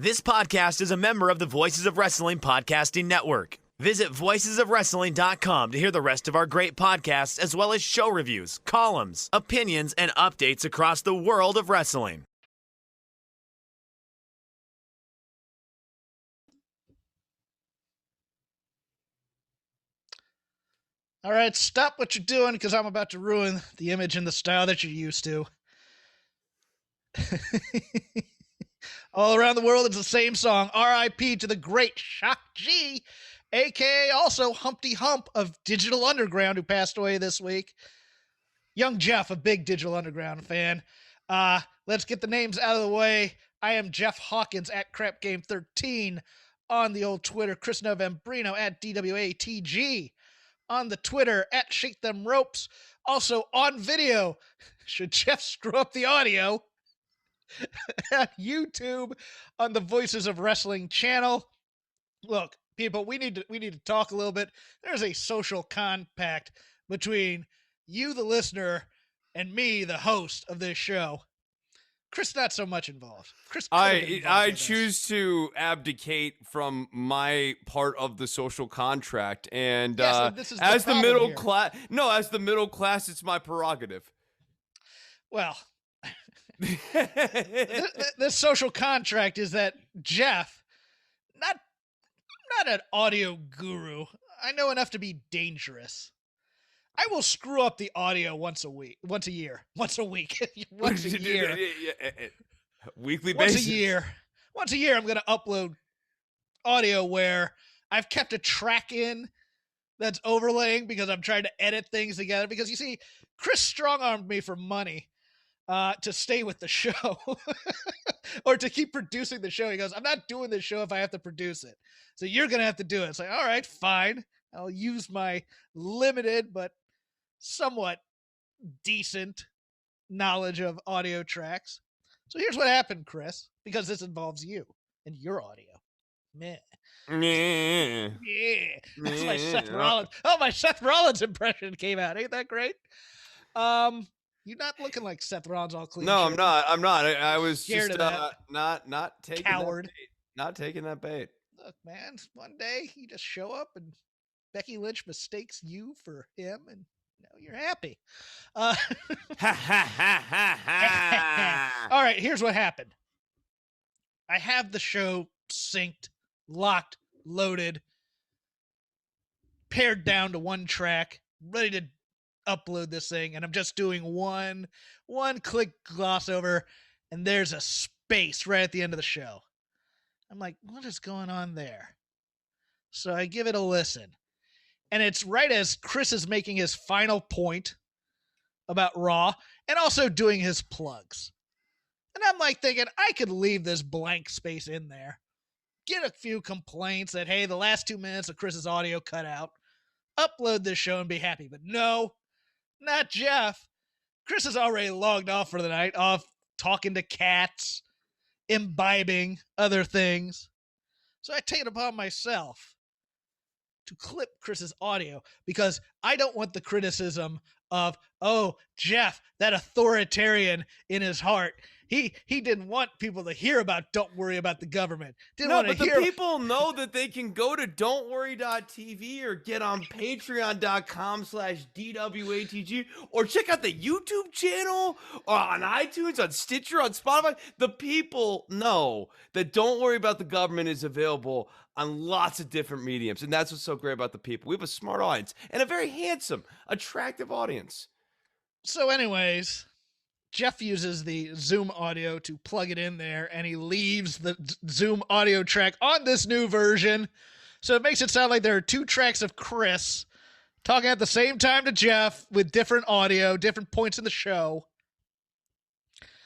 This podcast is a member of the Voices of Wrestling Podcasting Network. Visit voicesofwrestling.com to hear the rest of our great podcasts, as well as show reviews, columns, opinions, and updates across the world of wrestling. All right, stop what you're doing because I'm about to ruin the image and the style that you're used to. All around the world, it's the same song. R.I.P. to the great Shock G, a.k.a. also Humpty Hump of Digital Underground, who passed away this week. Young Jeff, a big Digital Underground fan. Let's get the names out of the way. I am Jeff Hawkins at CrapGame13 on the old Twitter. Chris Novembrino at DWATG. On the Twitter, at Shake Them Ropes. Also on video, should Jeff screw up the audio, at YouTube on the Voices of Wrestling channel. Look, people, we need to talk a little bit. There's a social compact between you, the listener, and me, the host of this show. Chris, not so much involved. Chris, I choose to abdicate from my part of the social contract, and this is as the middle here. class, as the middle class, it's my prerogative. Well, this social contract is that Jeff, not an audio guru. I know enough to be dangerous. I will screw up the audio once a week, once a year. Weekly basis. Once a year, I'm going to upload audio where I've kept a track in that's overlaying because I'm trying to edit things together. Because you see, Chris strong-armed me for money to stay with the show or to keep producing the show. He goes, I'm not doing this show if I have to produce it. So you're going to have to do it. It's like, all right, fine. I'll use my limited but somewhat decent knowledge of audio tracks. So here's what happened, Chris, because this involves you and your audio. Meh. Yeah. That's my Seth Rollins. Oh, my Seth Rollins impression came out. Ain't that great? You're not looking like Seth Rollins all clean. No, I'm not. I was scared just of that. not taking Coward. that bait. Not taking that bait. Look, man, one day you just show up and Becky Lynch mistakes you for him, and you're happy. All right, here's what happened. I have the show synced, locked, loaded, pared down to one track, ready to upload this thing, and I'm just doing one click gloss over, and there's a space right at the end of the show. I'm like, what is going on there? So I give it a listen. And it's right as Chris is making his final point about Raw and also doing his plugs. And I'm like thinking, I could leave this blank space in there, get a few complaints that, hey, the last 2 minutes of Chris's audio cut out, upload this show and be happy. But no, not Jeff. Chris is already logged off for the night, off talking to cats, imbibing other things. So I take it upon myself to clip Chris's audio because I don't want the criticism of, oh, Jeff, that authoritarian in his heart. He didn't want people to hear about Don't Worry About the Government. The people know that they can go to don'tworry.tv or get on patreon.com/DWATG or check out the YouTube channel or on iTunes, on Stitcher, on Spotify. The people know that Don't Worry About the Government is available on lots of different mediums. And that's what's so great about the people. We have a smart audience and a very handsome, attractive audience. So anyways, Jeff uses the Zoom audio to plug it in there, and he leaves the Zoom audio track on this new version. So it makes it sound like there are 2 tracks of Chris talking at the same time to Jeff with different audio, different points in the show.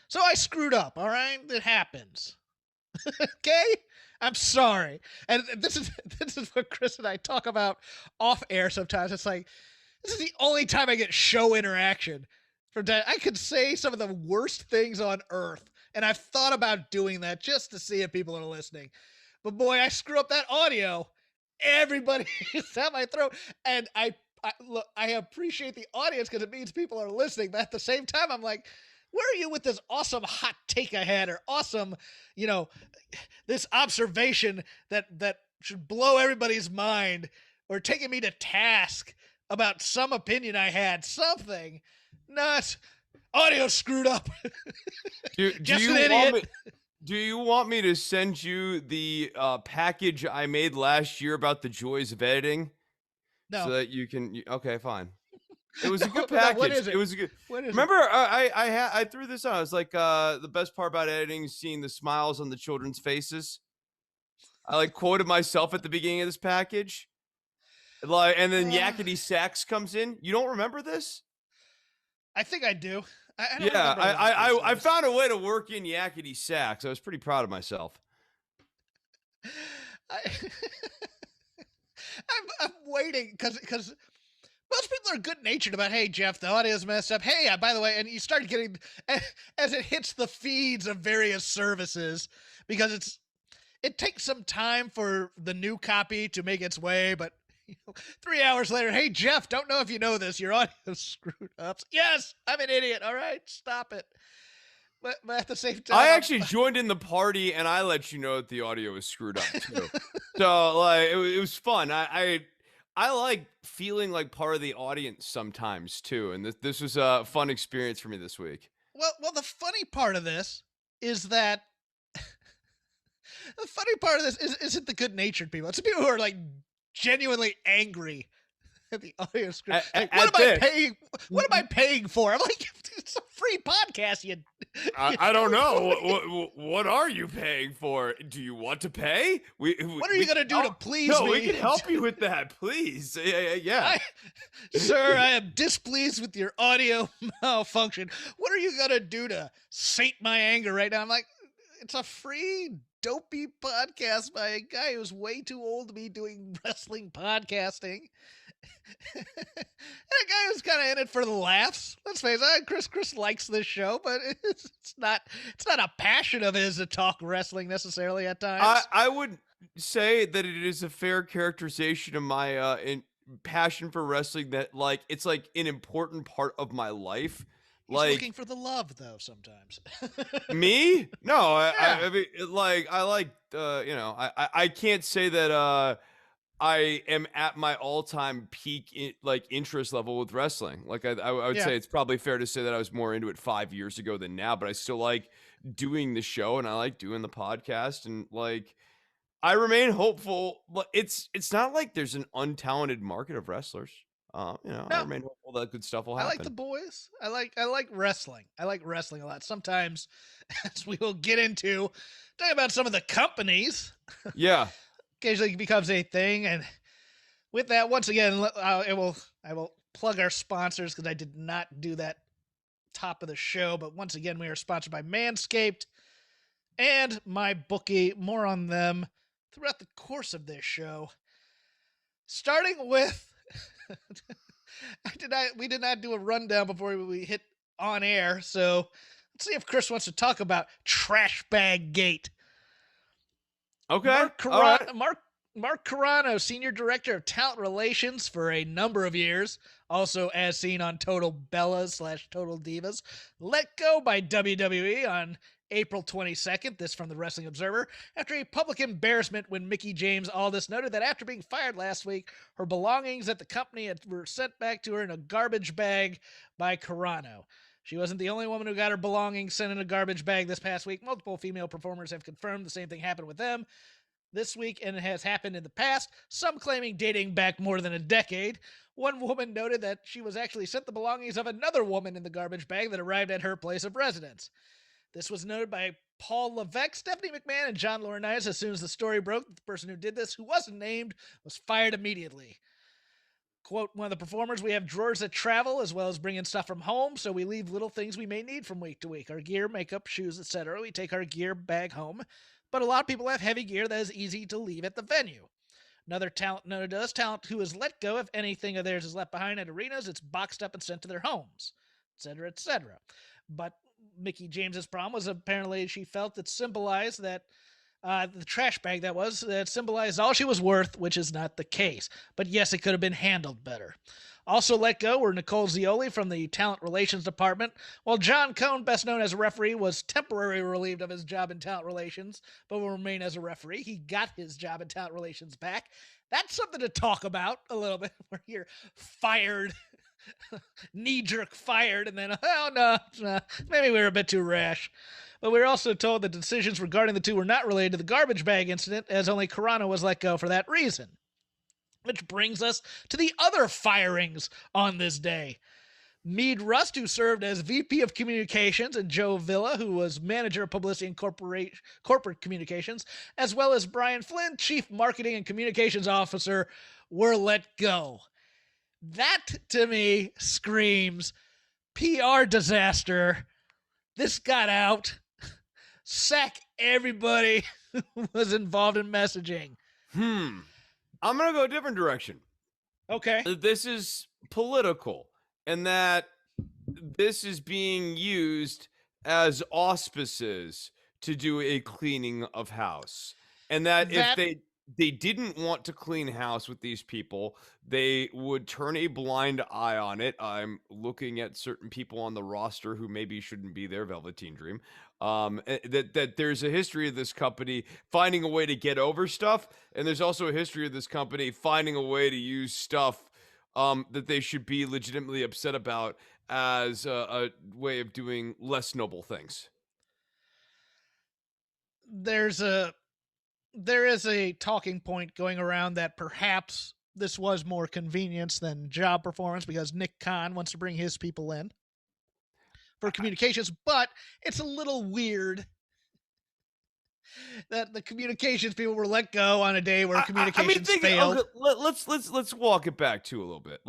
So I screwed up, all right? It happens. Okay? I'm sorry. And this is what Chris and I talk about off air sometimes. It's like, this is the only time I get show interaction. I could say some of the worst things on earth, and I've thought about doing that just to see if people are listening. But boy, I screw up that audio. Everybody is at my throat. And I appreciate the audience because it means people are listening. But at the same time, I'm like, Where are you with this awesome hot take I had, or awesome, this observation that should blow everybody's mind, or taking me to task about some opinion I had, something? Nuts. Audio screwed up. Just an idiot. Do you want me to send you the package I made last year about the joys of editing? No. So that you can. Okay, fine. It was a good No, package. what is it? It was a good. What is Remember, I threw this on. I was like, the best part about editing is seeing the smiles on the children's faces. I like quoted myself at the beginning of this package. Like, and then Yakety Sax comes in. You don't remember this? I think I do. I don't Yeah, remember what this I was. found a way to work in Yakety Sax. I was pretty proud of myself. I'm waiting because most people are good natured about, hey, Jeff, the audio's messed up. Hey, by the way, and you start getting, as it hits the feeds of various services, because it takes some time for the new copy to make its way, but 3 hours later, hey, Jeff, don't know if you know this, your audio's screwed up. Yes, I'm an idiot. All right, stop it. But at the same time, I actually joined in the party, and I let you know that the audio was screwed up too. So like, it was fun. I like feeling like part of the audience sometimes too, and this was a fun experience for me this week. Well, the funny part of this is that the funny part of this isn't the good-natured people. It's the people who are like genuinely angry at the audio script. Like, what am I paying? What am I paying for? I'm like, it's a free podcast. I don't know. What are you paying for? Do you want to pay? What are you gonna do to please me? No, we can help you with that, please. Yeah. Sir, I am displeased with your audio malfunction. What are you gonna do to sate my anger right now? I'm like, it's a free dopey podcast by a guy who's way too old to be doing wrestling podcasting. And a guy who's kind of in it for the laughs. Let's face it, Chris likes this show, but it's not a passion of his to talk wrestling necessarily at times. I would say that it is a fair characterization of my passion for wrestling, that like it's like an important part of my life. He's like looking for the love though sometimes. Me? No, Yeah. I mean, like I like I can't say that I am at my all-time peak interest level with wrestling. Like I would Yeah. say it's probably fair to say that I was more into it 5 years ago than now, but I still like doing the show and I like doing the podcast, and like I remain hopeful. But it's not like there's an untalented market of wrestlers. I No. remain hopeful that good stuff will I happen. like the boys. I like wrestling. I like wrestling a lot. Sometimes, as we will get into, talking about some of the companies, Yeah. occasionally becomes a thing. And with that, once again, I will plug our sponsors, because I did not do that top of the show. But once again, we are sponsored by Manscaped and MyBookie. More on them throughout the course of this show. Starting with, we did not do a rundown before we hit on air, so let's see if Chris wants to talk about Trash Bag Gate. Okay. Mark Carano, Senior Director of Talent Relations for a number of years, also as seen on Total Bellas / Total Divas, let go by WWE on April 22nd, this from the Wrestling Observer, after a public embarrassment when Mickie James Aldis noted that after being fired last week, her belongings at the company were sent back to her in a garbage bag by Carano. She wasn't the only woman who got her belongings sent in a garbage bag this past week. Multiple female performers have confirmed the same thing happened with them this week, and it has happened in the past, some claiming dating back more than a decade. One woman noted that she was actually sent the belongings of another woman in the garbage bag that arrived at her place of residence. This was noted by Paul Levesque, Stephanie McMahon, and John Laurinaitis. As soon as the story broke, the person who did this, who wasn't named, was fired immediately. Quote, one of the performers, we have drawers that travel as well as bring in stuff from home, so we leave little things we may need from week to week. Our gear, makeup, shoes, etc. We take our gear bag home, but a lot of people have heavy gear that is easy to leave at the venue. Another talent noted us, talent who is let go if anything of theirs is left behind at arenas, it's boxed up and sent to their homes, etc., etc. But Mickie James's problem was apparently she felt it symbolized that the trash bag that symbolized all she was worth, which is not the case. But yes, it could have been handled better. Also let go were Nicole Zioli from the Talent Relations Department, while John Cohn, best known as a referee, was temporarily relieved of his job in Talent Relations, but will remain as a referee. He got his job in Talent Relations back. That's something to talk about a little bit, where you're fired, knee-jerk fired, and then, oh, no, maybe we were a bit too rash. But we were also told that decisions regarding the two were not related to the garbage bag incident, as only Carano was let go for that reason. Which brings us to the other firings on this day. Meade Rust, who served as VP of Communications, and Joe Villa, who was Manager of Publicity and Corporate Communications, as well as Brian Flynn, Chief Marketing and Communications Officer, were let go. That, to me, screams PR disaster. This got out. Sack everybody who was involved in messaging. I'm going to go a different direction. Okay. This is political, and that this is being used as auspices to do a cleaning of house. And that if they didn't want to clean house with these people, they would turn a blind eye on it. I'm looking at certain people on the roster who maybe shouldn't be there, Velveteen Dream. That there's a history of this company finding a way to get over stuff, and there's also a history of this company finding a way to use stuff that they should be legitimately upset about as a way of doing less noble things. There is a talking point going around that perhaps this was more convenience than job performance, because Nick Khan wants to bring his people in for communications, but it's a little weird that the communications people were let go on a day where communications failed. Okay, let's walk it back to a little bit.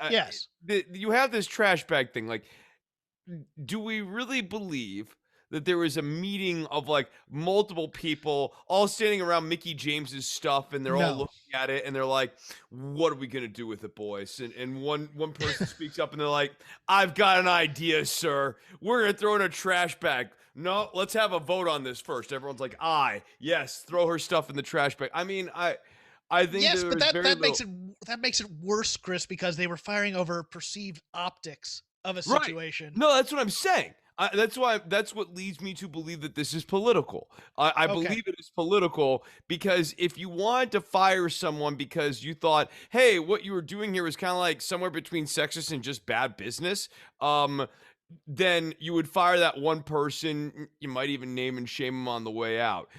Yes, you have this trash bag thing. Like, do we really believe that there was a meeting of like multiple people all standing around Mickey James's stuff, and they're all looking at it, and they're like, "What are we gonna do with it, boys?" And one person speaks up, and they're like, "I've got an idea, sir. We're gonna throw in a trash bag." No, let's have a vote on this first. Everyone's like, "Aye, yes, throw her stuff in the trash bag." I mean, I think yes, but that makes it worse, Chris, because they were firing over perceived optics of a situation. Right. No, that's what I'm saying. That's what leads me to believe that this is political. I believe it is political because if you wanted to fire someone because you thought, hey, what you were doing here was kind of like somewhere between sexist and just bad business, then you would fire that one person. You might even name and shame them on the way out.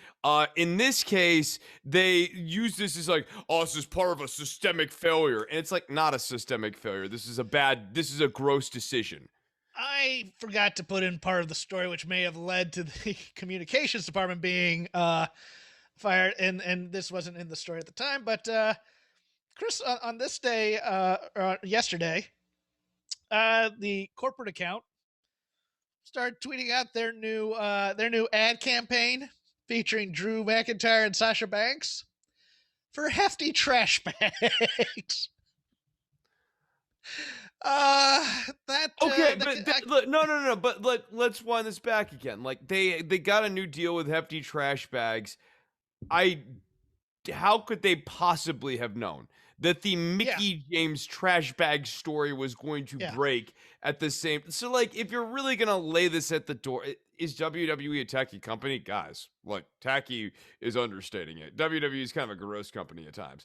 In this case, they use this as like, oh, this is part of a systemic failure. And it's like, not a systemic failure. This is a gross decision. I forgot to put in part of the story, which may have led to the communications department being fired, and this wasn't in the story at the time. But Chris, on this day, yesterday, the corporate account started tweeting out their new ad campaign featuring Drew McIntyre and Sasha Banks for hefty trash bags. But let's wind this back again. Like they got a new deal with hefty trash bags. How could they possibly have known that the Mickey James trash bag story was going to break at the same? So like, if you're really gonna lay this at the door, is WWE a tacky company? Guys, look, tacky is understating it. WWE is kind of a gross company at times.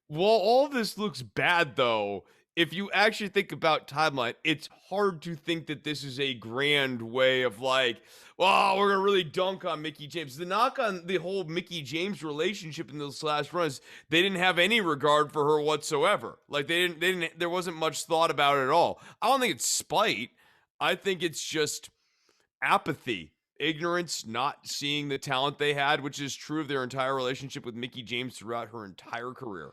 While all this looks bad, though, if you actually think about timeline, it's hard to think that this is a grand way of like, well, we're going to really dunk on Mickey James. The knock on the whole Mickey James relationship in those last runs, they didn't have any regard for her whatsoever. Like there wasn't much thought about it at all. I don't think it's spite. I think it's just apathy. Ignorance, not seeing the talent they had, which is true of their entire relationship with Mickey James throughout her entire career.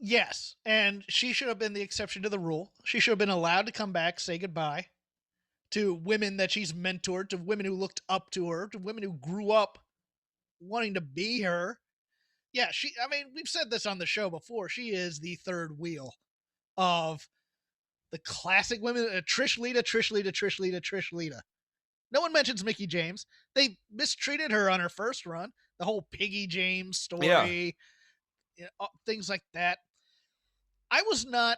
Yes, and she should have been the exception to the rule. She should have been allowed to come back, say goodbye to women that she's mentored, to women who looked up to her, to women who grew up wanting to be her. Yeah, we've said this on the show before. She is the third wheel of the classic women. Trish Lita. No one mentions Mickey James. They mistreated her on her first run. The whole Piggy James story, things like that. I was not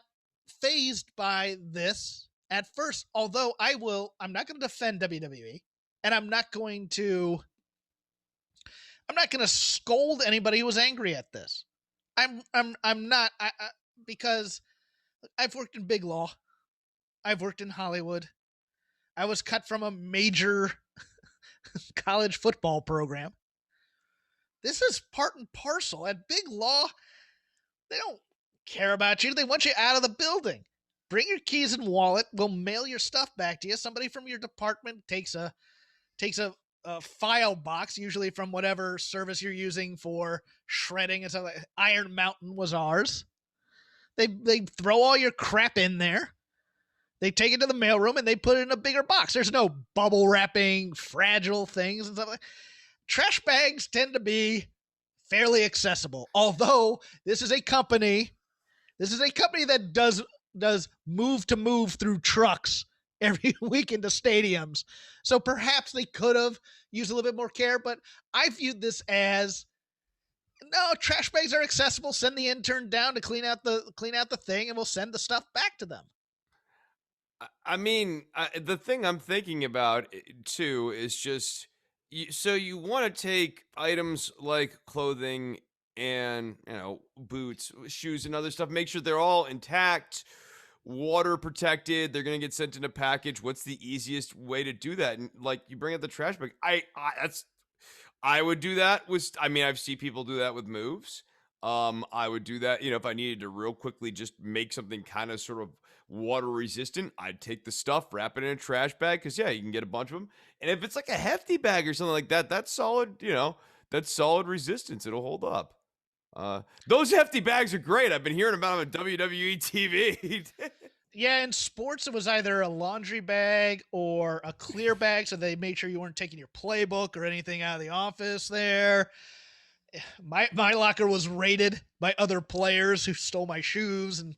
fazed by this at first, although I'm not going to defend WWE, and I'm not going to scold anybody who was angry at this. I'm not, because I've worked in big law. I've worked in Hollywood. I was cut from a major college football program. This is part and parcel. At big law, they don't care about you. They want you out of the building. Bring your keys and wallet. We'll mail your stuff back to you. Somebody from your department takes a file box, usually from whatever service you're using for shredding and stuff. Like Iron Mountain was ours. They throw all your crap in there. They take it to the mailroom and they put it in a bigger box. There's no bubble wrapping, fragile things and stuff like that. Trash bags tend to be fairly accessible. Although this is a company that does move through trucks every week into stadiums. So perhaps they could have used a little bit more care, but I viewed this as, no, trash bags are accessible. Send the intern down to clean out the thing, and we'll send the stuff back to them. I mean, the thing I'm thinking about too is just, so you want to take items like clothing and, boots, shoes, and other stuff, make sure they're all intact, water protected. They're gonna get sent in a package. What's the easiest way to do that? And like, you bring out the trash bag. I would do that I've seen people do that with moves. I would do that, if I needed to real quickly just make something kind of sort of water resistant. I'd take the stuff, wrap it in a trash bag, because you can get a bunch of them. And if it's like a hefty bag or something like that, that's solid, that's solid resistance. It'll hold up. Those hefty bags are great. I've been hearing about them on WWE TV. Yeah, in sports, it was either a laundry bag or a clear bag, so they made sure you weren't taking your playbook or anything out of the office there. My locker was raided by other players who stole my shoes, and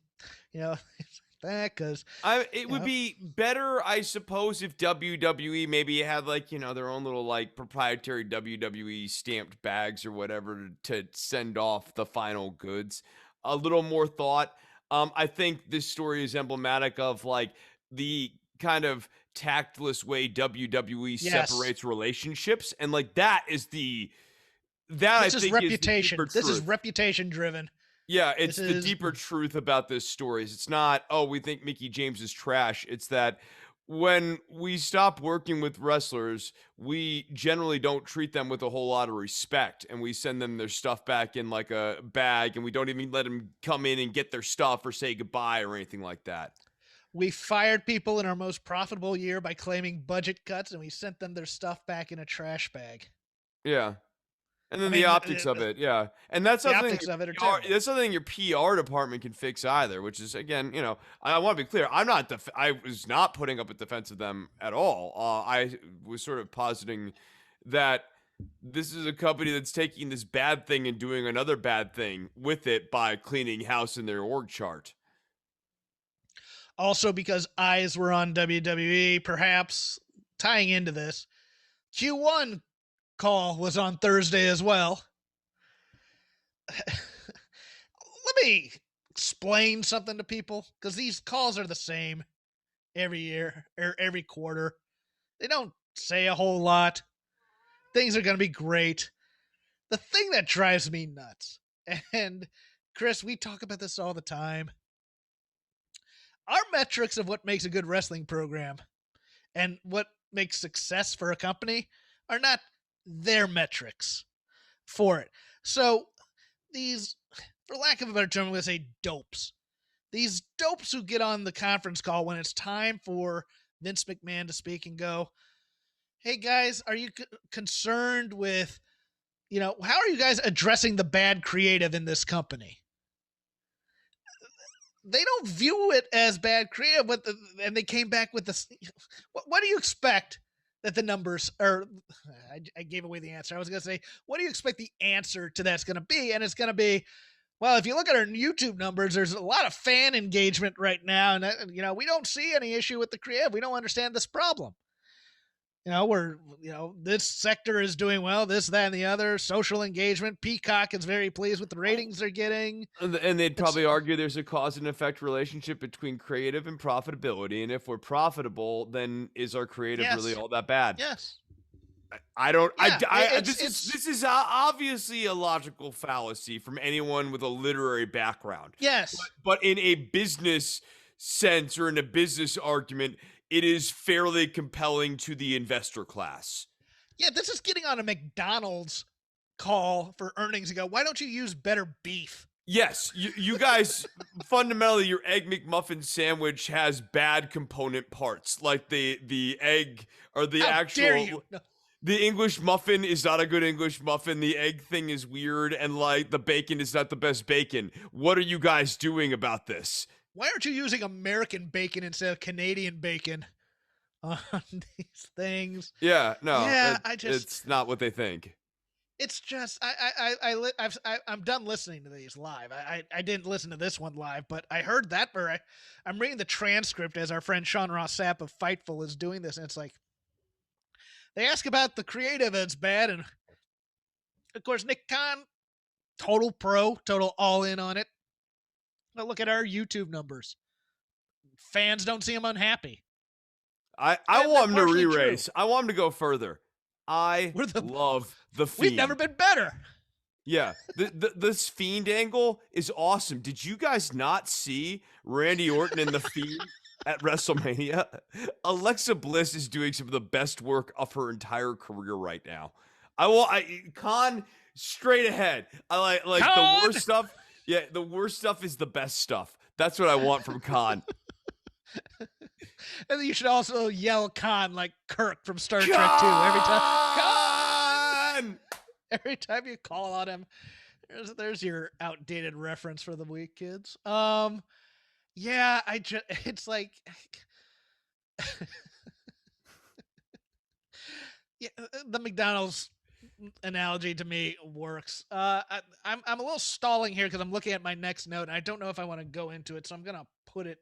that, because it would be better, I suppose, if WWE maybe had like their own little like proprietary WWE stamped bags or whatever to send off the final goods. A little more thought. I think this story is emblematic of like the kind of tactless way WWE separates relationships, and like that is the that this I is think reputation. Is the this is reputation driven. Yeah, it's the deeper truth about this story. It's not, oh, we think Mickey James is trash. It's that when we stop working with wrestlers, we generally don't treat them with a whole lot of respect, and we send them their stuff back in like a bag, and we don't even let them come in and get their stuff or say goodbye or anything like that. We fired people in our most profitable year by claiming budget cuts, and we sent them their stuff back in a trash bag. Yeah. And then the optics of it, yeah. And that's something that's something your PR department can fix either, which is, again, I want to be clear. I was not putting up a defense of them at all. I was sort of positing that this is a company that's taking this bad thing and doing another bad thing with it by cleaning house in their org chart. Also, because eyes were on WWE, perhaps tying into this, Q1 call was on Thursday as well. Let me explain something to people, because these calls are the same every year or every quarter. They don't say a whole lot. Things are going to be great. The thing that drives me nuts, and Chris, we talk about this all the time, our metrics of what makes a good wrestling program and what makes success for a company are not their metrics for it. So these, for lack of a better term, I'm going to say dopes. These dopes who get on the conference call when it's time for Vince McMahon to speak and go, hey guys, are you concerned with, how are you guys addressing the bad creative in this company? They don't view it as bad creative, and they came back with this. What do you expect that the numbers are? I gave away the answer. I was going to say, what do you expect the answer to that's going to be? And it's going to be, well, if you look at our YouTube numbers, there's a lot of fan engagement right now. And, we don't see any issue with the creative. We don't understand this problem. this sector is doing well, this, that, and the other. Social engagement. Peacock is very pleased with the ratings they're getting. And they'd probably argue there's a cause and effect relationship between creative and profitability. And if we're profitable, then is our creative really all that bad? Yes. This is obviously a logical fallacy from anyone with a literary background. Yes. But in a business sense or in a business argument, it is fairly compelling to the investor class. Yeah, this is getting on a McDonald's call for earnings and go, why don't you use better beef? Yes, you guys, fundamentally, your Egg McMuffin sandwich has bad component parts, like the egg or the dare you? No. The English muffin is not a good English muffin. The egg thing is weird, and like the bacon is not the best bacon. What are you guys doing about this? Why aren't you using American bacon instead of Canadian bacon on these things? Yeah, no, yeah, it's not what they think. It's just I'm done listening to these live. I didn't listen to this one live, but I heard that. I'm reading the transcript as our friend Sean Ross Sapp of Fightful is doing this, and it's like they ask about the creative, and it's bad, and of course Nick Khan, total pro, total all in on it. But look at our YouTube numbers. Fans don't see him unhappy. I want him to re-race. I want him to go further. I love the Fiend. We've never been better. Yeah, this Fiend angle is awesome. Did you guys not see Randy Orton and the Fiend at WrestleMania? Alexa Bliss is doing some of the best work of her entire career right now. Khan straight ahead. I like Khan! The worst stuff. Yeah, the worst stuff is the best stuff. That's what I want from Khan. And you should also yell Khan like Kirk from Star Trek 2 every time. Khan! Every time you call on him. There's your outdated reference for the week, kids. Yeah, it's like yeah, the McDonald's analogy to me works. I'm a little stalling here because I'm looking at my next note, and I don't know if I want to go into it, so I'm gonna put it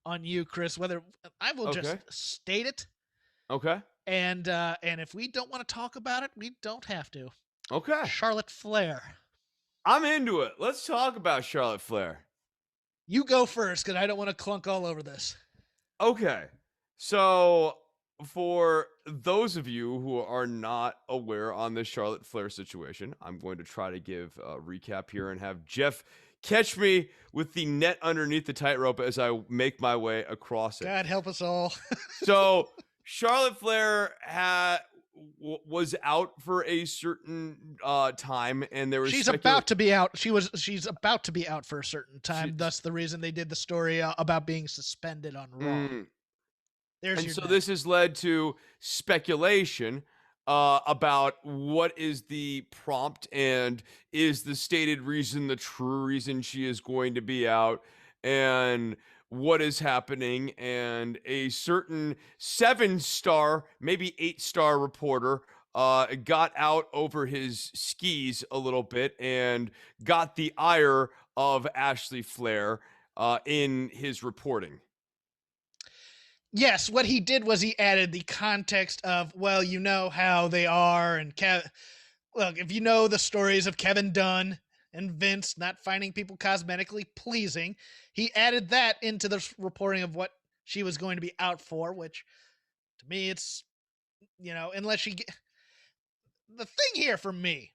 on you, Chris. Whether I will just state it, and if we don't want to talk about it, we don't have to. Okay. Charlotte Flair. I'm into it. Let's talk about Charlotte Flair. You go first, because I don't want to clunk all over this. Okay, so for those of you who are not aware on the Charlotte Flair situation, I'm going to try to give a recap here and have Jeff catch me with the net underneath the tightrope as I make my way across it. God help us all. So Charlotte Flair was out for a certain time, and there was she's about to be out. She's about to be out for a certain time. Thus, the reason they did the story about being suspended on Raw. This has led to speculation about what is the prompt and is the stated reason the true reason she is going to be out, and what is happening. And a certain 7-star, maybe 8-star reporter got out over his skis a little bit and got the ire of Ashley Flair in his reporting. Yes, what he did was he added the context of, well, you know how they are, and look, if you know the stories of Kevin Dunn and Vince not finding people cosmetically pleasing, he added that into the reporting of what she was going to be out for, which to me, it's, unless she the thing here for me.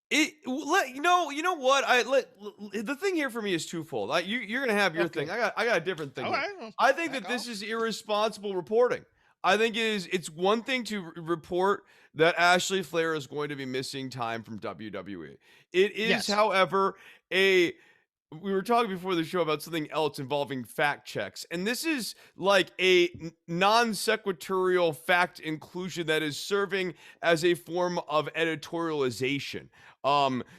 You know what? The thing here for me is twofold. You're gonna have your thing. I got a different thing. Right. I think that this is irresponsible reporting. I think it's one thing to report that Ashley Flair is going to be missing time from WWE. It is, however, we were talking before the show about something else involving fact checks, and this is like a non-sequitorial fact inclusion that is serving as a form of editorialization.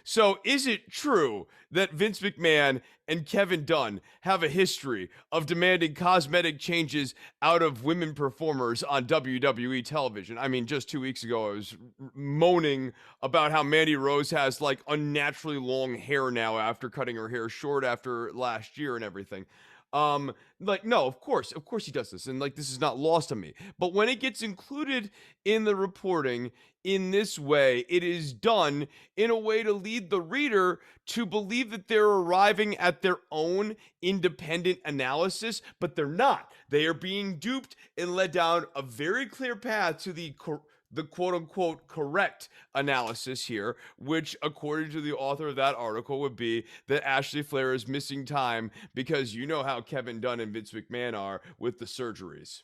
So is it true that Vince McMahon and Kevin Dunn have a history of demanding cosmetic changes out of women performers on WWE television? I mean, just 2 weeks ago, I was moaning about how Mandy Rose has like unnaturally long hair now after cutting her hair short after last year and everything. Like, no, of course he does this, and like this is not lost on me. But when it gets included in the reporting in this way, it is done in a way to lead the reader to believe that they're arriving at their own independent analysis, but they're not. They are being duped and led down a very clear path to the quote unquote correct analysis here, which, according to the author of that article, would be that Ashley Flair is missing time because you know how Kevin Dunn and Vince McMahon are with the surgeries.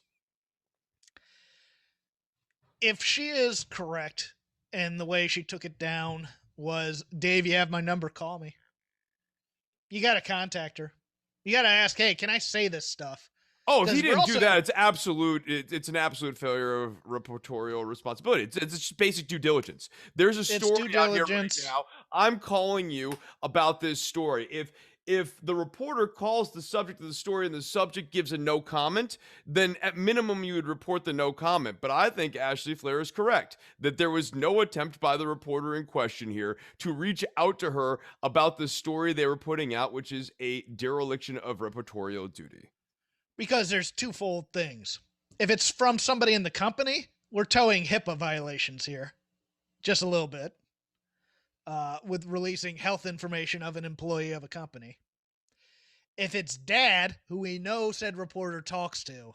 If she is correct and the way she took it down was, Dave, you have my number, call me. You got to contact her. You got to ask, hey, can I say this stuff? Oh, if he didn't do that, it's an absolute failure of reportorial responsibility. It's just basic due diligence. There's a story out here right now. I'm calling you about this story. If the reporter calls the subject of the story and the subject gives a no comment, then at minimum you would report the no comment. But I think Ashley Flair is correct that there was no attempt by the reporter in question here to reach out to her about the story they were putting out, which is a dereliction of reportorial duty. Because there's twofold things. If it's from somebody in the company, we're towing HIPAA violations here. Just a little bit. With releasing health information of an employee of a company. If it's Dad, who we know said reporter talks to,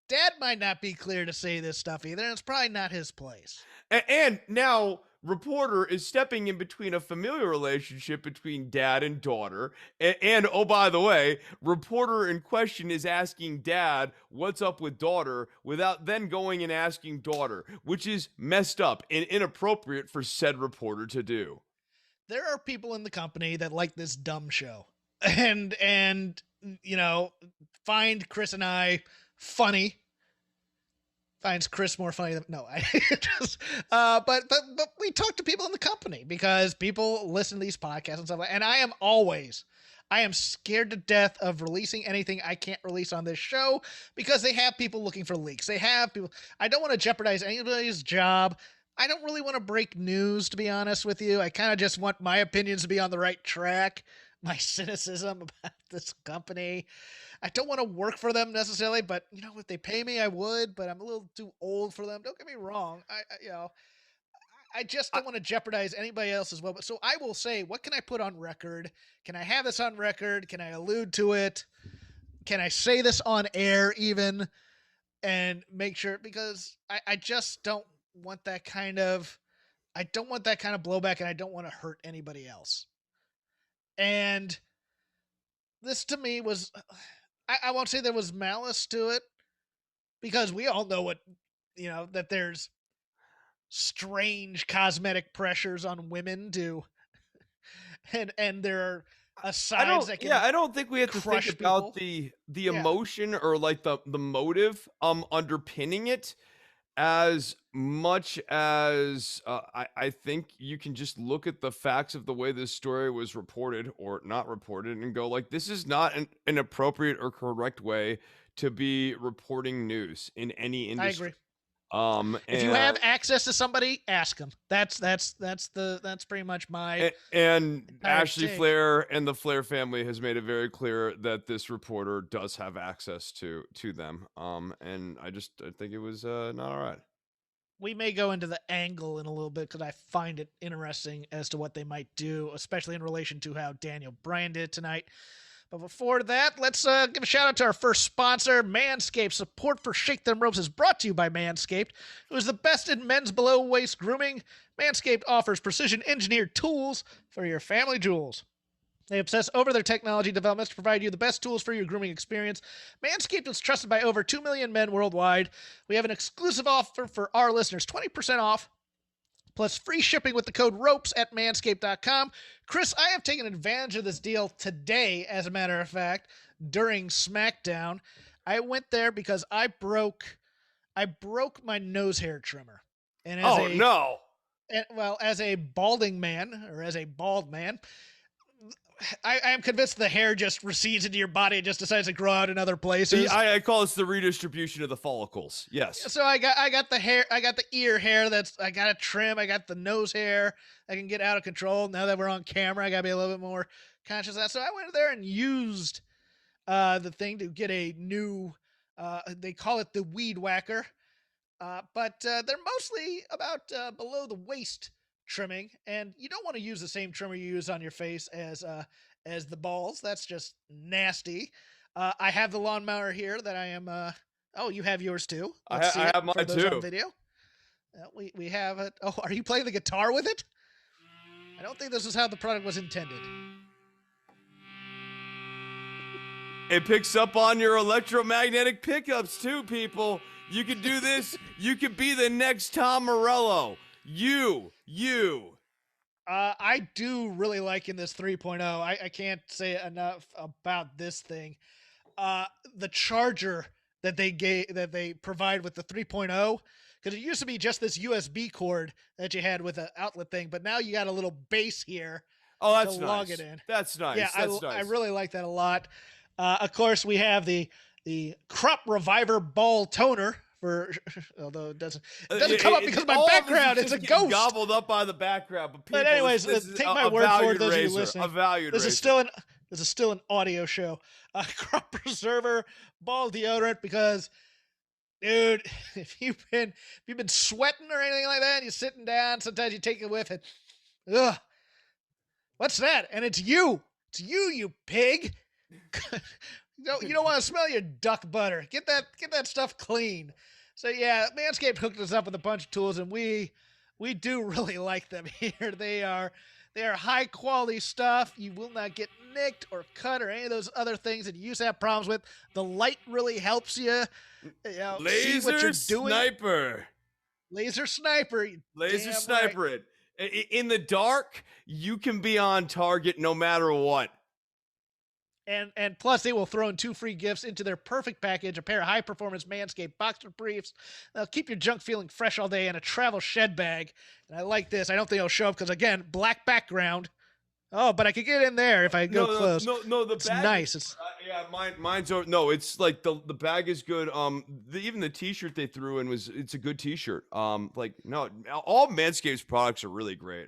Dad might not be clear to say this stuff either, and it's probably not his place. And now reporter is stepping in between a familial relationship between dad and daughter. And oh, by the way, reporter in question is asking dad what's up with daughter without then going and asking daughter, which is messed up and inappropriate for said reporter to do. There are people in the company that like this dumb show and you know, find Chris and I funny. Finds Chris more funny than no. I just but we talk to people in the company because people listen to these podcasts and stuff. And I am scared to death of releasing anything I can't release on this show because they have people looking for leaks. They have people. I don't want to jeopardize anybody's job. I don't really want to break news, to be honest with you. I kind of just want my opinions to be on the right track. My cynicism about this company. I don't want to work for them necessarily, but you know, if they pay me, I would, but I'm a little too old for them. Don't get me wrong. I just don't want to jeopardize anybody else as well. But so I will say, what can I put on record? Can I have this on record? Can I allude to it? Can I say this on air even and make sure, because I just don't want that kind of, blowback, and I don't want to hurt anybody else. And this to me was, I won't say there was malice to it because we all know that there's strange cosmetic pressures on women and there are asides that can I don't think we have to think about people. the emotion or like the motive underpinning it as much as I think you can just look at the facts of the way this story was reported or not reported and go like, this is not an appropriate or correct way to be reporting news in any industry. I agree. If you have access to somebody, ask them. That's pretty much my and Ashley Flair and the Flair family has made it very clear that this reporter does have access to them. And I think it was not all right. We may go into the angle in a little bit because I find it interesting as to what they might do, especially in relation to how Daniel Bryan did tonight. But before that, let's give a shout out to our first sponsor, Manscaped. Support for Shake Them Ropes is brought to you by Manscaped, who is the best in men's below-waist grooming. Manscaped offers precision-engineered tools for your family jewels. They obsess over their technology developments to provide you the best tools for your grooming experience. Manscaped is trusted by over 2 million men worldwide. We have an exclusive offer for our listeners, 20% off. Plus free shipping with the code ROPES at manscaped.com. Chris, I have taken advantage of this deal today, as a matter of fact, during SmackDown. I went there because I broke my nose hair trimmer. And as a balding man, or as a bald man, I am convinced the hair just recedes into your body and just decides to grow out in other places. I call this the redistribution of the follicles. Yes. So I got the hair, I got the ear hair I got to trim. I got the nose hair that can get out of control. Now that we're on camera, I got to be a little bit more conscious of that. So I went there and used the thing to get a new, they call it the weed whacker. But they're mostly about below the waist trimming, and you don't want to use the same trimmer you use on your face as the balls. That's just nasty. I have the lawnmower here that I am. Oh, you have yours too. Let's see I it have for mine those on too. video. We have it. Oh, are you playing the guitar with it? I don't think this is how the product was intended. It picks up on your electromagnetic pickups too, people. You could do this. You could be the next Tom Morello. You. I do really like in this 3.0. I can't say enough about this thing. The charger that they provide with the 3.0, because it used to be just this USB cord that you had with an outlet thing, but now you got a little base here Oh, that's to nice. log it in. That's nice. Yeah, That's I nice. really like that a lot. Of course, we have the Crop Reviver Ball Toner for, although it doesn't come up because of my all of this background. is It's a just getting ghost. gobbled up by the background. But, people, But anyways, this is take a- my a word for it. valued Those of you razor, listening, a valued this razor. is still an audio show. Crop Preserver Ball Deodorant, because, dude, if you've been sweating or anything like that, and you're sitting down, sometimes you take a whiff and, ugh, what's that? And it's you. It's you pig. You don't want to smell your duck butter. Get that stuff clean. So yeah, Manscaped hooked us up with a bunch of tools, and we do really like them here. They are high quality stuff. You will not get nicked or cut or any of those other things that you used to have problems with. The light really helps you. See what you're doing. Sniper. Laser sniper. Laser Damn sniper right. it. In the dark, you can be on target no matter what. And plus, they will throw in 2 free gifts into their perfect package: a pair of high-performance Manscaped boxer briefs. They'll keep your junk feeling fresh all day, and a travel shed bag. And I like this. I don't think it'll show up because, again, black background. Oh, but I could get in there if I go close. No, the it's bag nice. Is, mine's over. No, it's like the bag is good. Even the T-shirt they threw in it's a good T-shirt. All Manscaped's products are really great.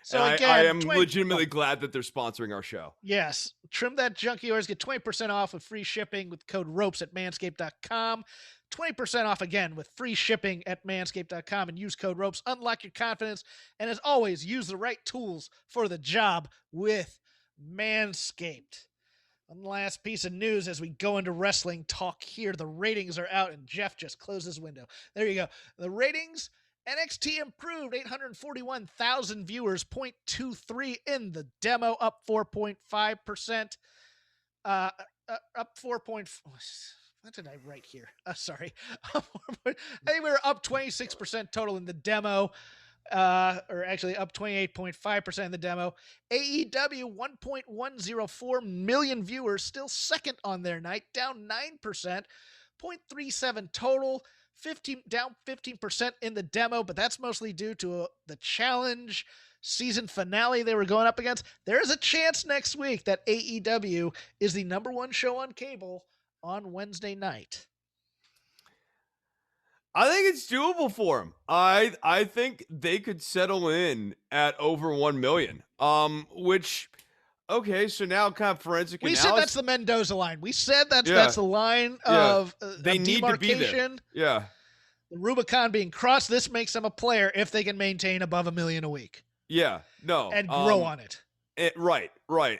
So and again, I am legitimately glad that they're sponsoring our show. Yes, trim that junk of yours. Get 20% off with free shipping with code ROPES at manscaped.com. 20% off again with free shipping at manscaped.com, and use code ROPES. Unlock your confidence. And as always, use the right tools for the job with Manscaped. One last piece of news as we go into wrestling talk here. The ratings are out, and Jeff just closed his window. There you go. The ratings: NXT improved, 841,000 viewers, 0.23 in the demo, up 4.5%. Up 4. What did I write here? Sorry. I think we were up 26% total in the demo, or actually up 28.5% in the demo. AEW, 1.104 million viewers, still second on their night, down 9%, 0.37 total. Down 15% in the demo, but that's mostly due to the challenge season finale they were going up against. There is a chance next week that AEW is the #1 show on cable on Wednesday night. I think it's doable for them. I think they could settle in at over 1 million. Which, okay, so now kind of forensic We analysis. said that's the Mendoza line. We said that's the line of they need to be there. demarcation. Yeah. The Rubicon being crossed. This makes them a player if they can maintain above 1 million a week. Yeah. No. And grow on it. Right.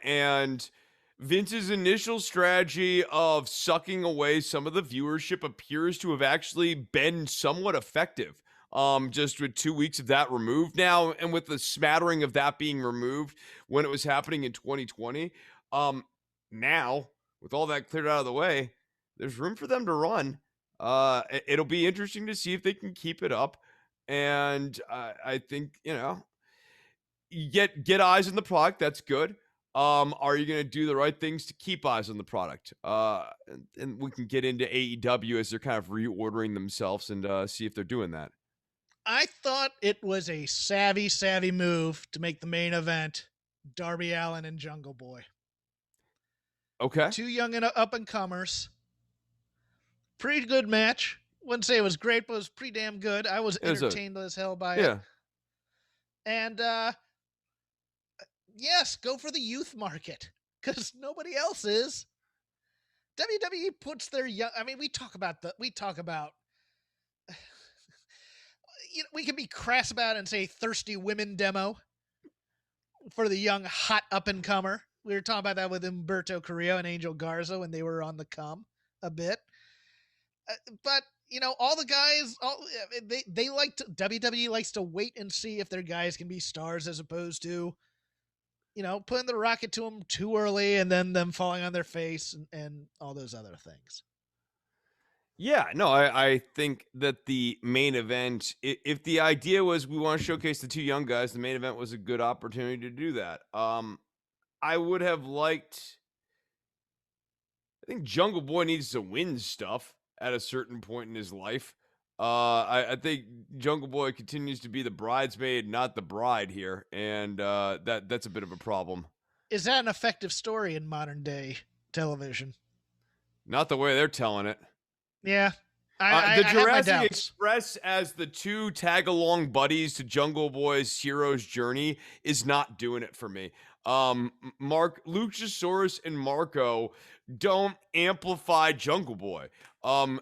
And Vince's initial strategy of sucking away some of the viewership appears to have actually been somewhat effective. Just with 2 weeks of that removed now, and with the smattering of that being removed when it was happening in 2020. Now, with all that cleared out of the way, there's room for them to run. It'll be interesting to see if they can keep it up. And I think, you get eyes on the product. That's good. Are you going to do the right things to keep eyes on the product? And we can get into AEW as they're kind of reordering themselves and see if they're doing that. I thought it was a savvy move to make the main event Darby Allin and Jungle Boy. Okay. 2 young and up-and-comers. Pretty good match. Wouldn't say it was great, but it was pretty damn good. I was entertained as hell by it. And, yes, go for the youth market, because nobody else is. WWE puts their young. I mean, we talk about. We can be crass about it and say thirsty women demo for the young hot up and comer. We were talking about that with Humberto Carrillo and Angel Garza when they were on the come a bit. But all the guys, they like to. WWE likes to wait and see if their guys can be stars, as opposed to, putting the rocket to them too early and then them falling on their face and all those other things. Yeah, no, I think that the main event, if the idea was we want to showcase the two young guys, the main event was a good opportunity to do that. I would have liked. I think Jungle Boy needs to win stuff at a certain point in his life. I think Jungle Boy continues to be the bridesmaid, not the bride here, and that's a bit of a problem. Is that an effective story in modern day television? Not the way they're telling it. Yeah. The Jurassic Express as the two tag-along buddies to Jungle Boy's hero's journey is not doing it for me. Luchasaurus and Marco don't amplify Jungle Boy.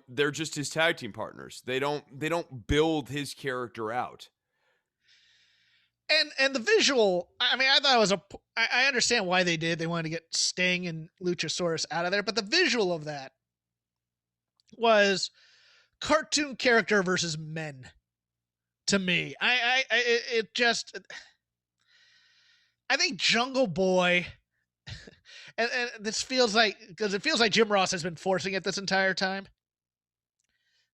They're just his tag team partners. They don't build his character out. And the visual, I mean, I thought it was I understand why they did. They wanted to get Sting and Luchasaurus out of there, but the visual of that was cartoon character versus men to me. I think Jungle Boy, and this feels like, because it feels like Jim Ross has been forcing it this entire time.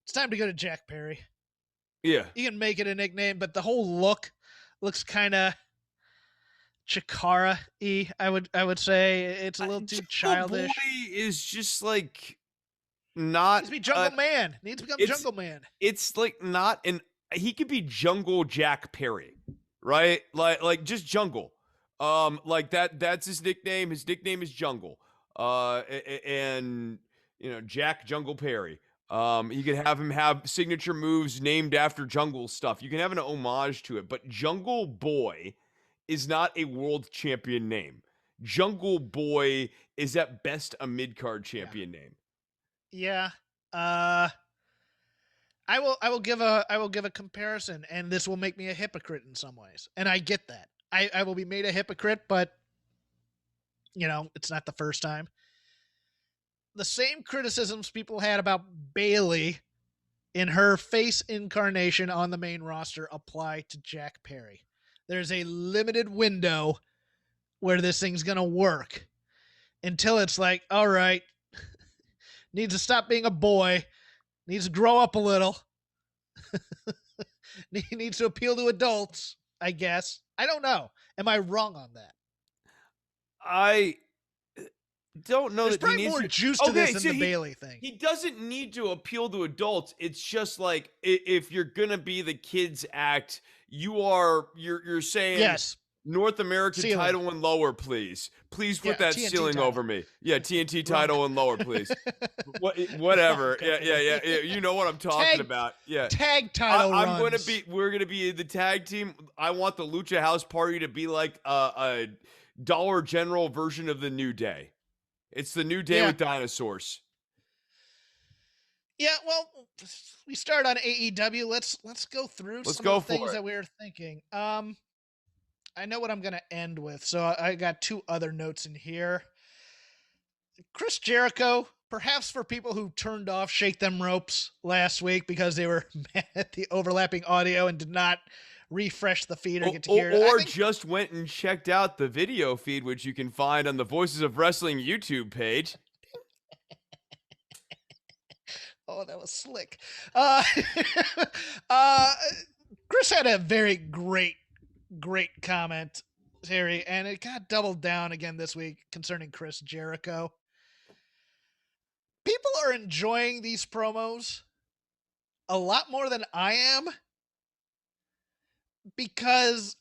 It's time to go to Jack Perry. Yeah. You can make it a nickname, but the whole looks kind of Chikara-y, I would say. It's a little too childish. Boy is just like not. Needs to be Jungle Man. Needs to become Jungle Man. It's like not he could be Jungle Jack Perry, right? Like just Jungle. Like that's his nickname. His nickname is Jungle. And Jack Jungle Perry. You could have him have signature moves named after Jungle stuff. You can have an homage to it, but Jungle Boy is not a world champion name. Jungle Boy is at best a mid-card champion name. Yeah. I will give a comparison, and this will make me a hypocrite in some ways. And I get that. I will be made a hypocrite, but it's not the first time. The same criticisms people had about Bayley in her face incarnation on the main roster apply to Jack Perry. There's a limited window where this thing's going to work until it's like, all right, needs to stop being a boy, needs to grow up a little, needs to appeal to adults, I guess. I don't know. Am I wrong on that? I don't know. There's probably more juice to this than the Bayley thing. He doesn't need to appeal to adults. It's just like, if you're gonna be the kids act, you're saying, yes, North American ceiling. Title and lower, please put that TNT ceiling title over me. Yeah, TNT title and lower, please. Whatever. Yeah. You know what I'm talking about. Yeah, tag title. We're gonna be the tag team. I want the Lucha House Party to be like a Dollar General version of the New Day. It's the New Day with dinosaurs. Yeah, well, we start on AEW. Let's go through some of the things that we were thinking. I know what I'm going to end with, so I got two other notes in here. Chris Jericho, perhaps for people who turned off Shake Them Ropes last week because they were mad at the overlapping audio and did not refresh the feed or get to hear it. Or just went and checked out the video feed, which you can find on the Voices of Wrestling YouTube page. Oh, that was slick. Chris had a very great comment, Terry, and it got doubled down again this week concerning Chris Jericho. People are enjoying these promos a lot more than I am, because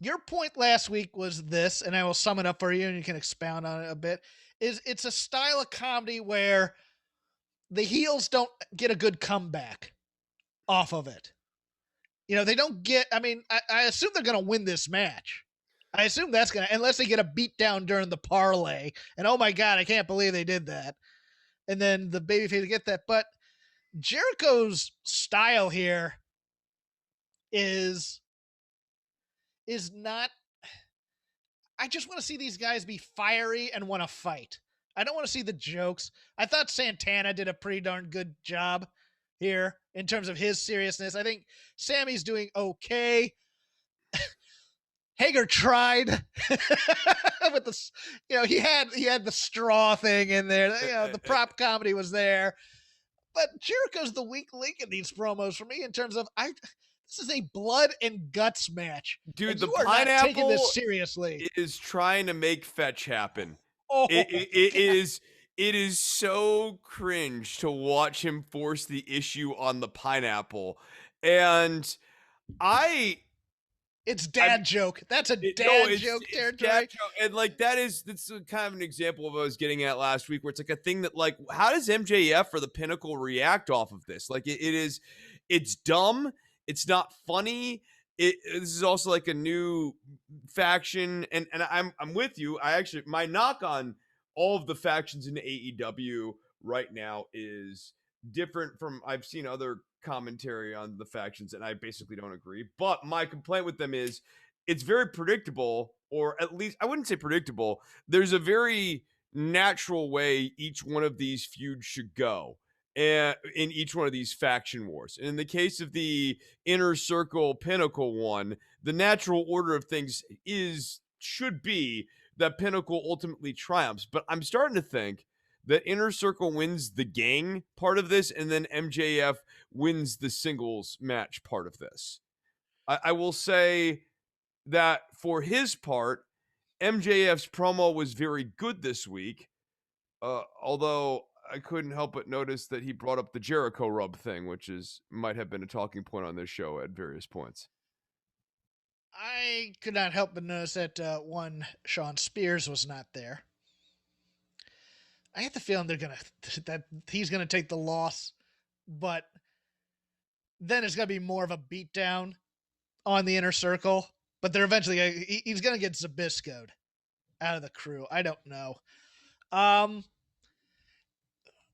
your point last week was this, and I will sum it up for you and you can expound on it a bit, is it's a style of comedy where the heels don't get a good comeback off of it. They don't get, I assume they're going to win this match. I assume that's going to, unless they get a beat down during the parlay. And oh my God, I can't believe they did that. And then the babyface get that. But Jericho's style here is not. I just want to see these guys be fiery and want to fight. I don't want to see the jokes. I thought Santana did a pretty darn good job here in terms of his seriousness. I think Sammy's doing okay. Hager tried with the, he had the straw thing in there. The prop comedy was there, but Jericho's the weak link in these promos for me in terms of this is a blood and guts match, dude. the Pineapple not taking this seriously is trying to make fetch happen. Oh, it is so cringe to watch him force the issue on the pineapple, and it's dad joke. That's a dad joke territory. Dad joke. And like that's kind of an example of what I was getting at last week, where it's like a thing that like, how does MJF or the Pinnacle react off of this? Like it's dumb. It's not funny. This is also like a new faction, and I'm with you. My knock on all of the factions in AEW right now is different from I've seen other commentary on the factions, and I basically don't agree. But my complaint with them is it's very predictable, or at least I wouldn't say predictable. There's a very natural way each one of these feuds should go. In each one of these faction wars. And in the case of the Inner Circle Pinnacle one, the natural order of things should be that Pinnacle ultimately triumphs. But I'm starting to think that Inner Circle wins the gang part of this, and then MJF wins the singles match part of this. I will say that for his part, MJF's promo was very good this week, although I couldn't help but notice that he brought up the Jericho rub thing, which might have been a talking point on this show at various points. I could not help but notice that Sean Spears was not there. I have the feeling that he's gonna take the loss, but then it's gonna be more of a beatdown on the Inner Circle. But they're eventually he's gonna get Zabiscoed out of the crew. I don't know.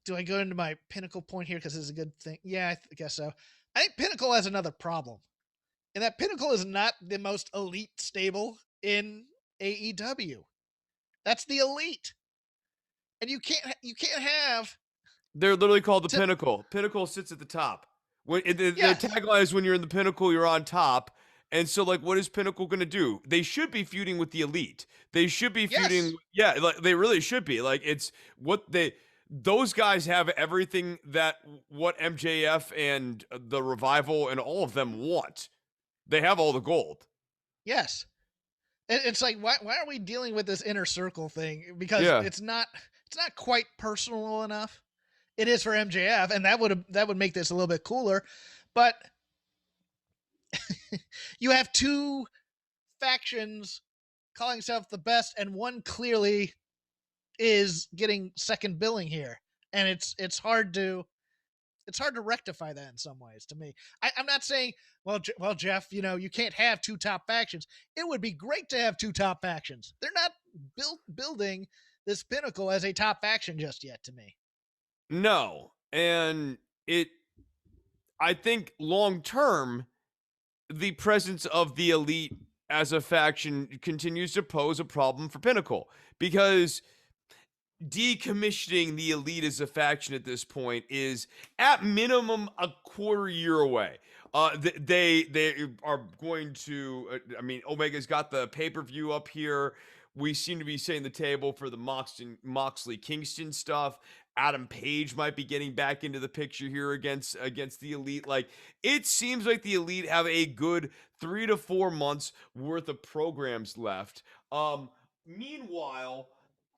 Do I go into my Pinnacle point here because this is a good thing? Yeah, I guess so. I think Pinnacle has another problem, and that Pinnacle is not the most elite stable in AEW. That's the elite, and you can't have. They're literally called the Pinnacle. Pinnacle sits at the top. When the tagline is, "When you're in the Pinnacle, you're on top." And so, like, what is Pinnacle going to do? They should be feuding with the elite. They should be feuding. Yeah, like they really should be. Like, it's what those guys have everything that what MJF and the Revival and all of them want. They have all the gold. Yes. It's like, why are we dealing with this Inner Circle thing? Because it's not quite personal enough. It is for MJF, and that would make this a little bit cooler. But you have two factions calling themselves the best, and one clearly is getting second billing here, and it's hard to rectify that in some ways. To me, I'm not saying, well, Jeff, you can't have two top factions. It would be great to have two top factions. They're not building this Pinnacle as a top faction just yet, to me. No, and I think long term, the presence of the elite as a faction continues to pose a problem for Pinnacle, because decommissioning the elite as a faction at this point is at minimum a quarter year away. They are going to. I mean, Omega's got the pay-per-view up here. We seem to be setting the table for the Moxley Kingston stuff. Adam Page might be getting back into the picture here against the elite. Like, it seems like the elite have a good 3 to 4 months worth of programs left. Meanwhile,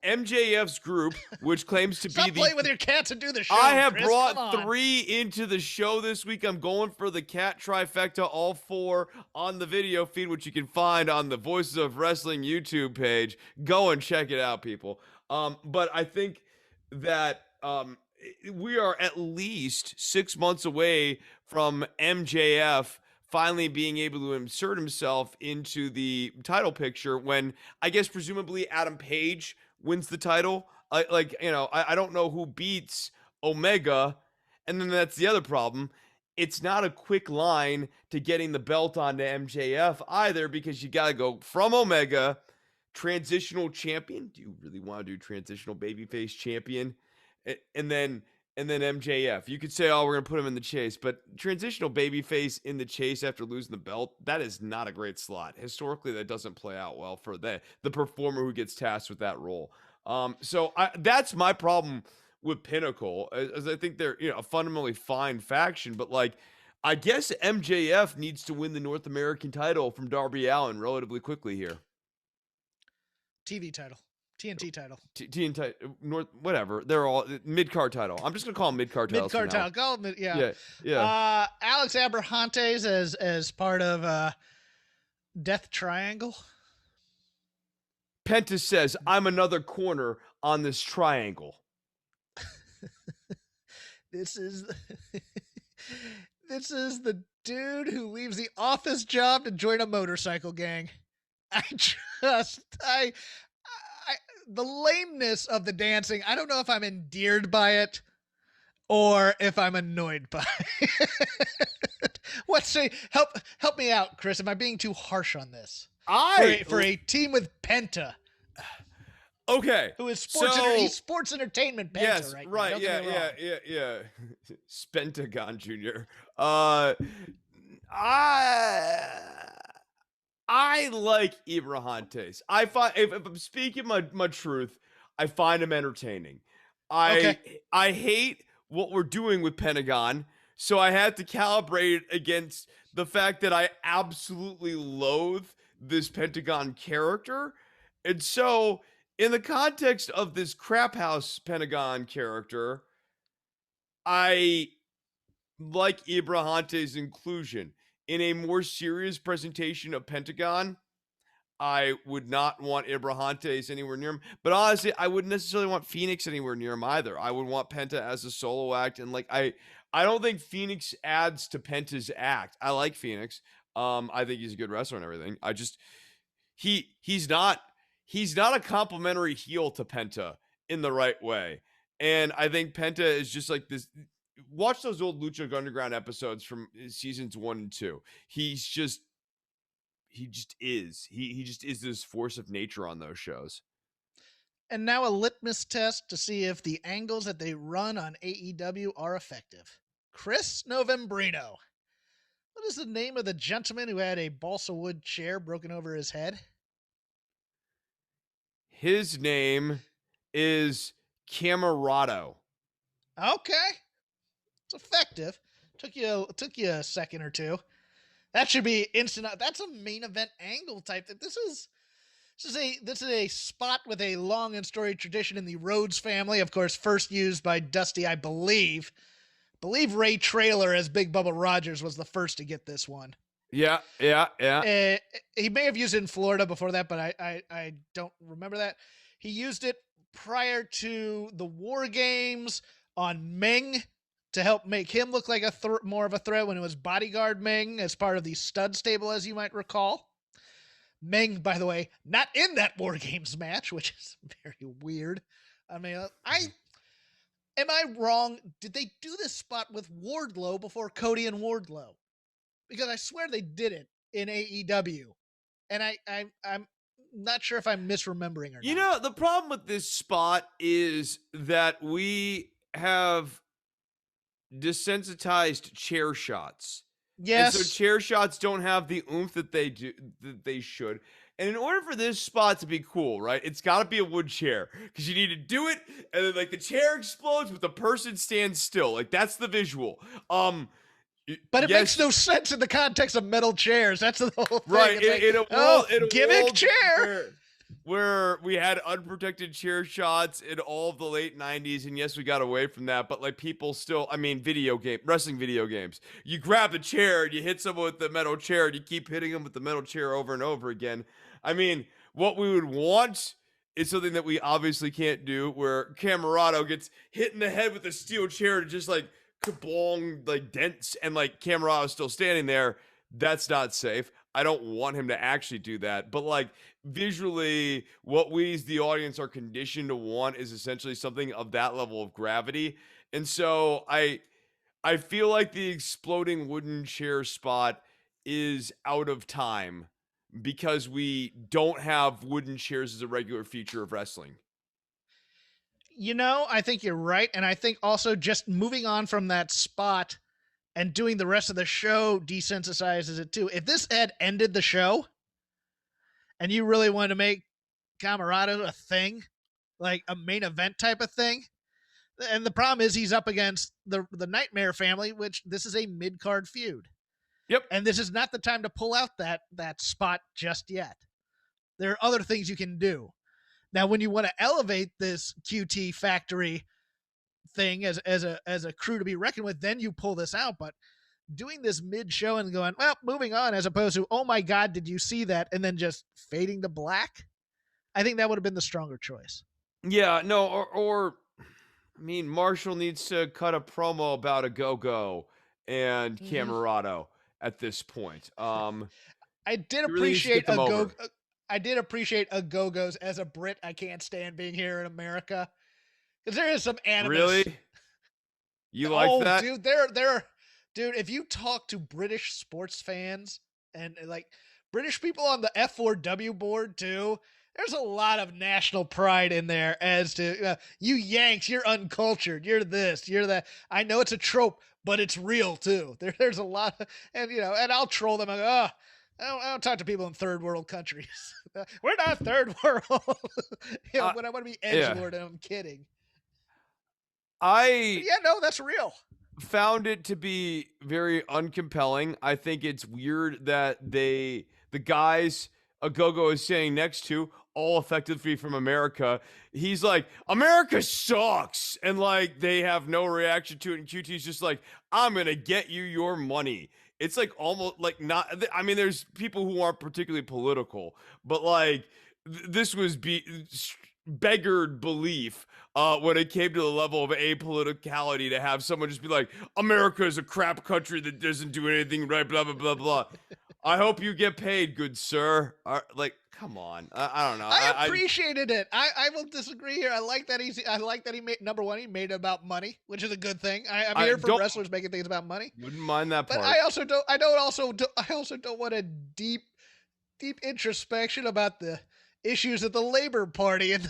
MJF's group, which claims to Stop playing with your cats and do the show. I have Chris, brought 3 into the show this week. I'm going for the cat trifecta, all 4 on the video feed, which you can find on the Voices of Wrestling YouTube page. Go and check it out, people. But I think that we are at least 6 months away from MJF finally being able to insert himself into the title picture when I guess presumably Adam Page wins the title. I don't know who beats Omega. And then that's the other problem. It's not a quick line to getting the belt onto MJF either, because you got to go from Omega, transitional champion. Do you really want to do transitional babyface champion? And then MJF. You could say, oh, we're going to put him in the chase, but transitional babyface in the chase after losing the belt, that is not a great slot. Historically, that doesn't play out well for the performer who gets tasked with that role. So that's my problem with Pinnacle, as I think they're a fundamentally fine faction, but like I guess MJF needs to win the North American title from Darby Allin relatively quickly here. TV title. TNT title. TNT North, whatever. They're all mid-card title. I'm just gonna call them mid-card titles. Mid-card title. Call them, yeah. Yeah. Alex Abrahantes as part of Death Triangle. Penta says, I'm another corner on this triangle. This is the dude who leaves the office job to join a motorcycle gang. The lameness of the dancing, I don't know if I'm endeared by it or if I'm annoyed by it. Help me out, Chris. Am I being too harsh on this? For a team with Penta. Okay. Who is he's sports entertainment Penta, yes, right? Yeah. Spentagon Jr. I like Abrahantes. I find if I'm speaking my truth, I find him entertaining. I hate what we're doing with Pentagon, so I had to calibrate it against the fact that I absolutely loathe this Pentagon character. And so, in the context of this crap house Pentagon character, I like Abrahantes' inclusion. In a more serious presentation of Pentagon, I would not want Abrahantes anywhere near him. But honestly, I wouldn't necessarily want Phoenix anywhere near him either. I would want Penta as a solo act. And like I don't think Phoenix adds to Penta's act. I like Phoenix. I think he's a good wrestler and everything. I just he's not a complimentary heel to Penta in the right way. And I think Penta is just like this. Watch those old Lucha Underground episodes from seasons 1 and 2. He just is this force of nature on those shows. And now a litmus test to see if the angles that they run on AEW are effective. Chris Novembrino. What is the name of the gentleman who had a balsa wood chair broken over his head? His name is Camarado. Okay. It's effective. Took you a second or two. That should be instant. That's a main event angle type thing. This is a spot with a long and storied tradition in the Rhodes family. Of course, first used by Dusty, I believe. Ray Traylor as Big Bubba Rogers was the first to get this one. Yeah. He may have used it in Florida before that, but I don't remember that. He used it prior to the War Games on Meng to help make him look like more of a threat when it was Bodyguard Meng as part of the stud stable, as you might recall. Meng, by the way, not in that War Games match, which is very weird. I mean, am I wrong? Did they do this spot with Wardlow before Cody and Wardlow? Because I swear they did it in AEW. And I'm not sure if I'm misremembering or not. The problem with this spot is that we have desensitized chair shots. Yes. And so chair shots don't have the oomph that they should. And in order for this spot to be cool, right, it's got to be a wood chair, because you need to do it, and then like the chair explodes, but the person stands still. Like that's the visual. But it makes no sense in the context of metal chairs. That's the whole thing. Right. In a gimmick chair. Where we had unprotected chair shots in all of the late 90s, and yes, we got away from that, but like people still, wrestling video games, you grab the chair and you hit someone with the metal chair and you keep hitting them with the metal chair over and over again. I mean, what we would want is something that we obviously can't do, where Camarado gets hit in the head with a steel chair to just like kablong, like dents, and like Camarado's still standing there. That's not safe. I don't want him to actually do that. But like visually, what we as the audience are conditioned to want is essentially something of that level of gravity. And so I feel like the exploding wooden chair spot is out of time because we don't have wooden chairs as a regular feature of wrestling. I think you're right. And I think also just moving on from that spot and doing the rest of the show desensitizes it too. If this had ended the show and you really wanted to make Camarado a thing, like a main event type of thing, and the problem is he's up against the Nightmare family, which this is a mid-card feud. Yep. And this is not the time to pull out that spot just yet. There are other things you can do. Now, when you want to elevate this QT factory thing as a crew to be reckoned with, then you pull this out. But doing this mid-show and going, well, moving on, as opposed to, oh my God, did you see that? And then just fading to black, I think that would have been the stronger choice. Yeah, no, or I mean, Marshall needs to cut a promo about a go-go and Camarado at this point. I did really needs to appreciate get them over. I did appreciate a Go-Go's as a Brit. I can't stand being here in America because there is some animus. Really? You like that? Dude, dude, if you talk to British sports fans and like British people on the F4W board too, there's a lot of national pride in there as to you Yanks, you're uncultured, you're this, you're that. I know it's a trope, but it's real too. There's a lot of, and and I'll troll them. I go, I don't talk to people in third world countries. We're not third world. When I want to be edgelord, and I'm kidding. No, that's real. Found it to be very uncompelling. I think it's weird that the guys Agogo is saying next to, all effectively from America, he's like, America sucks, and like they have no reaction to it, and QT's just like, I'm gonna get you your money. It's like almost like not, I mean, there's people who aren't particularly political, but like this was beggared belief when it came to the level of apoliticality to have someone just be like, America is a crap country that doesn't do anything right, blah, blah, blah, blah. I hope you get paid, good sir. Like, come on. I don't know. I appreciated it. I will disagree here. I like that he made, number one, he made it about money, which is a good thing. I'm here for wrestlers making things about money. Wouldn't mind that part. But I also don't want a deep introspection about the issues of the Labor Party. And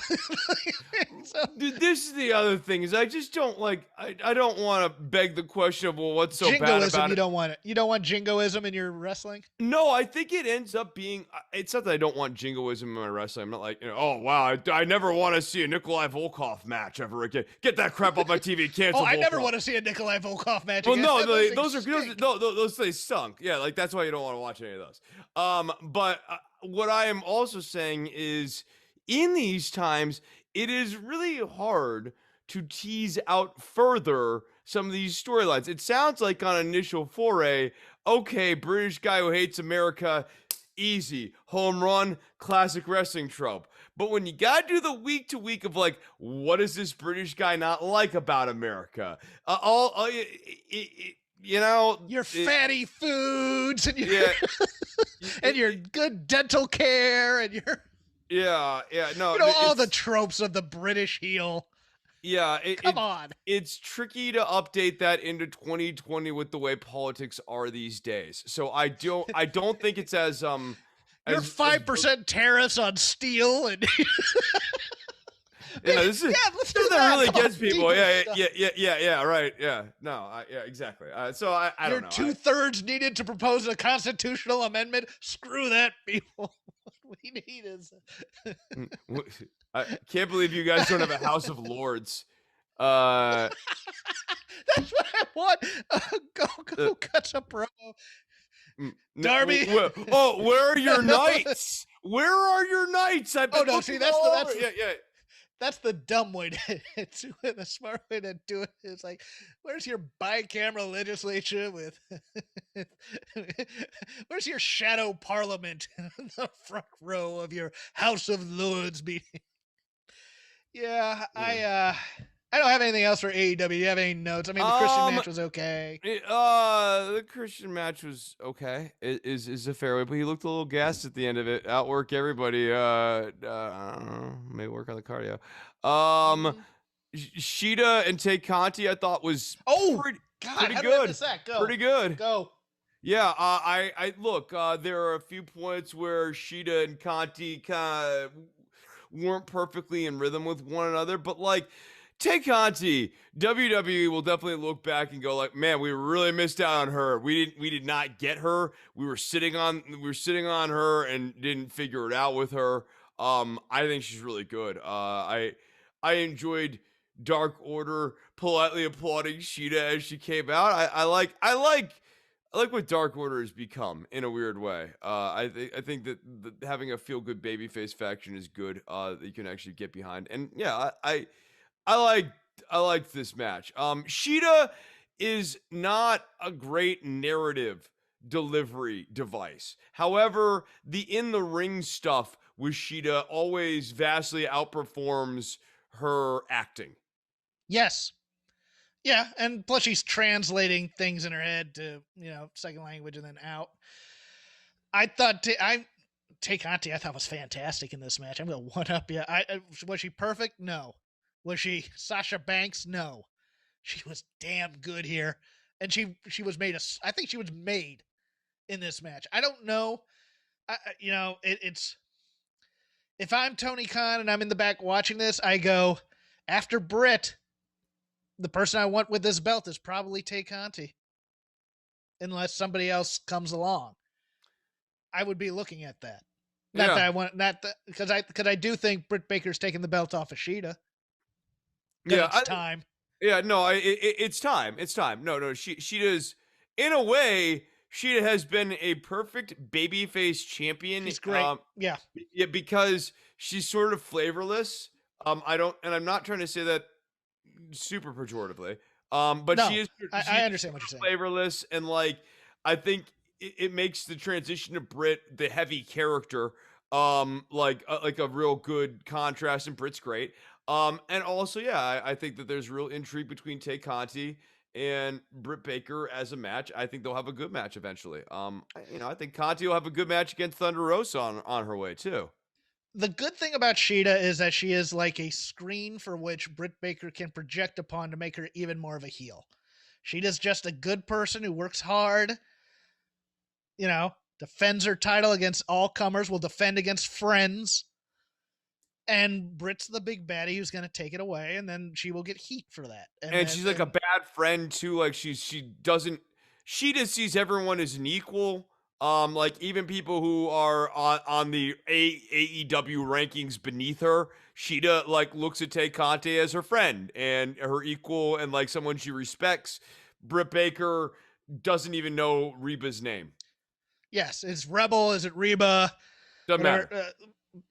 so, dude, this is the other thing is I just don't like, I don't want to beg the question of, well, what's so bad about it? You don't want it. You don't want jingoism in your wrestling? No, I think it ends up being, it's not that I don't want jingoism in my wrestling. I'm not like, oh, wow, I never want to see a Nikolai Volkov match ever again. Get that crap off my TV. Cancel I never want to see a Nikolai Volkov match again. Well, no, those things stunk. Yeah, like that's why you don't want to watch any of those. But what I am also saying is in these times, it is really hard to tease out further some of these storylines. It sounds like on initial foray, okay, British guy who hates America, easy, home run, classic wrestling trope. But when you gotta do the week to week of like, what does this British guy not like about America? Your fatty foods and your and your good dental care and your all the tropes of the British heel. Yeah, come on. It's tricky to update that into 2020 with the way politics are these days. So I don't think it's as your 5% tariffs on steel and this is let's do that really gets people. Yeah, right. Yeah, no, exactly. So I don't know. Your 2/3 needed to propose a constitutional amendment. Screw that, people. What we need is. I can't believe you guys don't have a House of Lords. That's what I want. Go cut a promo. Darby. Where are your knights? Where are your knights? I've been see that's that's the dumb way to do it. The smart way to do it is like, where's your bicameral legislature with where's your shadow parliament in the front row of your House of Lords meeting? Yeah. I don't have anything else for AEW. You have any notes? I mean, the Christian match was okay. The Christian match was okay. Is a fair way, but he looked a little gassed at the end of it. Outwork everybody. I don't know, maybe work on the cardio. Mhm. Sheeta and Tay Conti, I thought was Oh, pretty God, pretty how did I good. miss that? Go. Pretty good. Go. Yeah, I look. There are a few points where Sheeta and Conti kind of weren't perfectly in rhythm with one another, but like, take Conti. WWE will definitely look back and go like, man, we really missed out on her. We did not get her. We were sitting on her and didn't figure it out with her. I think she's really good. I enjoyed Dark Order politely applauding Sheeta as she came out. I like what Dark Order has become in a weird way. I think that having a feel good babyface faction is good. That you can actually get behind, and yeah, I like I like this match. Sheeta is not a great narrative delivery device. However, the in the ring stuff with Sheeta always vastly outperforms her acting. Yes. Yeah, and plus she's translating things in her head to, second language and then out. I thought Tay Conti I thought was fantastic in this match. I'm gonna one up you. Was she perfect? No. Was she Sasha Banks? No. She was damn good here, and she was made. I think she was made in this match. I don't know. It's if I'm Tony Khan and I'm in the back watching this, I go after Britt. The person I want with this belt is probably Tay Conti, unless somebody else comes along. I would be looking at that. Not Yeah. that I want, not that because I do think Britt Baker's taking the belt off of Sheeta. Yeah, It's time. Yeah, no, it's time. It's time. No, she does. In a way, she has been a perfect babyface champion. She's great. Yeah, because she's sort of flavorless. I'm not trying to say that super pejoratively. But no, she is. I understand what you're saying. Flavorless, and like I think it makes the transition to Britt, the heavy character, like a real good contrast, and Britt's great. And also, yeah, I think that there's real intrigue between Tay Conti and Britt Baker as a match. I think they'll have a good match eventually. I think Conti will have a good match against Thunder Rosa on her way too. The good thing about Sheeta is that she is like a screen for which Britt Baker can project upon to make her even more of a heel. Sheeta's just a good person who works hard, defends her title against all comers, will defend against friends. And Britt's the big baddie who's going to take it away, and then she will get heat for that. And she's like a bad friend too. Like she just sees everyone as an equal. Like even people who are on the AEW rankings beneath her, Sheeta like looks at Tay Conti as her friend and her equal and like someone she respects. Britt Baker doesn't even know Reba's name. Yes, it's Rebel. Is it Reba? Doesn't matter.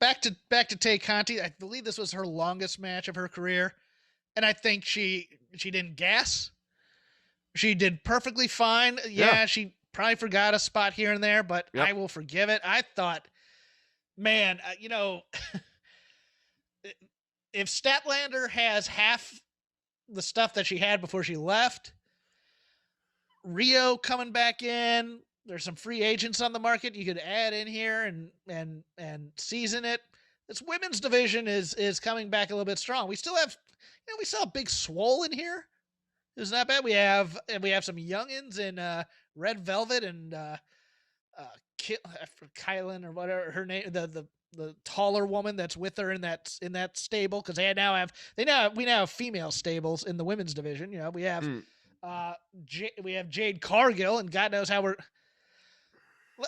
Back to Tay Conti. I believe this was her longest match of her career, and I think she didn't gas. She did perfectly fine. Yeah, she probably forgot a spot here and there, but I will forgive it. I thought, man, if Statlander has half the stuff that she had before she left, Rio coming back in. There's some free agents on the market you could add in here and season it. This women's division is coming back a little bit strong. We still have, we saw a Big Swole in here. It's not bad. We have some youngins in Red Velvet and Kylan or whatever her name, the taller woman that's with her in that stable, because we now have female stables in the women's division. We have we have Jade Cargill, and God knows how we're.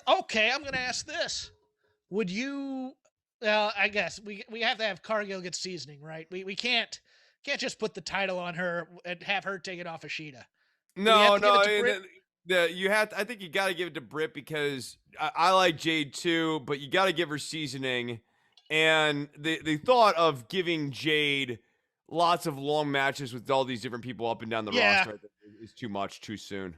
Okay, I'm going to ask this. Would you, I guess we have to have Cargill get seasoning, right? We can't just put the title on her and have her take it off of Sheeta. No. You have to, I think you got to give it to Britt because I like Jade too, but you got to give her seasoning. And the thought of giving Jade lots of long matches with all these different people up and down the roster is too much too soon.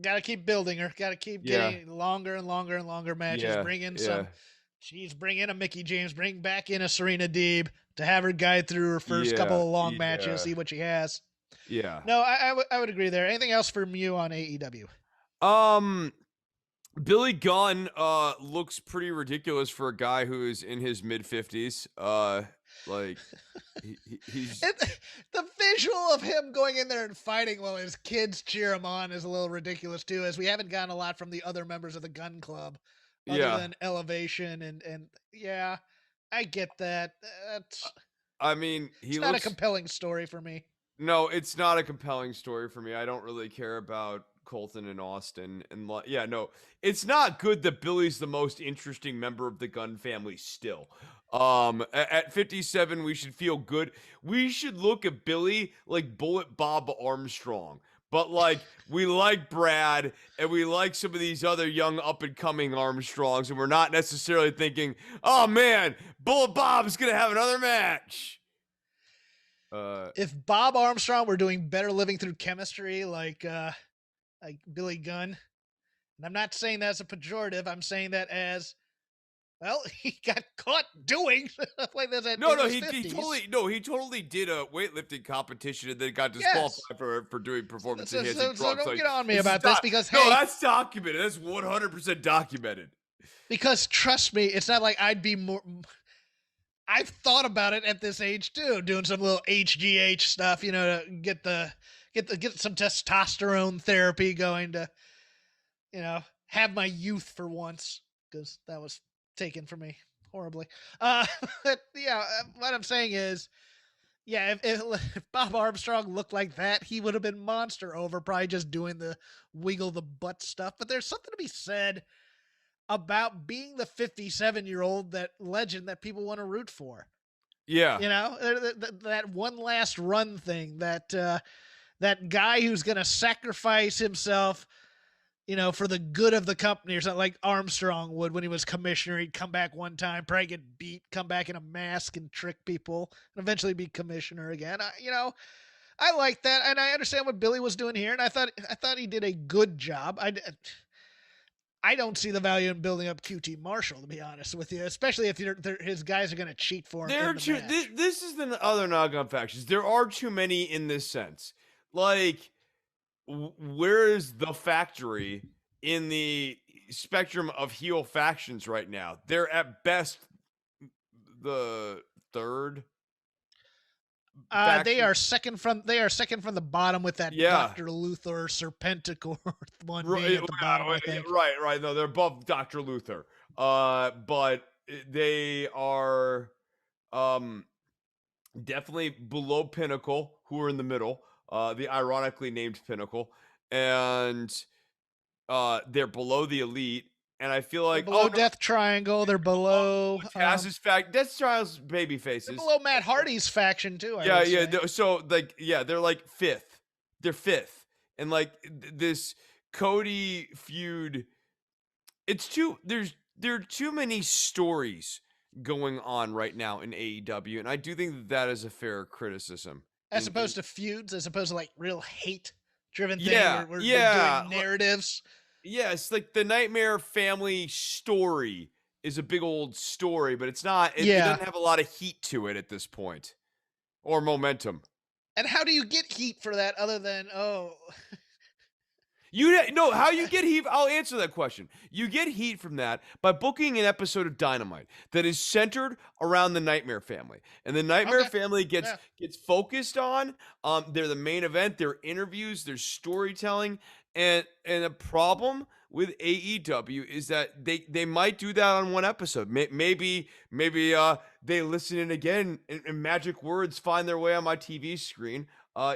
Got to keep building her. Got to keep getting longer and longer and longer matches. Bring in Jeez, bring in a Mickey James, bring back in a Serena Deeb to have her guide through her first couple of long matches, see what she has. Yeah. No, I would agree there. Anything else from you on AEW? Billy Gunn looks pretty ridiculous for a guy who is in his mid-50s. Like he's The visual of him going in there and fighting while his kids cheer him on is a little ridiculous too, as we haven't gotten a lot from the other members of the Gun Club other yeah. than Elevation and yeah, I get that. That's I mean, it's he not a looks compelling story for me. No, it's not a compelling story for me. I don't really care about Colton and Austin. And yeah, no, it's not good that Billy's the most interesting member of the Gunn family still. At 57, we should feel good. We should look at Billy like Bullet Bob Armstrong. But like we like Brad and we like some of these other young up and coming Armstrongs, and we're not necessarily thinking, oh man, Bullet Bob's gonna have another match. If Bob Armstrong were doing better living through chemistry like Billy Gunn, and I'm not saying that as a pejorative, I'm saying that as, well, he got caught doing stuff like this at He totally did a weightlifting competition and then got disqualified for doing performance enhancing drugs. So don't like, get on me about this because no, hey, that's documented. That's 100% documented. Because trust me, it's not like I'd be more. I've thought about it at this age too, doing some little HGH stuff, you know, to get some testosterone therapy going to, you know, have my youth for once, because that was taken from me horribly. But yeah, what I'm saying is, yeah, if Bob Armstrong looked like that, he would have been monster over probably just doing the wiggle the butt stuff. But there's something to be said about being the 57-year-old, that legend that people want to root for. Yeah. You know, that one last run thing, that guy who's going to sacrifice himself, you know, for the good of the company, or something like Armstrong would when he was commissioner. He'd come back one time, probably get beat, come back in a mask and trick people, and eventually be commissioner again. I like that, and I understand what Billy was doing here, and I thought he did a good job. I don't see the value in building up QT Marshall, to be honest with you, especially if his guys are going to cheat for him. This is the other knock-on factions. There are too many in this sense. Like, where is the factory in the spectrum of heel factions right now? They're at best the third. They are second from the bottom, with that Dr. Luther Serpenticore one being at the bottom, I think. Right. No, they're above Dr. Luther. But they are definitely below Pinnacle, who are in the middle. The ironically named Pinnacle, and they're below the Elite. And I feel like they're below Death Triangle. They're below Taz's Death Triangle's baby faces. They're below Matt Hardy's faction too. So like, they're like fifth. They're fifth, and like this Cody feud. There are too many stories going on right now in AEW, and I do think that is a fair criticism. As opposed to feuds, as opposed to like real hate-driven thing. Where they're doing narratives. Yes, like the Nightmare Family story is a big old story, but it's not. It doesn't have a lot of heat to it at this point, or momentum. And how do you get heat for that other than how you get heat? I'll answer that question. You get heat from that by booking an episode of Dynamite that is centered around the Nightmare Family, and the Nightmare Family gets focused on. They're the main event. Their interviews, their storytelling. And the problem with AEW is that they might do that on one episode. Maybe they listen in again and magic words find their way on my TV screen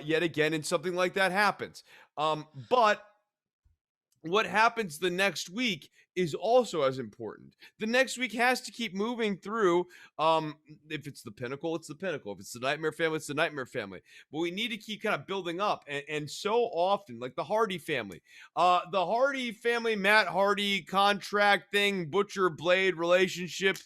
yet again, and something like that happens. But what happens the next week is also as important. The next week has to keep moving through. If it's the Pinnacle, it's the Pinnacle. If it's the Nightmare Family, it's the Nightmare Family. But we need to keep kind of building up. And so often, like the Hardy family, Matt Hardy contract thing, Butcher Blade relationship,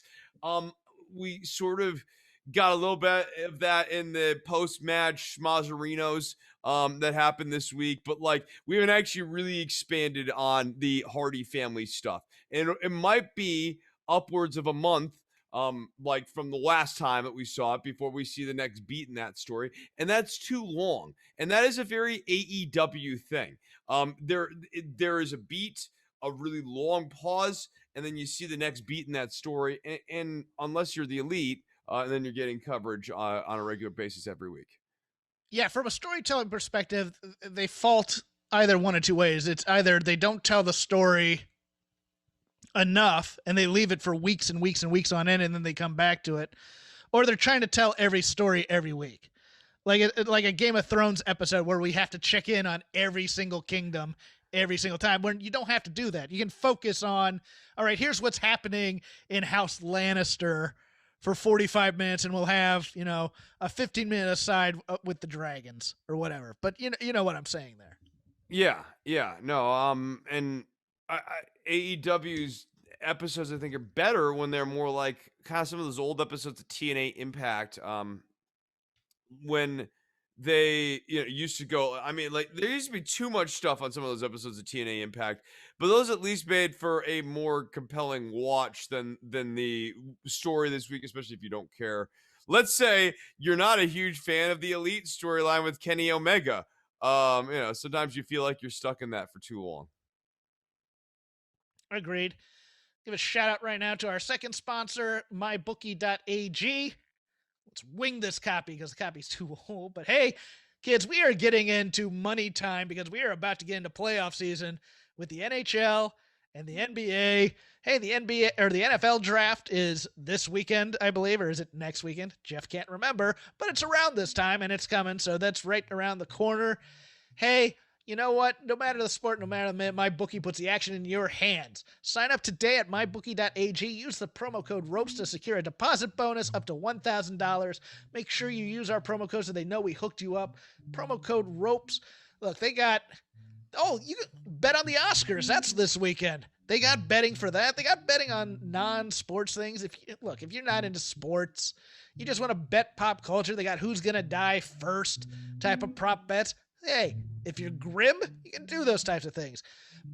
we sort of got a little bit of that in the post-match schmazerinos that happened this week, but like we haven't actually really expanded on the Hardy family stuff. And it might be upwards of a month, like from the last time that we saw it before we see the next beat in that story. And that's too long. And that is a very AEW thing. There is a beat, a really long pause, and then you see the next beat in that story. And unless you're the elite, and then you're getting coverage on a regular basis every week. Yeah, from a storytelling perspective, they fault either one of two ways. It's either they don't tell the story enough and they leave it for weeks and weeks and weeks on end and then they come back to it, or they're trying to tell every story every week. Like a Game of Thrones episode where we have to check in on every single kingdom every single time, when you don't have to do that. You can focus on, all right, here's what's happening in House Lannister for 45 minutes, and we'll have, a 15-minute aside with the dragons or whatever. But you know what I'm saying there. Yeah, no, and AEW's episodes, I think, are better when they're more like kind of some of those old episodes of TNA Impact, when they used to go. I mean, like, there used to be too much stuff on some of those episodes of TNA Impact, but those at least made for a more compelling watch than the story this week, especially if you don't care. Let's say you're not a huge fan of the Elite storyline with Kenny Omega. Sometimes you feel like you're stuck in that for too long. Agreed. Give a shout out right now to our second sponsor, mybookie.ag. Let's wing this copy because the copy's too old. But hey, kids, we are getting into money time because we are about to get into playoff season with the NHL and the NBA. Hey, the NBA or the NFL draft is this weekend, I believe, or is it next weekend? Jeff can't remember, but it's around this time and it's coming, so that's right around the corner. Hey, you know what? No matter the sport, no matter the minute, MyBookie puts the action in your hands. Sign up today at mybookie.ag. Use the promo code ROPES to secure a deposit bonus up to $1,000. Make sure you use our promo code so they know we hooked you up. Promo code ROPES. Look, they got... Oh, you can bet on the Oscars. That's this weekend. They got betting for that. They got betting on non-sports things. If you're not into sports, you just want to bet pop culture. They got who's going to die first type of prop bets. Hey, if you're grim, you can do those types of things.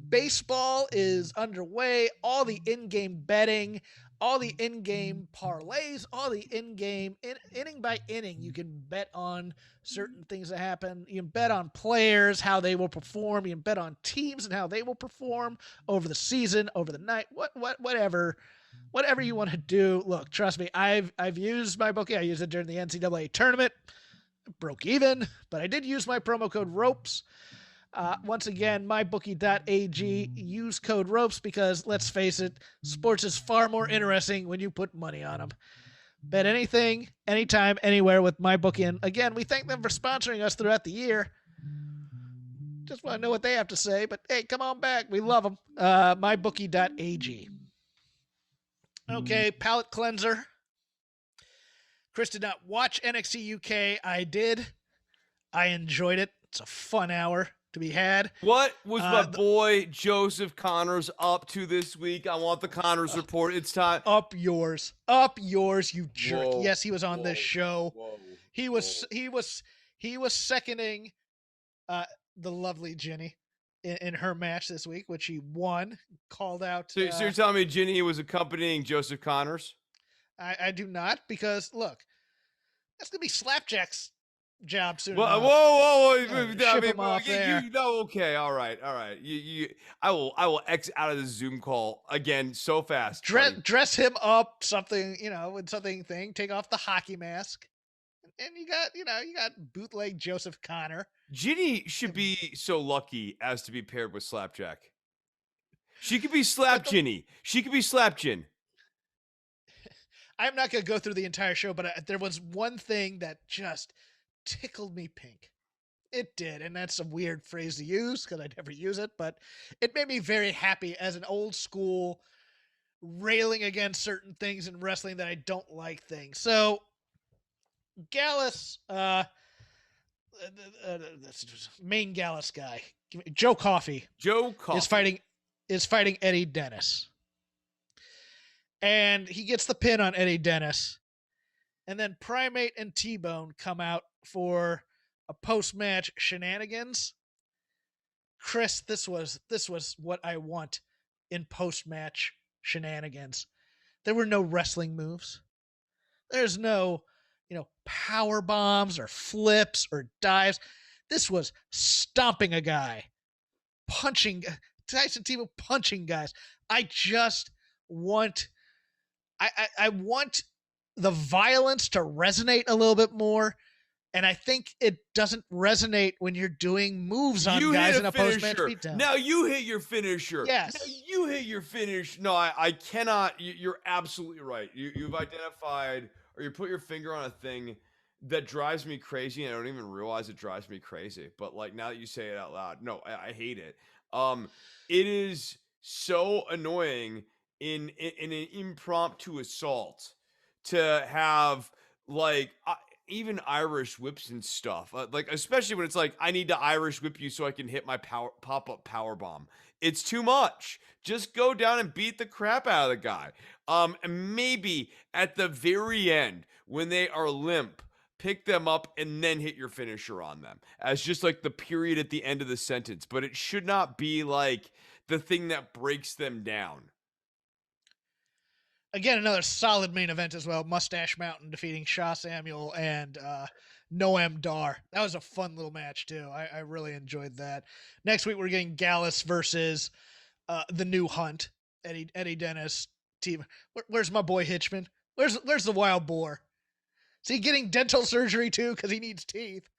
Baseball is underway. All the in-game betting, all the in-game parlays, all the in-game, inning by inning, you can bet on certain things that happen. You can bet on players, how they will perform. You can bet on teams and how they will perform over the season, over the night, whatever you want to do. Look, trust me, I've used MyBookie. I used it during the NCAA tournament. Broke even, but I did use my promo code ROPES. Once again, mybookie.ag. Use code ROPES because, let's face it, sports is far more interesting when you put money on them. Bet anything, anytime, anywhere with MyBookie. And again, we thank them for sponsoring us throughout the year. Just want to know what they have to say, but hey, come on back. We love them. Mybookie.ag. Okay, palate cleanser. Chris did not watch NXT UK. I did. I enjoyed it. It's a fun hour to be had. What was my boy Joseph Connors up to this week? I want the Connors report. It's time. Up yours, you jerk. Whoa, yes, he was on this show. He was seconding the lovely Ginny in her match this week, which he won. Called out. So you're telling me Ginny was accompanying Joseph Connors? I do not, because look, that's gonna be Slapjack's job soon. Whoa! Ship him off there. Okay, all right. I will exit out of the Zoom call again so fast. Dress him up, something, with something thing. Take off the hockey mask, and you got bootleg Joseph Connor. Ginny should be so lucky as to be paired with Slapjack. She could be Slap Ginny. She could be Slap Gin. I'm not going to go through the entire show, but there was one thing that just tickled me pink. It did, and that's a weird phrase to use because I never use it, but it made me very happy as an old school railing against certain things in wrestling that I don't like things. So, Gallus, main Gallus guy, Joe Coffey is fighting Eddie Dennis. And he gets the pin on Eddie Dennis. And then Primate and T-Bone come out for a post-match shenanigans. Chris, this was what I want in post-match shenanigans. There were no wrestling moves. There's no, power bombs or flips or dives. This was stomping a guy, punching Tyson Tebow punching guys. I just want I want the violence to resonate a little bit more. And I think it doesn't resonate when you're doing moves on guys in a post-match beatdown. Now you hit your finisher. Yes. Now you hit your finish. No, I cannot. You're absolutely right. You've identified, or you put your finger on a thing that drives me crazy, and I don't even realize it drives me crazy. But like now that you say it out loud, no, I hate it. It is so annoying in an impromptu assault to have like. Even Irish whips and stuff, like especially when it's like I need to Irish whip you so I can hit my pop-up power bomb. It's too much. Just go down and beat the crap out of the guy. And maybe at the very end when they are limp, pick them up and then hit your finisher on them as just like the period at the end of the sentence. But it should not be like the thing that breaks them down. Again, another solid main event as well. Mustache Mountain defeating Sha Samuel and Noam Dar. That was a fun little match, too. I really enjoyed that. Next week, we're getting Gallus versus the new Hunt. Eddie Dennis team. Where's my boy Hitchman? Where's the Wild Boar? Is he getting dental surgery, too, because he needs teeth?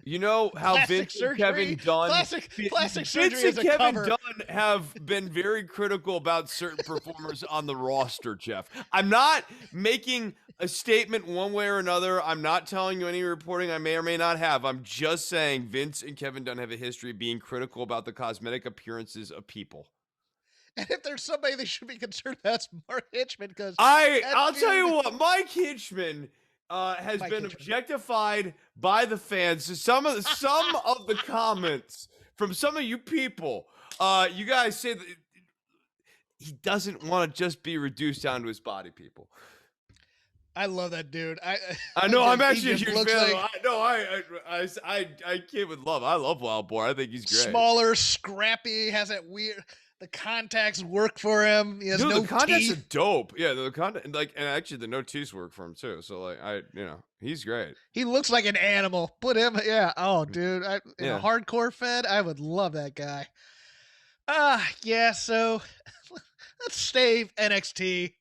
You know how Vince and Kevin Dunn, plastic surgery is a Kevin cover. Dunn have been very critical about certain performers on the roster, Jeff. I'm not making a statement one way or another. I'm not telling you any reporting I may or may not have. I'm just saying Vince and Kevin Dunn have a history of being critical about the cosmetic appearances of people. And if there's somebody they should be concerned, that's Mark Hitchman. Because I'll tell you what, Mike Hitchman has been objectified by the fans. Some of the comments from some of you people, you guys say that he doesn't want to just be reduced down to his body, people. I love that dude. I know. I'm actually a huge fan. I kid with love. I love Wild Boar. I think he's great. Smaller, scrappy, has that weird. The contacts work for him. He has no the contacts teeth. are dope. Yeah, the contact and actually the no teeth work for him too. So like he's great. He looks like an animal. Put him, yeah. Oh, dude, in a hardcore fed, I would love that guy. Yeah. So let's save NXT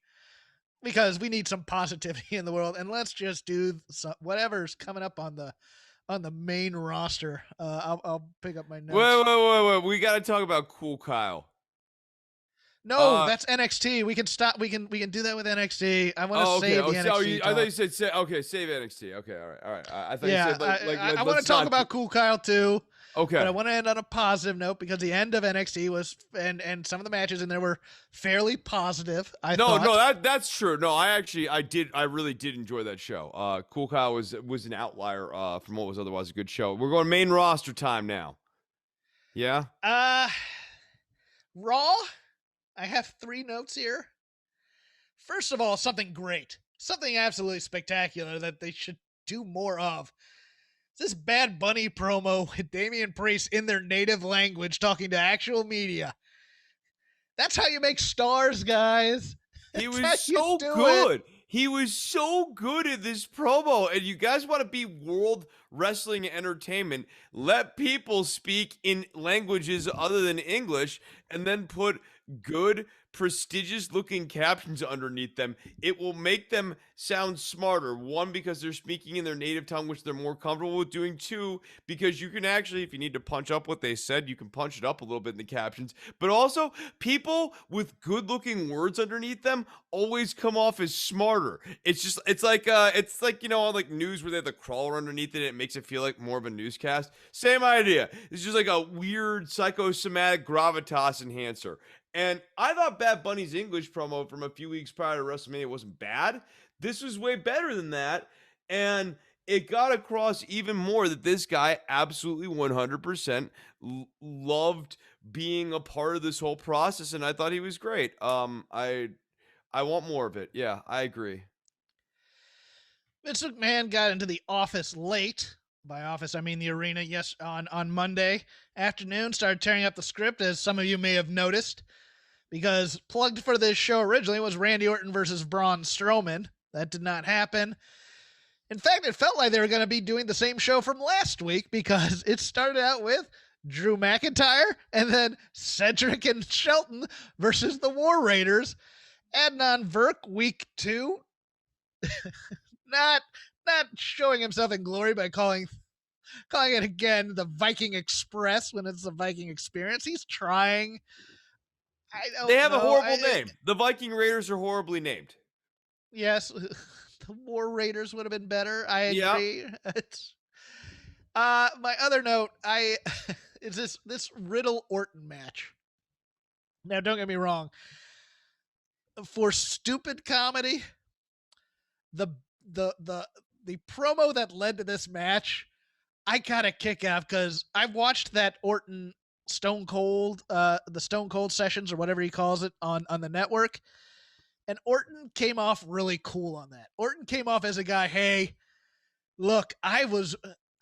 because we need some positivity in the world, and let's just do whatever's coming up on the main roster. I'll pick up my notes. Wait. We got to talk about Cool Kyle. No, that's NXT. We can stop. We can do that with NXT. I want to save the NXT. I thought you said save NXT. Okay, all right. I thought you said I want to talk about Cool Kyle too. Okay, but I want to end on a positive note because the end of NXT was and some of the matches in there were fairly positive. That's true. No, I really did enjoy that show. Cool Kyle was an outlier from what was otherwise a good show. We're going main roster time now. Yeah. Raw. I have 3 notes here. First of all, something great. Something absolutely spectacular that they should do more of. This Bad Bunny promo with Damian Priest in their native language talking to actual media. That's how you make stars, guys. He was so good. He was so good at this promo. And you guys want to be World Wrestling Entertainment, let people speak in languages other than English and then put good, prestigious-looking captions underneath them. It will make them sound smarter. 1, because they're speaking in their native tongue, which they're more comfortable with doing. 2, because you can actually, if you need to punch up what they said, you can punch it up a little bit in the captions. But also, people with good-looking words underneath them always come off as smarter. It's like on news where they have the crawler underneath it, and it makes it feel like more of a newscast. Same idea. It's just like a weird psychosomatic gravitas enhancer. And I thought Bad Bunny's English promo from a few weeks prior to WrestleMania wasn't bad. This was way better than that. And it got across even more that this guy absolutely 100% loved being a part of this whole process. And I thought he was great. I want more of it. Yeah, I agree. Vince McMahon got into the office late. By office, I mean the arena, on Monday afternoon. Started tearing up the script, as some of you may have noticed, because plugged for this show originally was Randy Orton versus Braun Strowman. That did not happen. In fact, it felt like they were going to be doing the same show from last week because it started out with Drew McIntyre and then Cedric and Shelton versus the War Raiders. Adnan Virk, week 2, not showing himself in glory by calling it again the Viking Express when it's the Viking Experience. He's trying. They have a horrible name. The Viking Raiders are horribly named. Yes, the War Raiders would have been better. I agree. My other note, is this Riddle Orton match. Now, don't get me wrong. For stupid comedy, the promo that led to this match, I got a kick out because I've watched that Orton Stone Cold, the Stone Cold sessions or whatever he calls it on the network. And Orton came off really cool on that. Orton came off as a guy, hey, look, I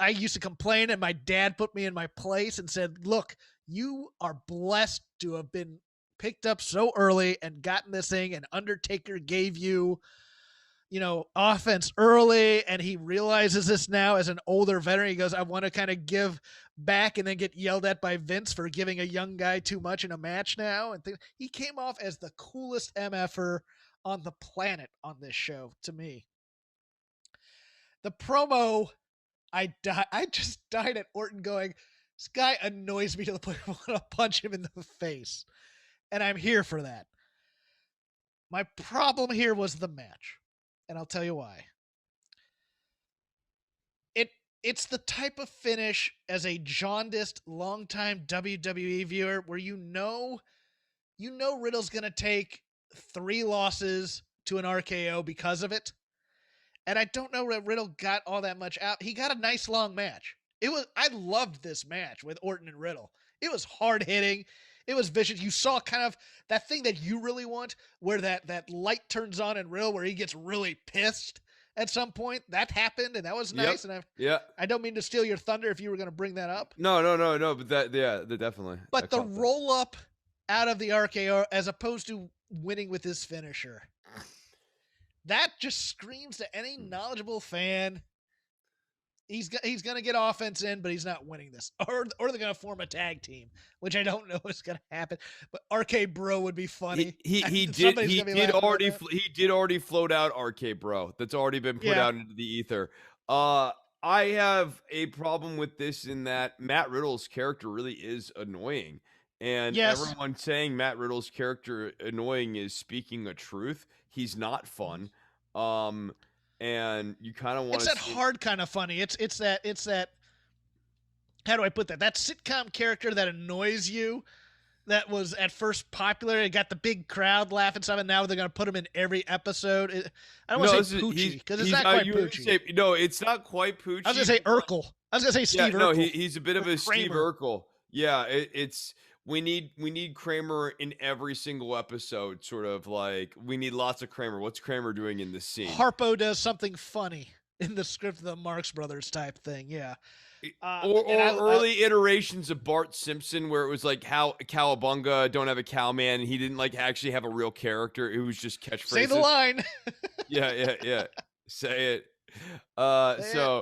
used to complain and my dad put me in my place and said, look, you are blessed to have been picked up so early and gotten this thing, and Undertaker gave you, offense early, and he realizes this now as an older veteran. He goes, I want to kind of give back, and then get yelled at by Vince for giving a young guy too much in a match now. And he came off as the coolest MFer on the planet on this show to me. The promo, I just died at Orton going, this guy annoys me to the point where I want to punch him in the face. And I'm here for that. My problem here was the match. And I'll tell you why. It's the type of finish as a jaundiced, longtime WWE viewer where you know Riddle's going to take 3 losses to an RKO because of it. And I don't know that Riddle got all that much out. He got a nice long match. I loved this match with Orton and Riddle. It was hard hitting. It was vicious. You saw kind of that thing that you really want, where that light turns on in Riddle, where he gets really pissed at some point. That happened, and that was nice. Yep. And I don't mean to steal your thunder if you were going to bring that up. No. But that definitely. But the roll up out of the RKO as opposed to winning with his finisher, that just screams to any knowledgeable fan. He's going to get offense in, but he's not winning this. Or they're going to form a tag team, which I don't know is going to happen. But RK Bro would be funny. He did already float out RK Bro. That's already been put out into the ether. I have a problem with this in that Matt Riddle's character really is annoying. And everyone saying Matt Riddle's character annoying is speaking a truth. He's not fun. And you kind of want to. It's that hard kind of funny. It's that. How do I put that? That sitcom character that annoys you, that was at first popular. It got the big crowd laughing stuff, and now they're going to put him in every episode. I don't want to say Poochie because it's not quite Poochie. No, it's not quite Poochie. I was going to say Urkel. I was going to say Steve Urkel. No, he's a bit of a Steve Urkel. Yeah, it's. We need Kramer in every single episode, sort of like we need lots of Kramer. What's Kramer doing in this scene? Harpo does something funny in the script of the Marx Brothers type thing, yeah. Or early iterations of Bart Simpson where it was like how Cowabunga don't have a cowman and he didn't like actually have a real character. It was just catchphrases. Say the line. Yeah. Say it. I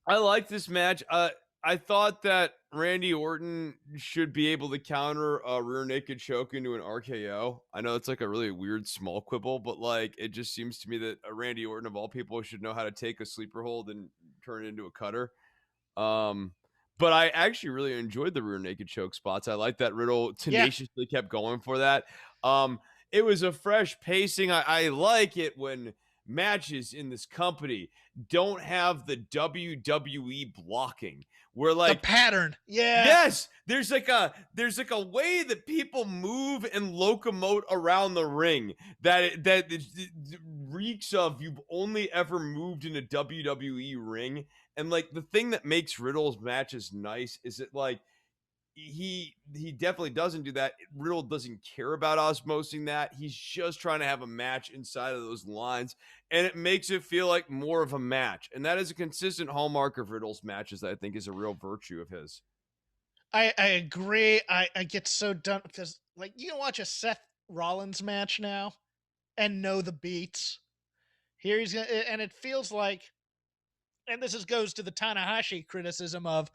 like this match. I thought that Randy Orton should be able to counter a rear naked choke into an RKO. I know it's like a really weird small quibble, but like it just seems to me that a Randy Orton of all people should know how to take a sleeper hold and turn it into a cutter. But I actually really enjoyed the rear naked choke spots. I like that Riddle tenaciously kept going for that. It was a fresh pacing. I like it when matches in this company don't have the WWE blocking where like the pattern. Yes, there's like a way that people move and locomote around the ring that it reeks of you've only ever moved in a WWE ring. And like the thing that makes Riddle's matches nice is that like he definitely doesn't do that. Riddle doesn't care about osmosing that. He's just trying to have a match inside of those lines, and it makes it feel like more of a match. And that is a consistent hallmark of Riddle's matches that I think is a real virtue of his. I agree. I get so done because like you can watch a Seth Rollins match now and know the beats. Here he's gonna, and it feels like, and this goes to the Tanahashi criticism of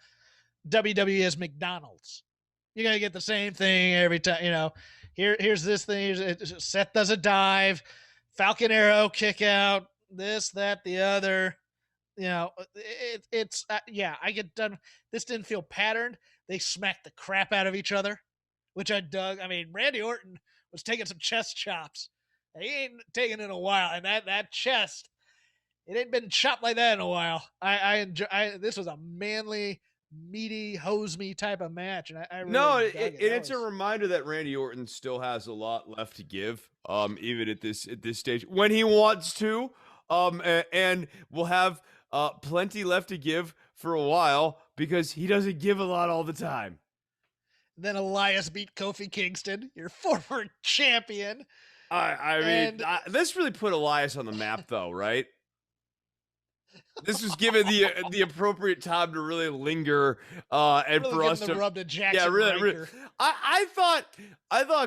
WWE as McDonald's. You're gonna get the same thing every time. Here's this thing. Seth does a dive, Falcon Arrow kick out, this, that, the other. It's yeah. I get done. This didn't feel patterned. They smacked the crap out of each other, which I dug. I mean, Randy Orton was taking some chest chops. He ain't taken in a while, and that chest, it ain't been chopped like that in a while. I enjoy. This was a manly, meaty, hose me type of match, and I really dug it. It's a reminder that Randy Orton still has a lot left to give, even at this stage when he wants to, and will have plenty left to give for a while because he doesn't give a lot all the time. Then Elias beat Kofi Kingston, your former champion. I mean, this really put Elias on the map, though, right? This was given the appropriate time to really linger, and really for us to rub to Jackson. Yeah, really. I thought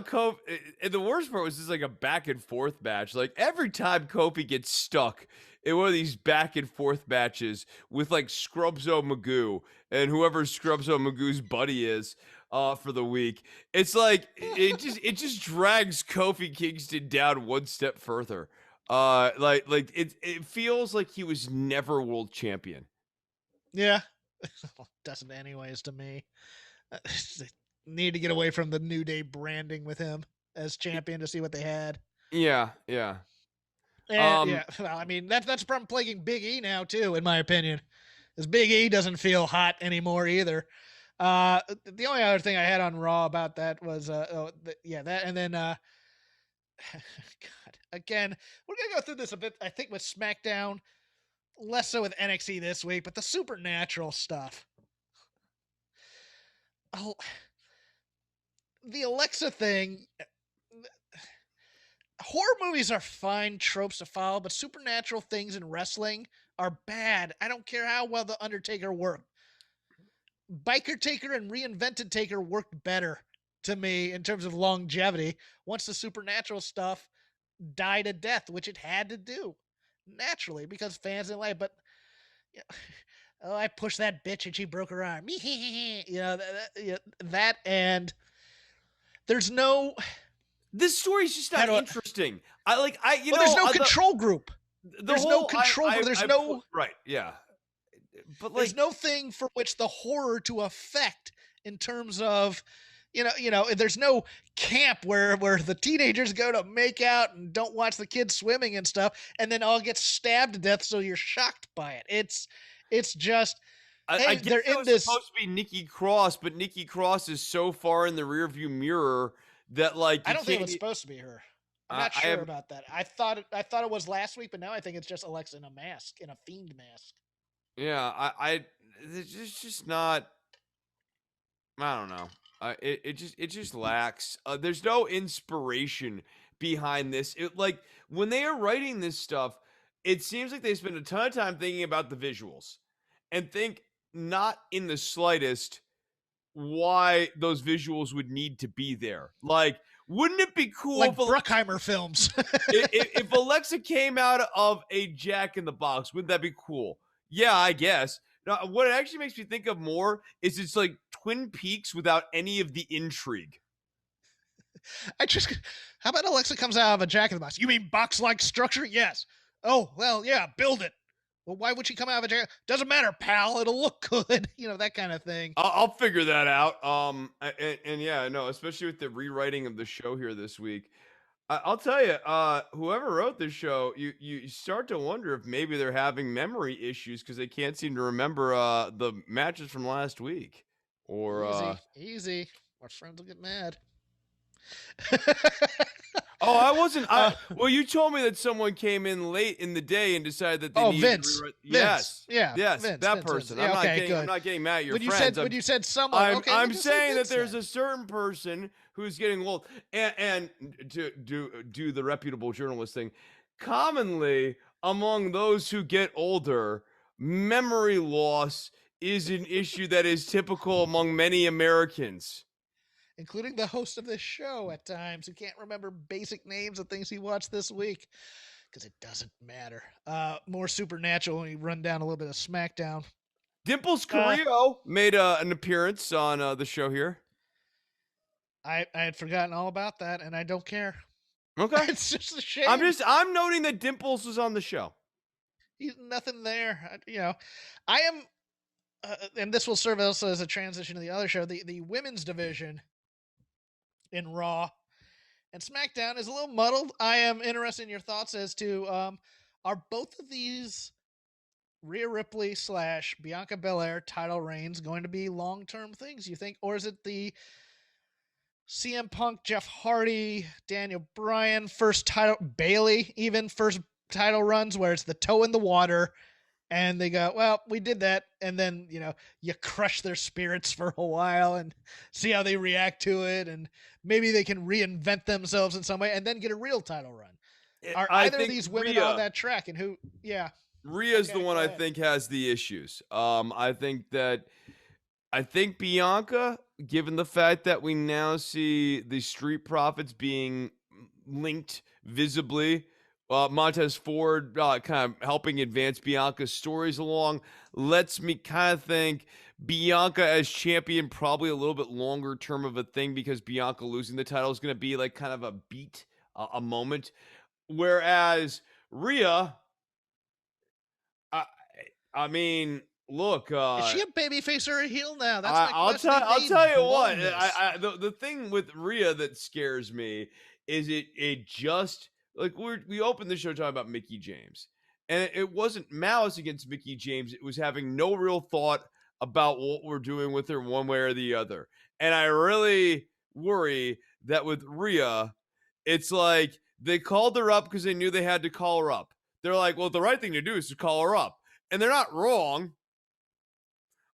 Kofi. And the worst part was just like a back and forth match. Like every time Kofi gets stuck in one of these back and forth matches with like Scrubzo Magoo and whoever Scrubzo Magoo's buddy is for the week, it's like it just drags Kofi Kingston down one step further. Like it feels like he was never world champion. Yeah. Doesn't anyways to me. Need to get away from the New Day branding with him as champion to see what they had. Yeah. Yeah. Well, I mean that's a problem plaguing Big E now too, in my opinion. Because Big E doesn't feel hot anymore either. The only other thing I had on Raw about that was that, and then God, again, we're gonna go through this a bit. I think with SmackDown, less so with NXT this week, but the Supernatural stuff. Oh, the Alexa thing. Horror movies are fine tropes to follow, but supernatural things in wrestling are bad. I don't care how well the Undertaker worked. Biker Taker and Reinvented Taker worked better to me in terms of longevity once the supernatural stuff died a death, which it had to do naturally because fans didn't like. But I pushed that bitch and she broke her arm. That and there's no. This story's just not interesting. There's no control group. There's no control group. There's no right. Yeah. But there's no thing for which the horror to affect in terms of, there's no camp where the teenagers go to make out and don't watch the kids swimming and stuff, and then all get stabbed to death, so you're shocked by it. It's just. I guess they're in this supposed to be Nikki Cross, but Nikki Cross is so far in the rearview mirror that I don't think it was supposed to be her. I'm not sure about that. I thought it was last week, but now I think it's just Alexa in a mask, in a fiend mask. Yeah, it's just not. I don't know. It just lacks. There's no inspiration behind this. When they are writing this stuff, it seems like they spend a ton of time thinking about the visuals, and think not in the slightest why those visuals would need to be there. Like, wouldn't it be cool like Bruckheimer films? if Alexa came out of a Jack in the Box, wouldn't that be cool? Yeah, I guess. Now, what it actually makes me think of more is it's like Twin Peaks without any of the intrigue. How about Alexa comes out of a Jack in the Box? You mean box-like structure? Yes. Oh, well, yeah, build it. Well, why would she come out of a Jack? Doesn't matter, pal. It'll look good. That kind of thing. I'll figure that out. And yeah, no, especially with the rewriting of the show here this week. I'll tell you, whoever wrote this show, you start to wonder if maybe they're having memory issues because they can't seem to remember the matches from last week. Or easy. Our friends will get mad. Oh, I wasn't. Well, you told me that someone came in late in the day and decided that they needed Vince. to rewrite. Yes, Vince, that person. Yeah, I'm not getting mad at your friends. When you said someone, I'm saying that there's a certain person who's getting old, and to do the reputable journalist thing. Commonly, among those who get older, memory loss is an issue that is typical among many Americans. Including the host of this show at times, who can't remember basic names of things he watched this week, because it doesn't matter. More supernatural when we run down a little bit of SmackDown. Dimples Carrillo made an appearance on the show here. I had forgotten all about that, and I don't care. Okay. It's just a shame. I'm noting that Dimples was on the show. He's nothing there. I am, and this will serve also as a transition to the other show. The women's division in Raw and SmackDown is a little muddled. I am interested in your thoughts as to are both of these Rhea Ripley / Bianca Belair title reigns going to be long-term things, you think? Or is it the CM Punk, Jeff Hardy, Daniel Bryan first title, Bayley even first title runs where it's the toe in the water and they go, well, we did that. And then, you crush their spirits for a while and see how they react to it. And maybe they can reinvent themselves in some way and then get a real title run. Are either of these women on that track? And who, yeah. Rhea's the one I think has the issues. I think Bianca, given the fact that we now see the Street Profits being linked visibly, Montez Ford kind of helping advance Bianca's stories along, lets me kind of think Bianca as champion probably a little bit longer term of a thing, because Bianca losing the title is going to be like kind of a beat, a moment. Whereas Rhea, I mean, look, is she a babyface or a heel now? That's my I'll question. I'll tell you what. The thing with Rhea that scares me is it just like we opened the show talking about Mickie James, and it wasn't malice against Mickie James. It was having no real thought about what we're doing with her one way or the other. And I really worry that with Rhea, it's like they called her up because they knew they had to call her up. They're like, well, the right thing to do is to call her up. And they're not wrong.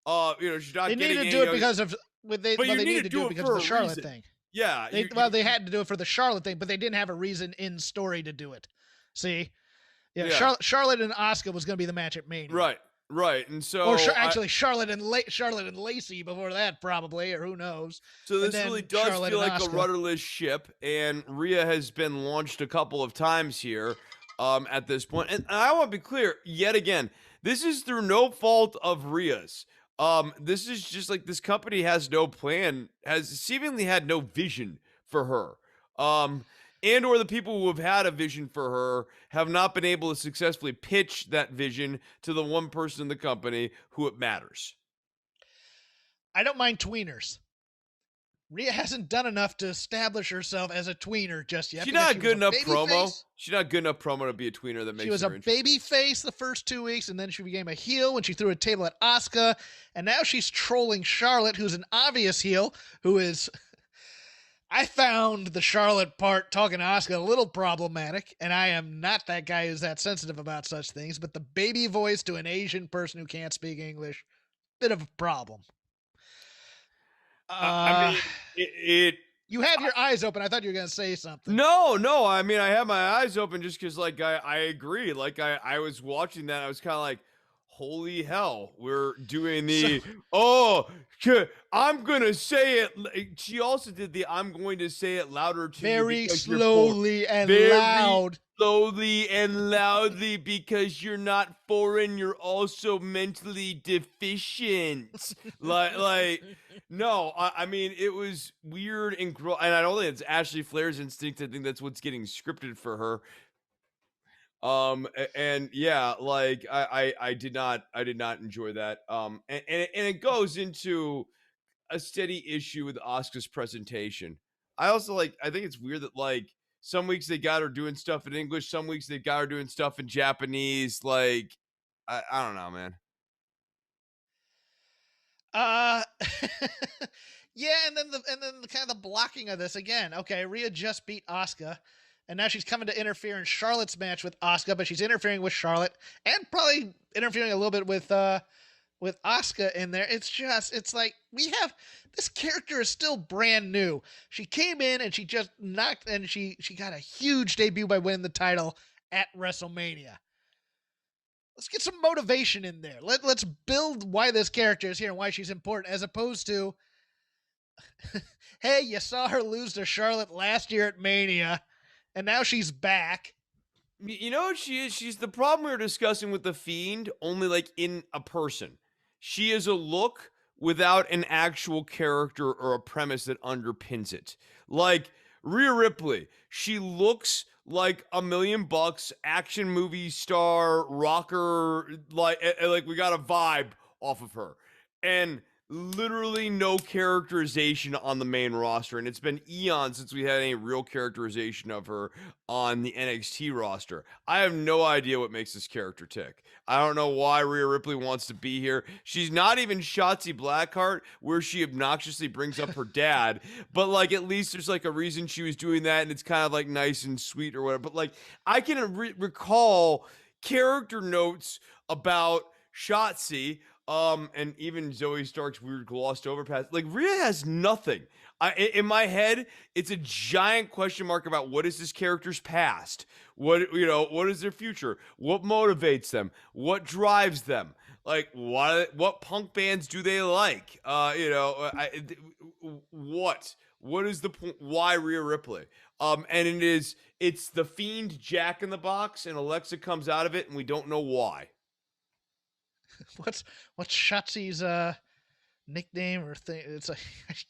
She's not. They needed to do it because of they needed to do it because of the Charlotte thing. Yeah. They had to do it for the Charlotte thing, but they didn't have a reason in story to do it. See, yeah. Charlotte and Asuka was going to be the match at Mania. Right. And so, Charlotte and Lacey before that, probably, or who knows. So this really does feel like a rudderless ship, and Rhea has been launched a couple of times here at this point. And I want to be clear yet again. This is through no fault of Rhea's. This is just like this company has no plan, has seemingly had no vision for her. And or the people who have had a vision for her have not been able to successfully pitch that vision to the one person in the company who it matters. I don't mind tweeners. Rhea hasn't done enough to establish herself as a tweener just yet. She's not good enough promo. She's not good enough promo to be a tweener that makes her. She was a baby face the first 2 weeks, and then she became a heel when she threw a table at Asuka, and now she's trolling Charlotte, who's an obvious heel, who is... I found the Charlotte part talking to Asuka a little problematic, and I am not that guy who's that sensitive about such things, but the baby voice to an Asian person who can't speak English, bit of a problem. You have your eyes open. I thought you were going to say something. No. I mean, I have my eyes open just because, like, I agree. Like, I was watching that. I was kind of like, holy hell, we're doing the, I'm going to say it. She also did the, I'm going to say it louder to very slowly and loud. Slowly and loudly because you're not foreign, you're also mentally deficient. No, I mean, it was weird and I don't think it's Ashley Flair's instinct. I think that's what's getting scripted for her. And yeah, like I did not enjoy that. And it goes into a steady issue with Asuka's presentation. I think it's weird that like some weeks they got her doing stuff in English, some weeks they got her doing stuff in Japanese. Like, I don't know, man. Yeah, and then the kind of the blocking of this again. Okay, Rhea just beat Asuka, and now she's coming to interfere in Charlotte's match with Asuka, but she's interfering with Charlotte and probably interfering a little bit with Asuka in there. It's like this character is still brand new. She came in and she just knocked, and she got a huge debut by winning the title at WrestleMania. let's get some motivation in there. Let's build why this character is here and why she's important, as opposed to, hey, you saw her lose to Charlotte last year at Mania, and now she's back. You know what she is? She's the problem we were discussing with the Fiend, only like in a person. She is a look without an actual character or a premise that underpins it. Like Rhea Ripley, she looks like $1,000,000 action movie star rocker. Like we got a vibe off of her, and literally no characterization on the main roster. And it's been eons since we had any real characterization of her on the NXT roster. I have no idea what makes this character tick. I don't know why Rhea Ripley wants to be here. She's not even Shotzi Blackheart, where she obnoxiously brings up her dad, but like at least there's like a reason she was doing that, and it's kind of like nice and sweet or whatever. But like I can recall character notes about Shotzi, and even Zoe Stark's weird glossed over pass. Like Rhea has nothing. In my head, it's a giant question mark about what is this character's past? What is their future? What motivates them? What drives them? Like what punk bands do they like? What is the point? Why Rhea Ripley? And it's the Fiend Jack in the Box, and Alexa comes out of it, and we don't know why. What's Shotzi's nickname or thing? It's like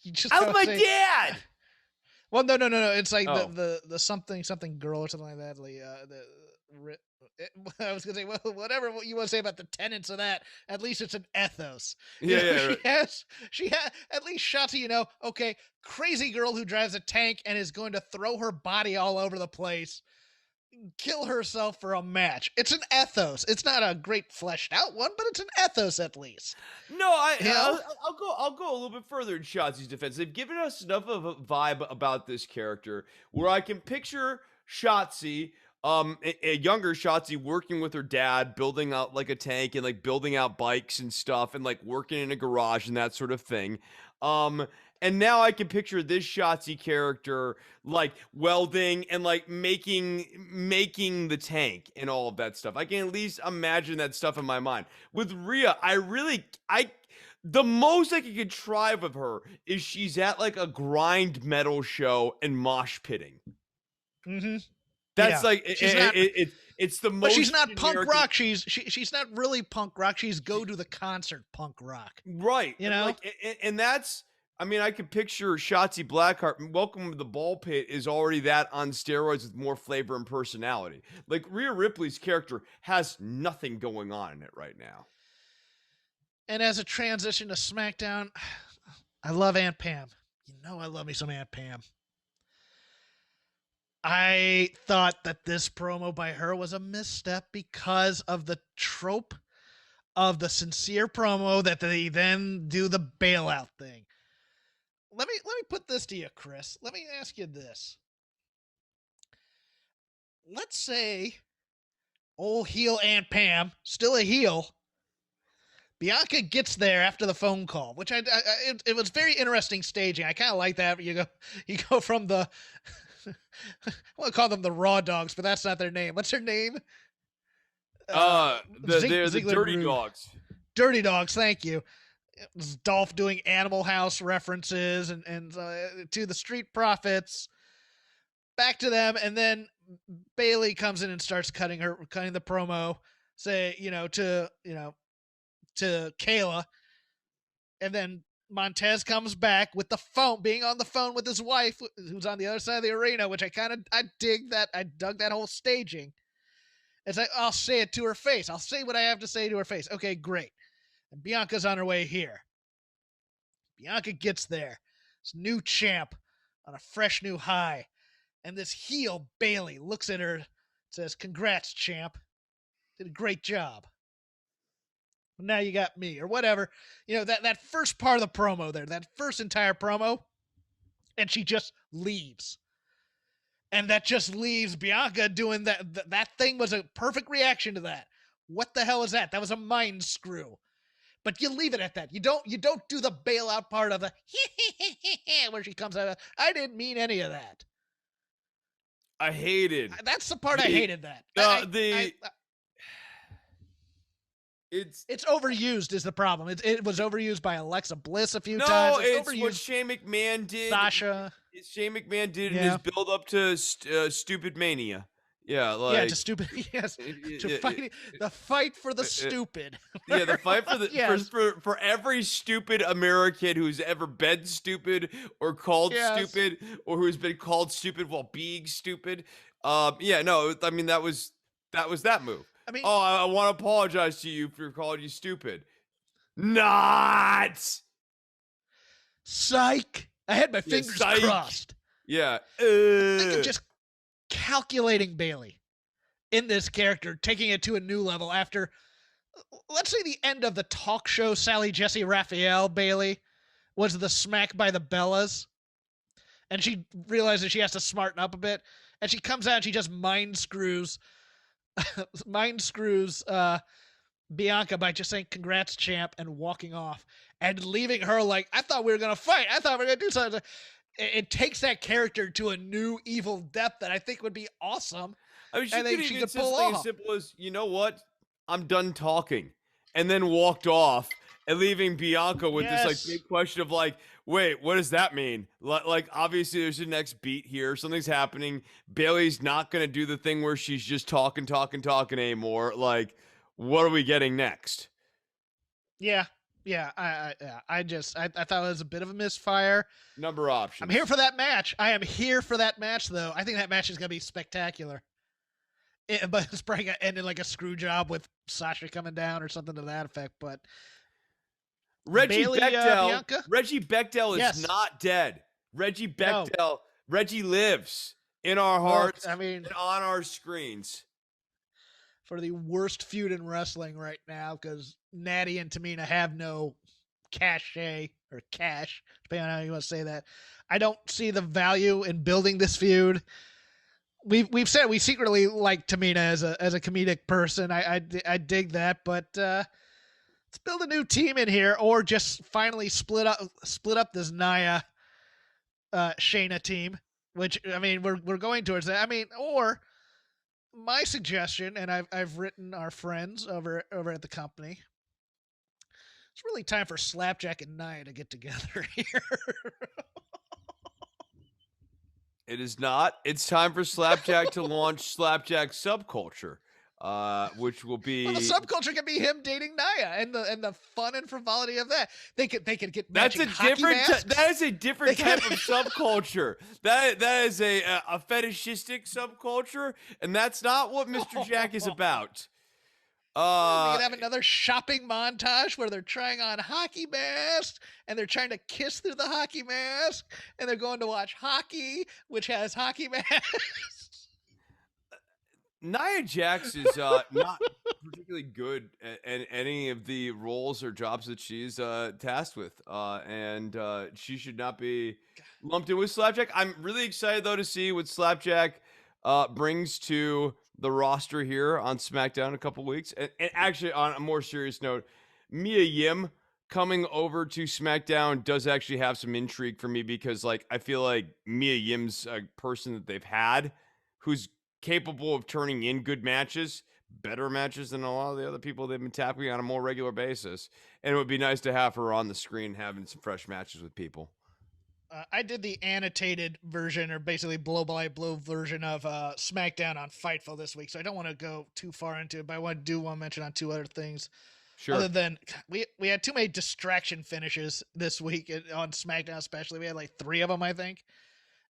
you just I'm my dad. Well, no. It's like Oh. the something girl or something like that. Like I was gonna say, well, whatever you want to say about the tenets of that. At least it's an ethos. Yeah. She has at least Shotzi. Okay, crazy girl who drives a tank and is going to throw her body all over the place, kill herself for a match. It's an ethos. It's not a great fleshed out one, but it's an ethos at least. No, I'll go a little bit further in Shotzi's defense. They've given us enough of a vibe about this character where I can picture Shotzi, a younger Shotzi, working with her dad, building out like a tank and like building out bikes and stuff, and like working in a garage and that sort of thing. And now I can picture this Shotzi character like welding and like making the tank and all of that stuff. I can at least imagine that stuff in my mind. With Rhea, the most I can contrive of her is she's at like a grind metal show and mosh pitting. Mm-hmm. That's like it's the most. But she's not generic. punk rock. She's not really punk rock. She's go to the concert punk rock. Right. And that's. I mean, I could picture Shotzi Blackheart. Welcome to the Ball Pit is already that on steroids with more flavor and personality. Like Rhea Ripley's character has nothing going on in it right now. And as a transition to SmackDown, I love Aunt Pam. I love me some Aunt Pam. I thought that this promo by her was a misstep because of the trope of the sincere promo that they then do the bailout thing. Let me put this to you, Chris. Let me ask you this. Let's say old heel Aunt Pam, still a heel, Bianca gets there after the phone call, which it was very interesting staging. I kind of like that. You go from the I want to call them the Raw Dogs, but that's not their name. What's their name? They're the Dirty Dogs. Dirty Dogs, thank you. It was Dolph doing Animal House references and to the Street Profits, back to them, and then Bayley comes in and starts cutting the promo, say to Kayla, and then Montez comes back with the phone, being on the phone with his wife, who's on the other side of the arena, which I dig that. I dug that whole staging. It's like, I'll say it to her face. I'll say what I have to say to her face. Okay, great. And Bianca's on her way here. Bianca gets there. This new champ on a fresh new high. And this heel, Bayley, looks at her, says, "Congrats, champ. Did a great job. Now you got me," or whatever. That first part of the promo there, that first entire promo, and she just leaves. And that just leaves Bianca doing that. That thing was a perfect reaction to that. What the hell is that? That was a mind screw. But you leave it at that. You don't do the bailout part of the where she comes out. I didn't mean any of that. I hated. That's the part I hated. That It's overused is the problem. It was overused by Alexa Bliss a few No, times. it's overused. what Shane McMahon did. Sasha. Shane McMahon did in Yeah. his build up to Stupid Mania. Yeah, Yeah, to stupid. Yes, to fight the fight for the stupid. Yeah, the fight for the Yes. for every stupid American who's ever been stupid or called Yes. stupid or who's been called stupid while being stupid. Yeah, no, I mean that was that move. I mean, Oh, I want to apologize to you for calling you stupid. Not. psych. I had my fingers psych. crossed. Yeah. I think of just calculating Bailey in this character, taking it to a new level after, let's say, the end of the talk show Sally Jesse Raphael Bailey was the smack by the Bellas. And she realizes she has to smarten up a bit. And she comes out and she just mind screws Bianca by just saying congrats champ and walking off and leaving her like, I thought we were going to fight. I thought we were going to do something. It takes that character to a new evil depth that I think would be awesome. I mean, she could pull something off. as simple as, you know what? I'm done talking. And then walked off and leaving Bianca with this like big question of like, wait, what does that mean? Like obviously there's a next beat here. Something's happening. Bailey's not going to do the thing where she's just talking anymore. Like, what are we getting next? Yeah. Yeah. I thought it was a bit of a misfire. Number of options. I'm here for that match. I am here for that match, though. I think that match is going to be spectacular. But it's probably going to end in like a screw job with Sasha coming down or something to that effect. But Reggie Bechdel is Yes. not dead. Reggie Bechdel, Reggie lives in our hearts. Look, I mean, and on our screens. For the worst feud in wrestling right now, because Natty and Tamina have no cachet or cash, depending on how you want to say that. I don't see the value in building this feud. We've said we secretly like Tamina as a comedic person. I dig that, but let's build a new team in here, or just finally split up this Nia Shayna team. Which, I mean, we're going towards that. I mean, or my suggestion, and I've written our friends over at the company. It's really time for Slapjack and Nia to get together here. It is not. It's time for Slapjack to launch Slapjack Subculture, which will be. Well, the subculture can be him dating Nia, and the fun and frivolity of that. They could get. That's a different. That is a different type of subculture. That is a fetishistic subculture, and that's not what Mr. Jack is about. We could have another shopping montage where they're trying on hockey masks and they're trying to kiss through the hockey mask and they're going to watch hockey, which has hockey masks. Nia Jax is not particularly good at any of the roles or jobs that she's tasked with, and she should not be lumped in with Slapjack. I'm really excited though to see what Slapjack brings to the roster here on SmackDown in a couple weeks. And actually, on a more serious note, Mia Yim coming over to SmackDown does actually have some intrigue for me, because like I feel like Mia Yim's a person that they've had who's capable of turning in good matches, better matches than a lot of the other people they've been tapping on a more regular basis. And it would be nice to have her on the screen having some fresh matches with people. I did the annotated version, or basically blow-by-blow version of SmackDown on Fightful this week, so I don't want to go too far into it, but I want to mention on two other things. Sure. Other than, we had too many distraction finishes this week on SmackDown especially. We had like 3 of them, I think.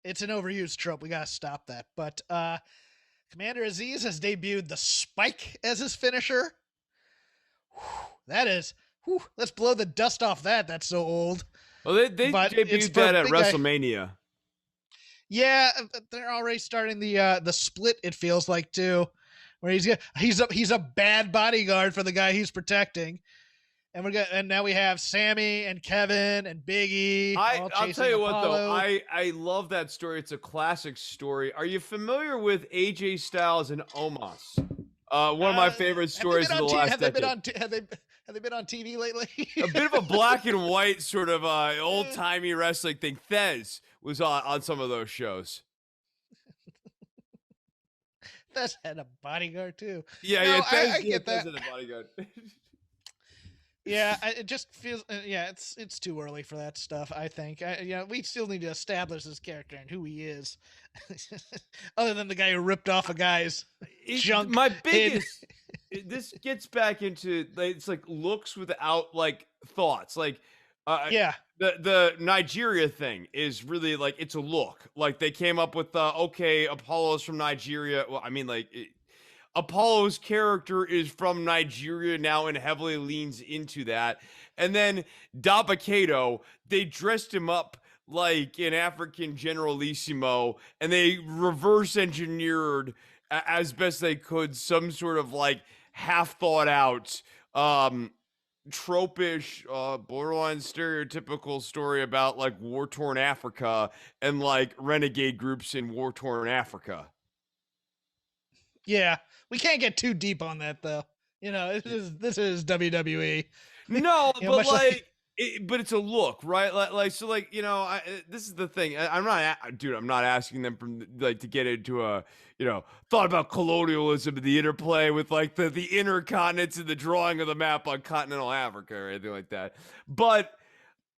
It's an overused trope. We got to stop that. But Commander Aziz has debuted the Spike as his finisher. That is, let's blow the dust off that. That's so old. Well, they debuted that at WrestleMania. Yeah, they're already starting the split. It feels like too, where he's a bad bodyguard for the guy he's protecting, and now we have Sammy and Kevin and Big E. I'll tell you what though, I love that story. It's a classic story. Are you familiar with AJ Styles and Omos? One of my favorite stories of the last decade. Have they been on TV lately? A bit of a black and white sort of old-timey wrestling thing. Thez was on some of those shows. Thez had a bodyguard too. Yeah, no, Thez, I get that. Thez had a bodyguard. Yeah, it just feels. Yeah, it's too early for that stuff. I think. We still need to establish this character and who he is, other than the guy who ripped off a guy's junk. My in- biggest this gets back into it's like looks without like thoughts. Like Yeah, the Nigeria thing is really like it's a look. Like they came up with okay, Apollo's from Nigeria. Well, I mean Apollo's character is from Nigeria now and heavily leans into that. And then Dabakato, they dressed him up like an African generalissimo and they reverse engineered as best they could some sort of like half thought out tropish borderline stereotypical story about like war torn Africa and like renegade groups in war torn Africa. yeah. We can't get too deep on that though. This is WWE. No, but Much like but it's a look, right? This is the thing. I'm not, dude. I'm not asking them from like to get into a, thought about colonialism and the interplay with like the inner continents and the drawing of the map on continental Africa or anything like that. But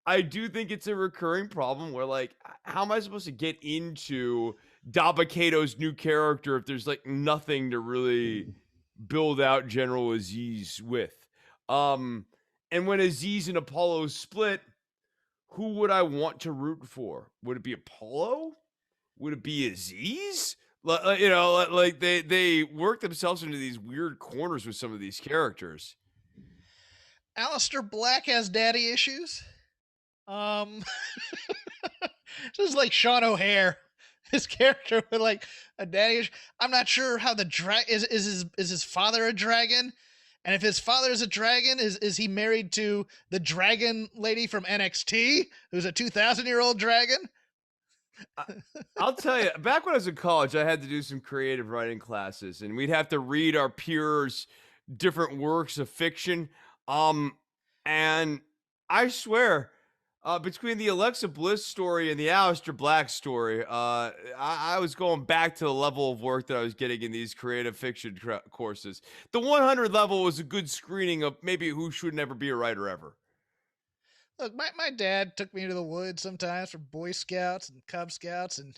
I do think it's a recurring problem where like, how am I supposed to get into Dabakato's new character if there's like nothing to really build out General Aziz with? And when Aziz and Apollo split, who would I want to root for? Would it be Apollo? Would it be Aziz? Like they work themselves into these weird corners with some of these characters. Aleister Black has daddy issues. Just like Sean O'Hare, his character with like a daddy issue. I'm not sure how the is his father a dragon, and if his father is a dragon, is he married to the dragon lady from NXT, who's a 2,000-year-old dragon? I'll tell you, back when I was in college, I had to do some creative writing classes, and we'd have to read our peers' different works of fiction. And I swear, between the Alexa Bliss story and the Aleister Black story, I was going back to the level of work that I was getting in these creative fiction courses. The 100 level was a good screening of maybe who should never be a writer ever. Look, my dad took me into the woods sometimes for Boy Scouts and Cub Scouts and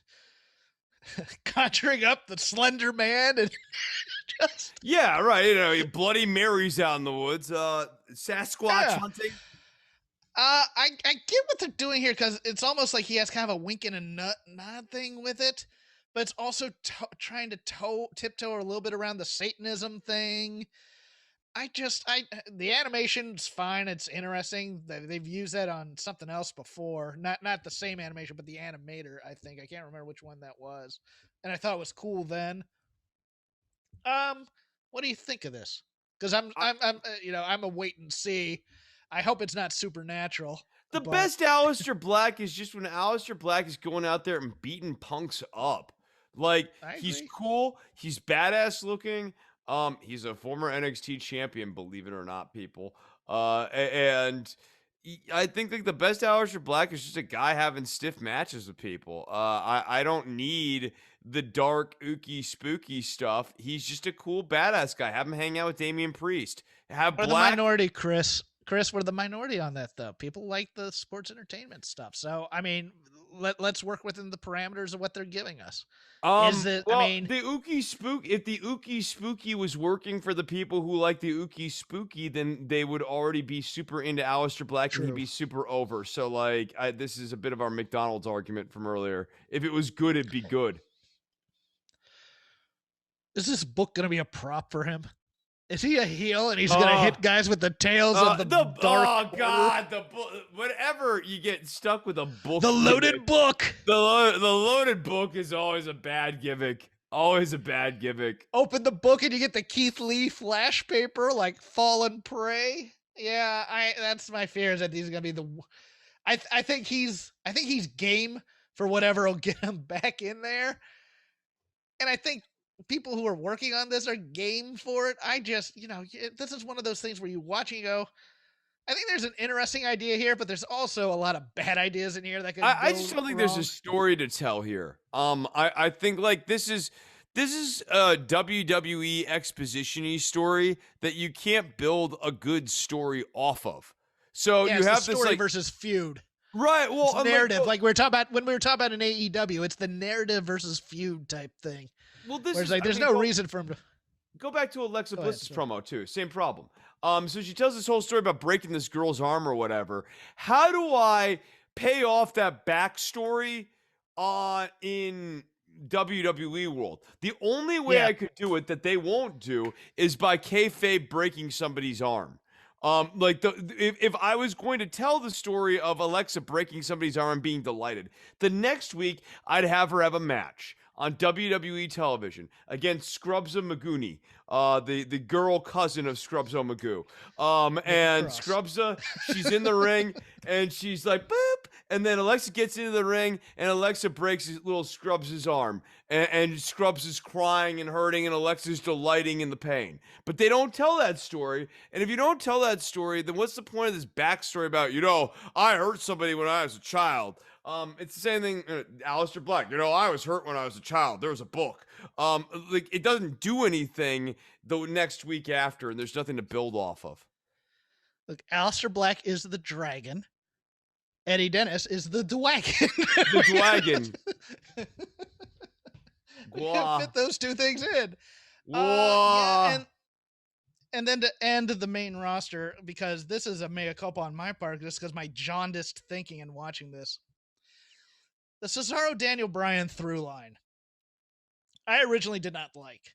conjuring up the Slender Man and just yeah, right. Bloody Mary's out in the woods. Sasquatch hunting. I get what they're doing here because it's almost like he has kind of a wink and a nod thing with it, but it's also trying to tiptoe a little bit around the Satanism thing. The animation's fine. It's interesting. They've used that on something else before. Not the same animation, but the animator, I think. I can't remember which one that was. And I thought it was cool then. What do you think of this? Because I'm a wait and see. I hope it's not supernatural. The best Aleister Black is just when Aleister Black is going out there and beating punks up. Like, he's cool. He's badass looking. He's a former NXT champion, believe it or not, people. And I think like the best Aleister Black is just a guy having stiff matches with people. I don't need the dark, ooky, spooky stuff. He's just a cool, badass guy. Have him hang out with Damian Priest. We're the minority, Chris. Chris, we're the minority on that, though. People like the sports entertainment stuff. So, I mean, let's work within the parameters of what they're giving us. The Ookie Spook, if the Ookie Spooky was working for the people who like the Ookie Spooky, then they would already be super into Aleister Black. True. And he'd be super over. So, like, this is a bit of our McDonald's argument from earlier. If it was good, it'd be good. Is this book going to be a prop for him? Is he a heel and he's going to hit guys with the tails of the dark? Oh, God. Whenever you get stuck with a book. The loaded book. The loaded book is always a bad gimmick. Always a bad gimmick. Open the book and you get the Keith Lee flash paper like Fallen Prey. Yeah, that's my fear is that he's going to be the... I think he's game for whatever will get him back in there. And I think people who are working on this are game for it. This is one of those things where you watch and you go, I think there's an interesting idea here, but there's also a lot of bad ideas in here that could I just don't think there's a story to tell here. I think like this is This is a WWE exposition-y story that you can't build a good story off of. So Yeah, you it's the have this story like versus feud. right. Well, It's I'm narrative. well, Like we were talking about when we were talking about an AEW, it's the narrative versus feud type thing. well, this Whereas is. like I there's mean, no reason for him to go back to Alexa go ahead. Bliss's Sorry. promo too. Same problem. So she tells this whole story about breaking this girl's arm or whatever. How do I pay off that backstory in WWE world? The only way Yeah. I could do it that they won't do is by kayfabe breaking somebody's arm. Like if I was going to tell the story of Alexa breaking somebody's arm and being delighted, the next week I'd have her have a match on WWE television against Scrubs of Magoonie, the girl cousin of Scrubs of Magoo. And Cross. Scrubsa, she's in the ring and she's like boop, and then Alexa gets into the ring and Alexa breaks his little Scrubs' arm, and Scrubs is crying and hurting and Alexa's delighting in the pain. But they don't tell that story, and if you don't tell that story, then what's the point of this backstory about, I hurt somebody when I was a child? It's the same thing. Aleister Black. I was hurt when I was a child. There was a book. Like it doesn't do anything the next week after, and there's nothing to build off of. Look, Aleister Black is the dragon. Eddie Dennis is the dwagon. The dwagon. We can fit those two things in. Whoa. Yeah, and then to end the main roster, because this is a mea culpa on my part, just because my jaundiced thinking and watching this. The Cesaro Daniel Bryan through line, I originally did not like,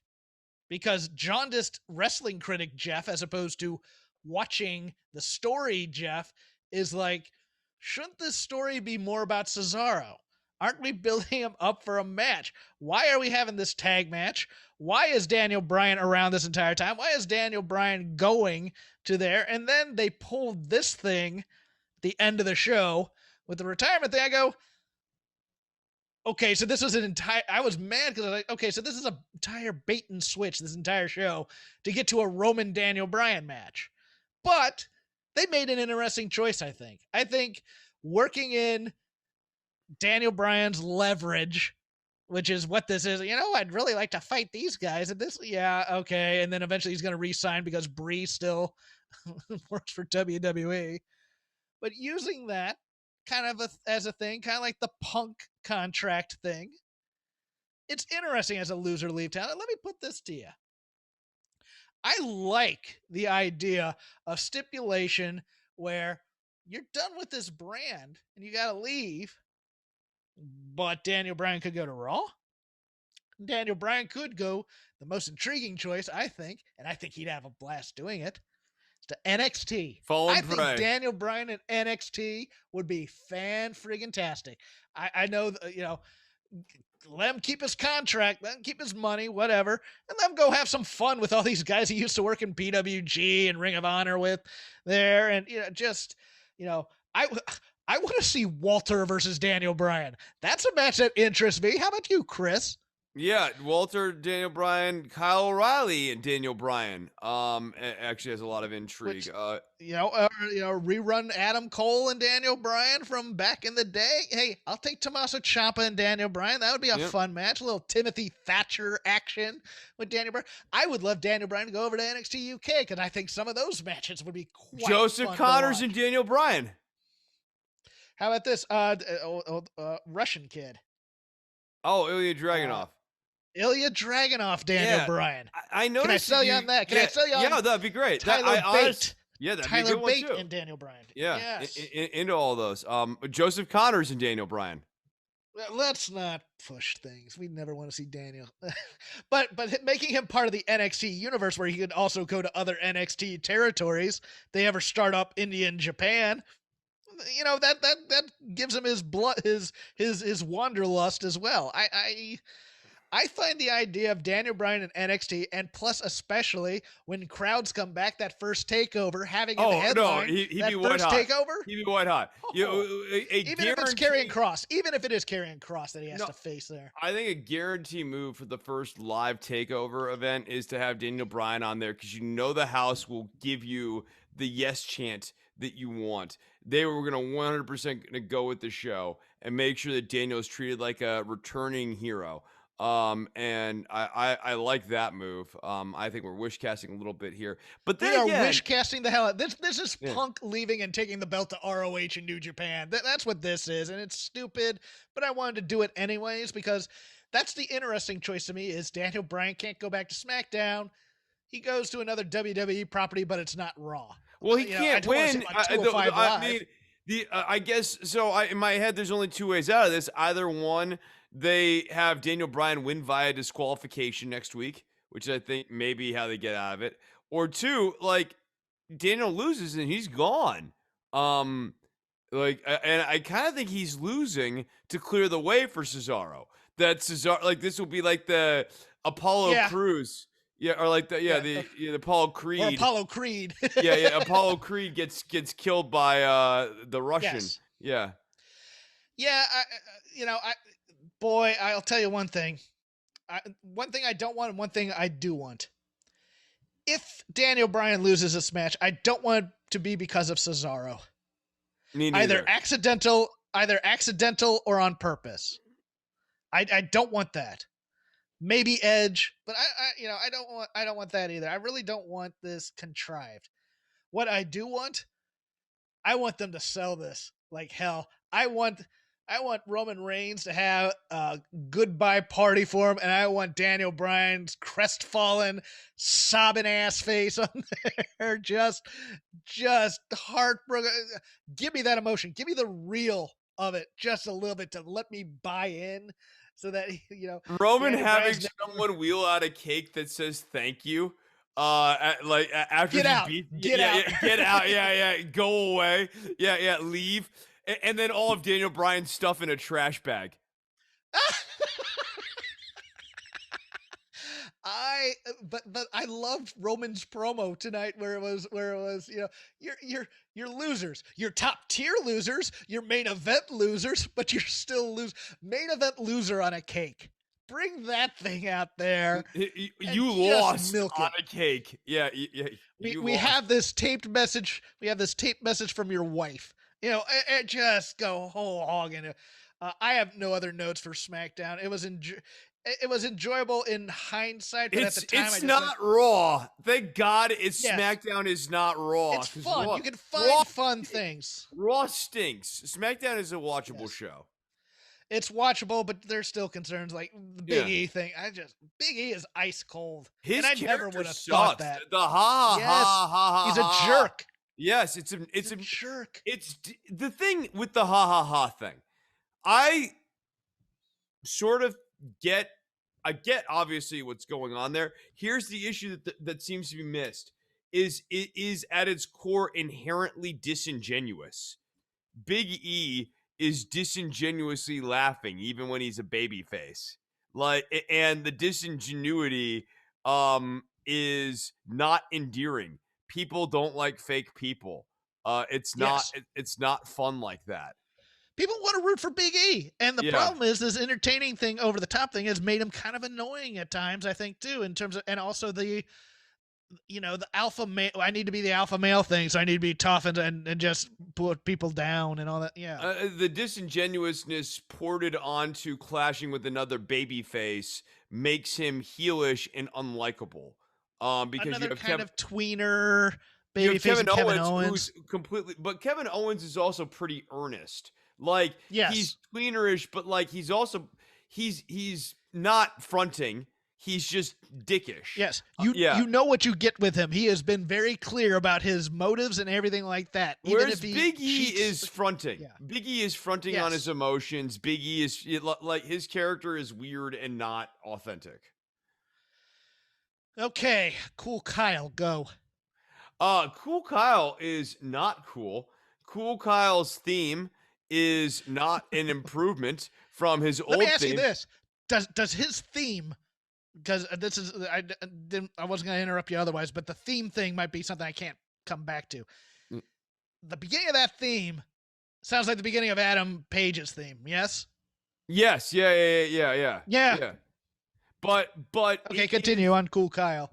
because jaundiced wrestling critic Jeff, as opposed to watching the story Jeff, is like, shouldn't this story be more about Cesaro? Aren't we building him up for a match? Why are we having this tag match? Why is Daniel Bryan around this entire time? Why is Daniel Bryan going to there? And then they pulled this thing at the end of the show with the retirement thing. I go, okay, so this was an entire, I was mad because I was like, okay, so this is an entire bait and switch, this entire show, to get to a Roman Daniel Bryan match. But they made an interesting choice, I think. I think working in Daniel Bryan's leverage, which is what this is, I'd really like to fight these guys. And this, yeah, okay. And then eventually he's going to re-sign because Bree still works for WWE. But using that kind of as a thing, kind of like the Punk contract thing, it's interesting as a loser leave town. Let me put this to you. I like the idea of stipulation where you're done with this brand and you got to leave, but Daniel Bryan could go to Raw. Daniel Bryan could go, the most intriguing choice, I think, and I think he'd have a blast doing it, to NXT. I think Daniel Bryan and NXT would be fan-friggin-tastic. I know, let him keep his contract, let him keep his money, whatever, and let him go have some fun with all these guys he used to work in PWG and Ring of Honor with there. And, I want to see Walter versus Daniel Bryan. That's a match that interests me. How about you, Chris? Yeah, Walter, Daniel Bryan, Kyle O'Reilly, and Daniel Bryan. Actually has a lot of intrigue. Rerun Adam Cole and Daniel Bryan from back in the day. Hey, I'll take Tommaso Ciampa and Daniel Bryan. That would be a fun match. A little Timothy Thatcher action with Daniel Bryan. I would love Daniel Bryan to go over to NXT UK because I think some of those matches would be quite Joseph fun Connors and Daniel Bryan. How about this? Russian kid. Oh, Ilya Dragunov. Ilya Dragunov, Daniel Bryan. I know. Can I sell you on that? Can I sell you on? Yeah, that'd be great. Tyler Bate. That'd Tyler be a good Bate one too. and Daniel Bryan. Yeah, yes. Into all those. Joseph Connors and Daniel Bryan. Let's not push things. We never want to see Daniel, but making him part of the NXT universe, where he could also go to other NXT territories. They ever start up India and Japan. That gives him his blood, his wanderlust as well. I find the idea of Daniel Bryan and NXT, and plus especially when crowds come back, that first takeover, having him headline, he'd that be white first hot. takeover, He'd be white hot. Even if it's Karrion Kross, that he has to face there. I think a guarantee move for the first live takeover event is to have Daniel Bryan on there, because the house will give you the yes chant that you want. They were going to 100% go with the show and make sure that Daniel is treated like a returning hero. And I like that move. I think we're wish casting a little bit here, but We then are again, wish casting the hell out. This is yeah. Punk leaving and taking the belt to ROH in New Japan. That's what this is, and it's stupid. But I wanted to do it anyways because that's the interesting choice to me. Is Daniel Bryan can't go back to SmackDown. He goes to another WWE property, but it's not Raw. Well, he You know, I can't don't want to see win. him on 205 I Live. mean, I guess so. In my head, there's only two ways out of this. Either one, they have Daniel Bryan win via disqualification next week, which I think may be how they get out of it. Or two, like Daniel loses and he's gone. And I kind of think he's losing to clear the way for Cesaro. That Cesaro, like this will be like the Apollo Yeah. Crews. Yeah, or like the Apollo Creed. Or Apollo Creed. yeah, Apollo Creed gets killed by the Russian. Yes. Yeah. Yeah, I'll tell you one thing. One thing I don't want and one thing I do want. If Daniel Bryan loses this match, I don't want it to be because of Cesaro. Me neither. Either accidental or on purpose. I don't want that. Maybe Edge, but I don't want that either. I really don't want this contrived. What I do want, I want them to sell this like hell. I want Roman Reigns to have a goodbye party for him, and I want Daniel Bryan's crestfallen, sobbing ass face on there, just heartbroken. Give me that emotion. Give me the real of it, just a little bit to let me buy in, so that Roman Daniel having Bryan's someone wheel out a cake that says "thank you." After Get he out. beat, Get out. get out, go away, leave, and then all of Daniel Bryan's stuff in a trash bag. But I loved Roman's promo tonight where it was you're losers. You're top tier losers, you're main event losers, but you're still main event loser on a cake. Bring that thing out there. You lost on a cake. Yeah. We have this taped message. We have this taped message from your wife. Just go whole hog in it. I have no other notes for SmackDown. It was enjoyable in hindsight, but at the time, it's not Raw. Thank God, Yes. SmackDown is not Raw. It's fun. Raw, You can find fun things. Raw stinks. SmackDown is a watchable show. It's watchable, but there's still concerns like the Big E thing. Big E is ice cold. His and I never character would have sucks. thought that. The ha Yes. ha ha ha. He's a jerk. Yes, it's a jerk. It's the thing with the ha ha ha thing. I sort of get obviously what's going on there. Here's the issue that seems to be missed is it is at its core inherently disingenuous. Big E is disingenuously laughing even when he's a baby face. And the disingenuity is not endearing. People don't like fake people. It's not fun like that. People want to root for Big E. And the problem is this entertaining thing, over the top thing, has made him kind of annoying at times, I think, too, in terms of, and also the alpha male, I need to be the alpha male thing, so I need to be tough and just put people down and all that. Yeah. The disingenuousness ported onto clashing with another baby face makes him heelish and unlikable. Because another you have kind of tweener babyface, Kevin Owens. Who's completely, but Kevin Owens is also pretty earnest. He's tweenerish, but he's not fronting. He's just dickish. Yes. You know what you get with him. He has been very clear about his motives and everything like that. Whereas Big E is fronting. Yeah. Big E is fronting on his emotions. Big E is his character is weird and not authentic. Okay, Cool Kyle, go. Cool Kyle is not cool. Cool Kyle's theme is not an improvement from his old theme. Let me ask you this. Does his theme, because this is, I wasn't going to interrupt you otherwise, but the theme thing might be something I can't come back to. The beginning of that theme sounds like the beginning of Adam Page's theme, yes? Yes, yeah. But okay, continue on Cool Kyle.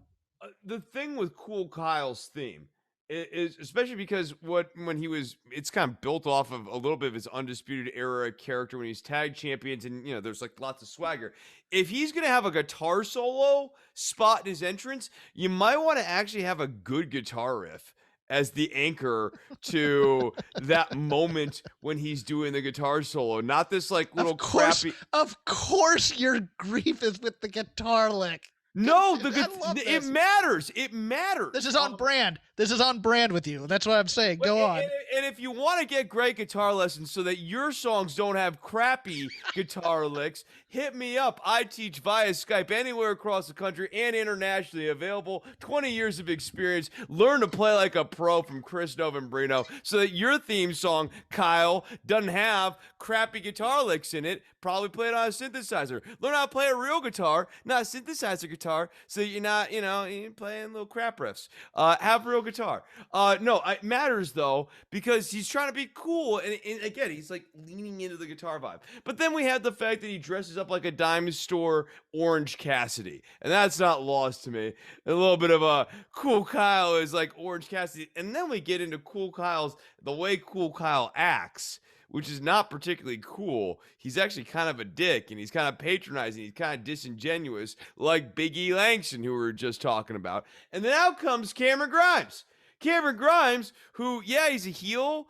The thing with Cool Kyle's theme Is especially because it's kind of built off of a little bit of his Undisputed Era character when he's tag champions, and there's like lots of swagger. If he's gonna have a guitar solo spot in his entrance, you might want to actually have a good guitar riff as the anchor to that moment when he's doing the guitar solo, not this like little crappy. Of course, your grief is with the guitar lick. No, it matters. It matters. This is on brand. This is on brand with you. That's what I'm saying. Go on. And if you want to get great guitar lessons so that your songs don't have crappy guitar licks, hit me up. I teach via Skype anywhere across the country and internationally. Available. 20 years of experience. Learn to play like a pro from Chris Novembrino so that your theme song, Kyle, doesn't have crappy guitar licks in it. Probably play it on a synthesizer. Learn how to play a real guitar, not a synthesizer guitar, so you're not, you're playing little crap riffs. Have real guitar. No, it matters though, because he's trying to be cool, and again, he's like leaning into the guitar vibe. But then we have the fact that he dresses up like a dime store Orange Cassidy, and that's not lost to me. A little bit of a Cool Kyle is like Orange Cassidy, and then we get into the way Cool Kyle acts, which is not particularly cool. He's actually kind of a dick, and he's kind of patronizing. He's kind of disingenuous, like Big E Langston, who we were just talking about. And then out comes Cameron Grimes. Cameron Grimes, who, yeah, he's a heel,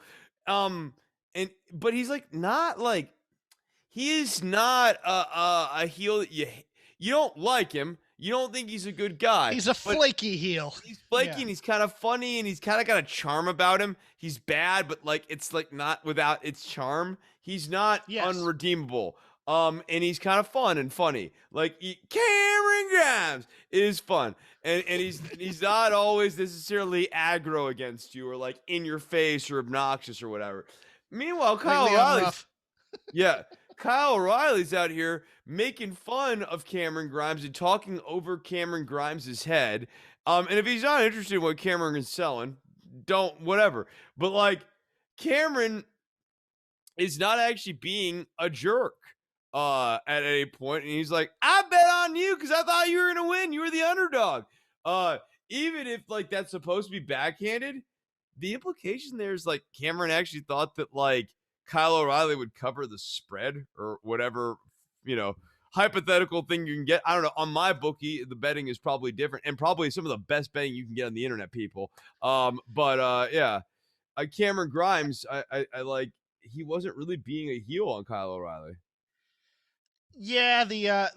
but he's like not like he is not a heel that you don't like him. You don't think he's a good guy. He's a flaky heel. He's flaky, and he's kind of funny, and he's kind of got a charm about him. He's bad, but like it's like not without its charm. He's not unredeemable. And he's kind of fun and funny. Like Cameron Grimes is fun, and he's not always necessarily aggro against you or like in your face or obnoxious or whatever. Meanwhile, Kyle O'Reilly's out here making fun of Cameron Grimes and talking over Cameron Grimes' head. And if he's not interested in what Cameron is selling, whatever. But like, Cameron is not actually being a jerk at any point. And he's like, I bet on you because I thought you were going to win. You were the underdog. Even if like that's supposed to be backhanded, the implication there is like Cameron actually thought that like Kyle O'Reilly would cover the spread or whatever, hypothetical thing you can get. I don't know. On my bookie, the betting is probably different and probably some of the best betting you can get on the internet, people. Yeah. Cameron Grimes, I like, he wasn't really being a heel on Kyle O'Reilly. Yeah, the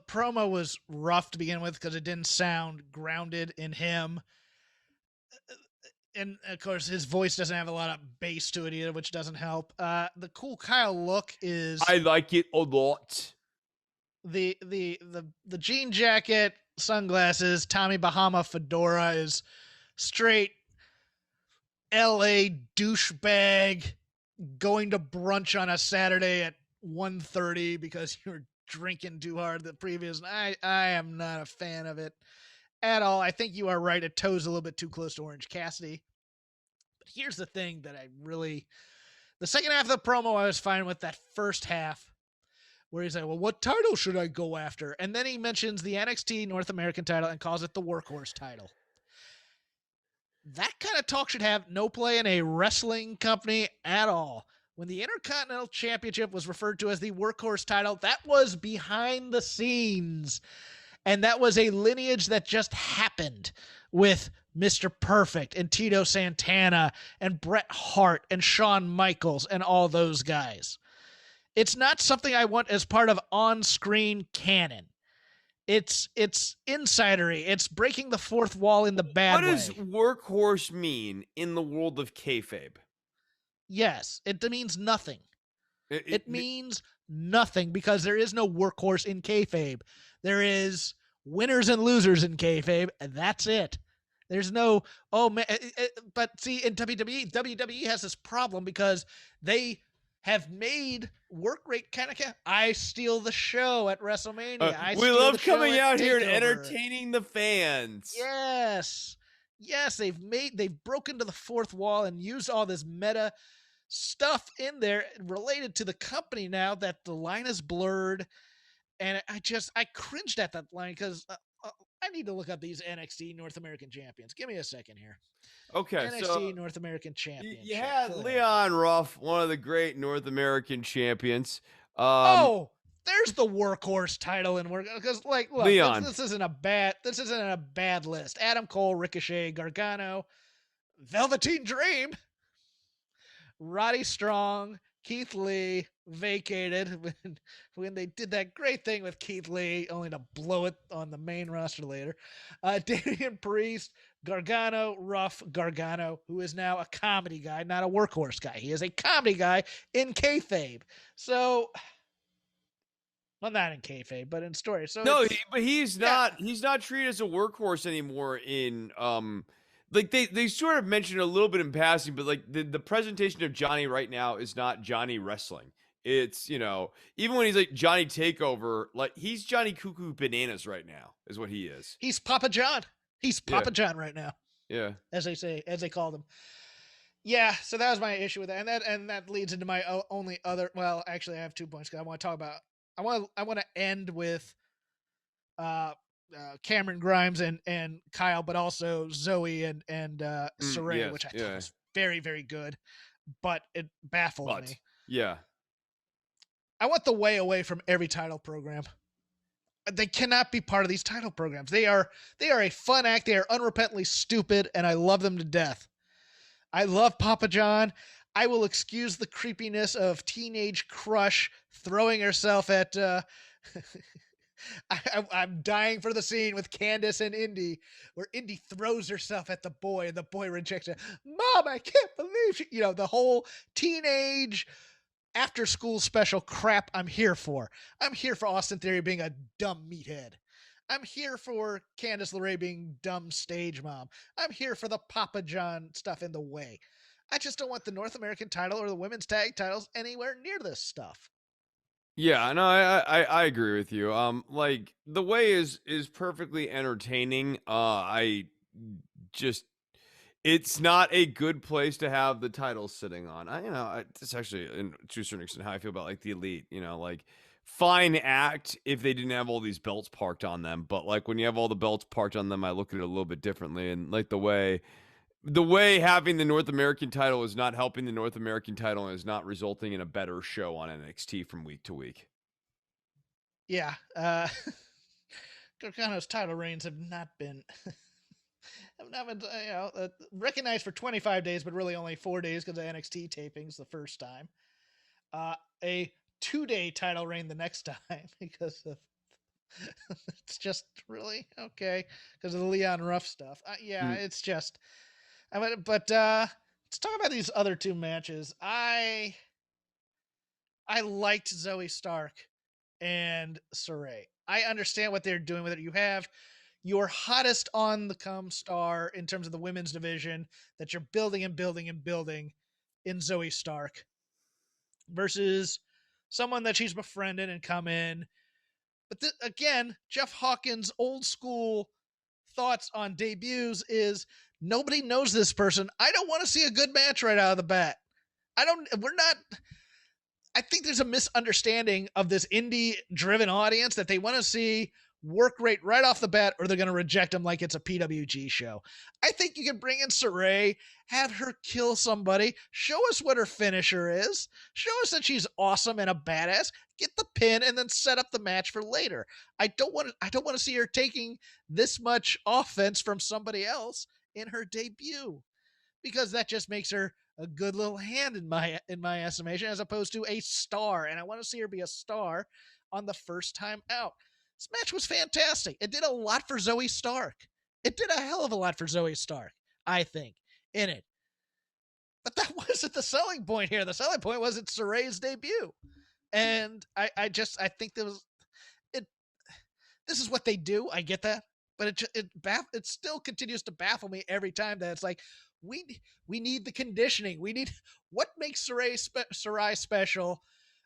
promo was rough to begin with because it didn't sound grounded in him. And of course, his voice doesn't have a lot of bass to it either, which doesn't help. The Cool Kyle look is I like it a lot. The jean jacket, sunglasses, Tommy Bahama fedora is straight LA douchebag going to brunch on a Saturday at 1:30 because you're drinking too hard the previous night. I am not a fan of it at all. I think you are right. It toes a little bit too close to Orange Cassidy. But here's the thing that the second half of the promo I was fine with. That first half where he's like, well, what title should I go after? And then he mentions the NXT North American title and calls it the Workhorse title. That kind of talk should have no play in a wrestling company at all. When the Intercontinental Championship was referred to as the Workhorse title, that was behind the scenes. And that was a lineage that just happened with Mr. Perfect and Tito Santana and Bret Hart and Shawn Michaels and all those guys. It's not something I want as part of on-screen canon. It's insidery. It's breaking the fourth wall in the bad way. What does workhorse mean in the world of kayfabe? Yes, it means nothing. It means nothing because there is no workhorse in kayfabe. There is winners and losers in kayfabe, and that's it. There's no, but see, in WWE has this problem because they have made work rate kind of. I steal the show at WrestleMania. We love coming out here and entertaining the fans. Yes, they've broken to the fourth wall and used all this meta stuff in there related to the company now that the line is blurred. And I cringed at that line because I need to look up these NXT North American champions. Give me a second here. Okay, so NXT North American Championship. you had Go ahead. Leon Ruff, one of the great North American champions. Oh, there's the workhorse title in work because, like, look, Leon. this isn't a bad list. Adam Cole, Ricochet, Gargano, Velveteen Dream, Roddy Strong, Keith Lee vacated when they did that great thing with Keith Lee, only to blow it on the main roster later. Damian Priest, Gargano, Ruff, Gargano, who is now a comedy guy, not a workhorse guy. He is a comedy guy in kayfabe. So, well, not in kayfabe, but in story. So no, but he's not. He's not treated as a workhorse anymore. In like they sort of mentioned a little bit in passing, but like the presentation of Johnny right now is not Johnny wrestling. It's, you know, even when he's like Johnny Takeover, like he's Johnny Cuckoo Bananas right now, is what he is. He's Papa John. He's Papa John right now. Yeah, as they called him. Yeah, so that was my issue with that, and that leads into my only other. Well, actually, I have 2 points because I want to talk about. I want to end with Cameron Grimes and Kyle, but also Zoe and Saray, yes, which I thought was very, very good, but it baffled me. Yeah. I want the way away from every title program. They cannot be part of these title programs. They are a fun act. They are unrepentantly stupid, and I love them to death. I love Papa John. I will excuse the creepiness of teenage crush throwing herself at. I'm dying for the scene with Candace and Indy, where Indy throws herself at the boy, and the boy rejects it. Mom, I can't believe she. You know, the whole teenage after school special crap I'm here for. I'm here for Austin Theory being a dumb meathead. I'm here for Candice LeRae being dumb stage mom. I'm here for the Papa John stuff in the way. I just don't want the North American title or the women's tag titles anywhere near this stuff. Yeah, no, I agree with you. Like the way is perfectly entertaining. I just it's not a good place to have the title sitting on. It's actually to a certain extent how I feel about like the Elite. You know, like fine act if they didn't have all these belts parked on them, but like when you have all the belts parked on them, I look at it a little bit differently. And like the way having the North American title is not helping the North American title and is not resulting in a better show on NXT from week to week. Yeah, Gargano's title reigns have not been. Recognized for 25 days, but really only 4 days because of NXT tapings the first time. A 2-day title reign the next time because of it's just really okay because of the Leon Ruff stuff. It's just. But let's talk about these other 2 matches. I liked Zoe Stark and Saray. I understand what they're doing with it. You have your hottest on the come star in terms of the women's division that you're building and building and building in Zoe Stark versus someone that she's befriended and come in. But again, Jeff Hawkins' old school thoughts on debuts is nobody knows this person. I don't want to see a good match right out of the bat. I think there's a misunderstanding of this indie driven audience that they want to see work rate right off the bat, or they're going to reject them like it's a PWG show. I think you can bring in Saray, have her kill somebody, show us what her finisher is, show us that she's awesome and a badass, get the pin, and then set up the match for later. I don't want to see her taking this much offense from somebody else in her debut, because that just makes her a good little hand in my estimation, as opposed to a star. And I want to see her be a star on the first time out. This match was fantastic. It did a lot for Zoe Stark. It did a hell of a lot for Zoe Stark, I think, in it. But that wasn't the selling point here. The selling point was it's Saray's debut. And I think this is what they do. I get that. But it still continues to baffle me every time that it's like, we need the conditioning. We need what makes Saray special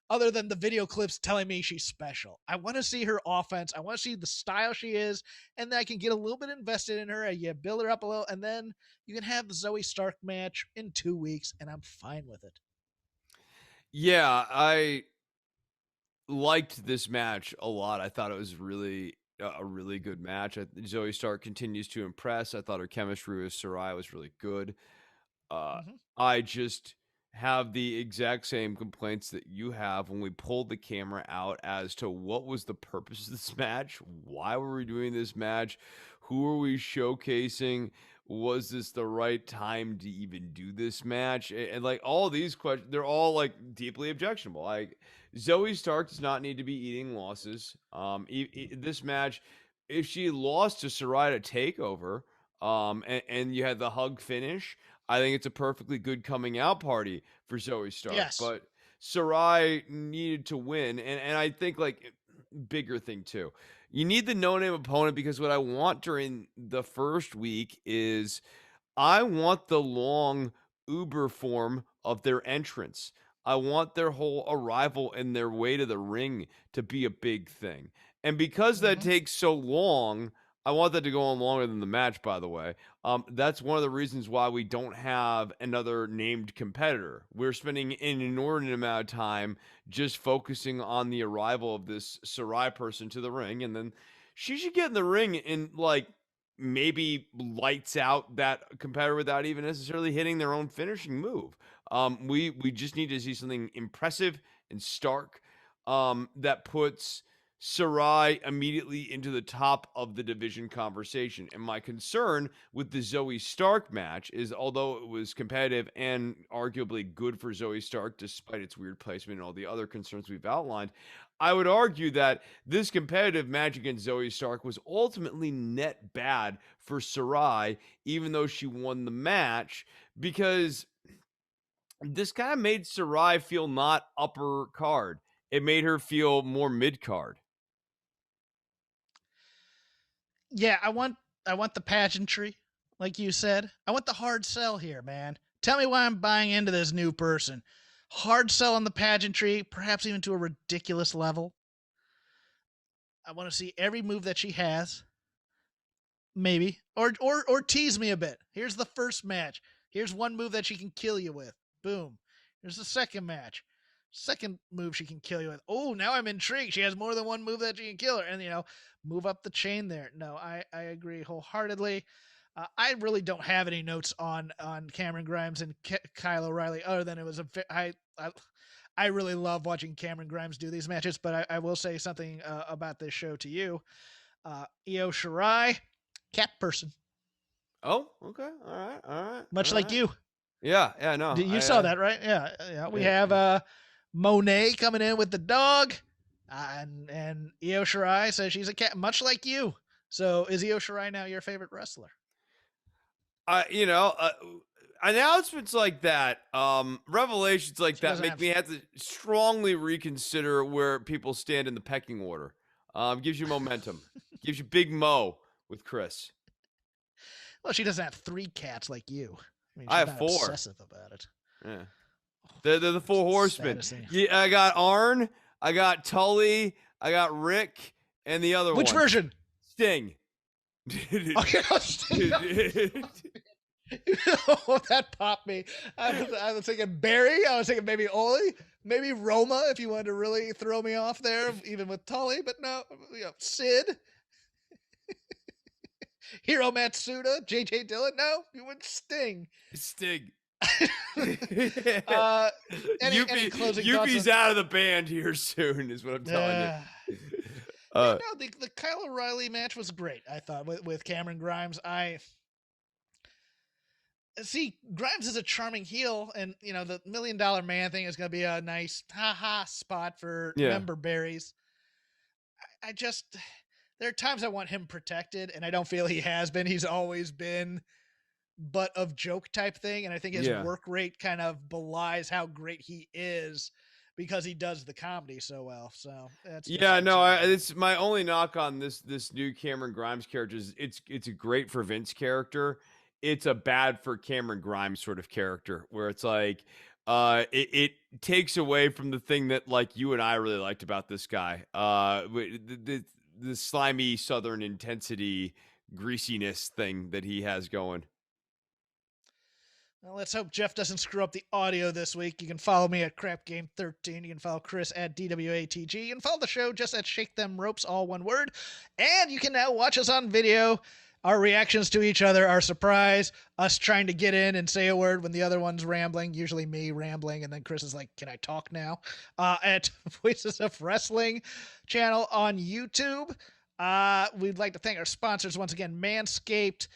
other than the video clips telling me she's special. I want to see her offense. I want to see the style she is, and then I can get a little bit invested in her. You build her up a little, and then you can have the Zoe Stark match in 2 weeks, and I'm fine with it. Yeah, I liked this match a lot. I thought it was really a really good match. Zoe Stark continues to impress. I thought her chemistry with Sarai was really good. Hmm. I just have the exact same complaints that you have when we pulled the camera out as to what was the purpose of this match? Why were we doing this match? Who are we showcasing? Was this the right time to even do this match? And like all these questions, they're all like deeply objectionable. Like Zoe Stark does not need to be eating losses. This match, if she lost to Saraya Takeover, and you had the hug finish, I think it's a perfectly good coming out party for Zoe Stark. Yes. But Sarai needed to win, and I think like bigger thing too. You need the no name opponent because what I want during the first week is I want the long Uber form of their entrance. I want their whole arrival and their way to the ring to be a big thing. And because that Hmm. takes so long, I want that to go on longer than the match, by the way. That's one of the reasons why we don't have another named competitor. We're spending an inordinate amount of time just focusing on the arrival of this Sarai person to the ring. And then she should get in the ring and, like, maybe lights out that competitor without even necessarily hitting their own finishing move. We just need to see something impressive and stark that puts Sarai immediately into the top of the division conversation. And my concern with the Zoe Stark match is, although it was competitive and arguably good for Zoe Stark, despite its weird placement and all the other concerns we've outlined, I would argue that this competitive match against Zoe Stark was ultimately net bad for Sarai, even though she won the match, because this kind of made Sarai feel not upper card. It made her feel more mid card. Yeah, I want the pageantry, like you said. I want the hard sell here, man. Tell me why I'm buying into this new person. Hard sell on the pageantry, perhaps even to a ridiculous level. I want to see every move that she has, maybe, or tease me a bit. Here's the first match. Here's one move that she can kill you with. Boom. Here's the second match. Second move she can kill you with. Oh, now I'm intrigued. She has more than one move that she can kill her, and move up the chain there. No, I agree wholeheartedly. I really don't have any notes on Cameron Grimes and Kyle O'Reilly other than it was I really love watching Cameron Grimes do these matches, but I will say something about this show to you. Io Shirai, cat person, Oh, okay. All right. All right. much All like right. you. Yeah. Yeah. No. You saw that, right? Yeah, yeah. We Yeah, have yeah. Monet coming in with the dog, and Io Shirai says she's a cat, much like you. So is Io Shirai now your favorite wrestler? You know, announcements like that, revelations like She that doesn't make have. me have to strongly reconsider where people stand in the pecking order. Gives you momentum, gives you big mo with Chris. Well, she doesn't have three cats like you. I mean, I she's have not four. obsessive about it. Yeah. Oh, They're the that's four the horsemen. saddest thing. Yeah, I got Arn, I got Tully, I got Rick, and the other Which one, version? Sting. Okay, oh, that popped me. I was thinking Barry. I was thinking maybe Oli, maybe Roma if you wanted to really throw me off there, even with Tully. But no, Sid, Hiro Matsuda, JJ Dillon. No, you went Sting. Sting. uh, any closing thoughts Yuppie's on? out of the band here soon, is what I'm telling you. Yeah, no, the Kyle O'Reilly match was great. I thought with Cameron Grimes. I see Grimes is a charming heel, and the $1 Million Man thing is going to be a nice ha spot for Yeah. member berries. I just there are times I want him protected, and I don't feel he has been. He's always been butt of joke type thing, and I think his Yeah. work rate kind of belies how great he is because he does the comedy so well. So that's Yeah, no, upsetting. it's my only knock on this new Cameron Grimes character is it's a great for Vince character. It's a bad for Cameron Grimes sort of character where it's like it takes away from the thing that like you and I really liked about this guy. The slimy southern intensity greasiness thing that he has going. Well, let's hope Jeff doesn't screw up the audio this week. You can follow me at CrapGame13. You can follow Chris at DWATG. You can follow the show just at Shake Them Ropes, all one word. And you can now watch us on video. Our reactions to each other, our surprise, us trying to get in and say a word when the other one's rambling, usually me rambling, and then Chris is like, can I talk now? At Voices of Wrestling channel on YouTube. We'd like to thank our sponsors once again, Manscaped.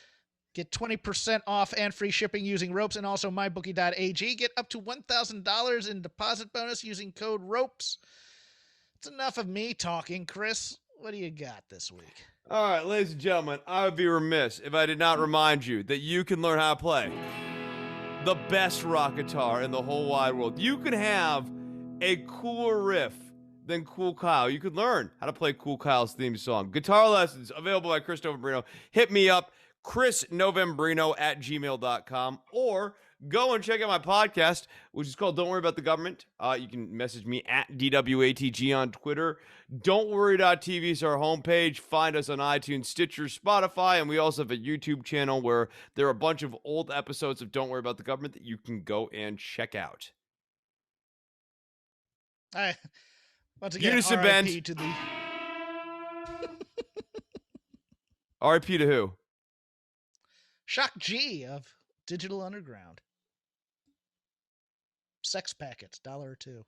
Get 20% off and free shipping using ropes, and also mybookie.ag. Get up to $1,000 in deposit bonus using code ROPES. It's enough of me talking. Chris, what do you got this week? All right, ladies and gentlemen, I would be remiss if I did not remind you that you can learn how to play the best rock guitar in the whole wide world. You can have a cooler riff than Cool Kyle. You could learn how to play Cool Kyle's theme song. Guitar lessons available by Chris Novembrino. Hit me up, chrisnovembrino@gmail.com, or go and check out my podcast, which is called Don't Worry About the Government. You can message me at DWATG on Twitter. Don't Worry.tv is our homepage. Find us on iTunes, Stitcher, Spotify, and we also have a YouTube channel where there are a bunch of old episodes of Don't Worry About the Government that you can go and check out. Once again, Unison RIP Bend. to the... RIP to who? Shock G of Digital Underground. Sex packets, $1 or $2.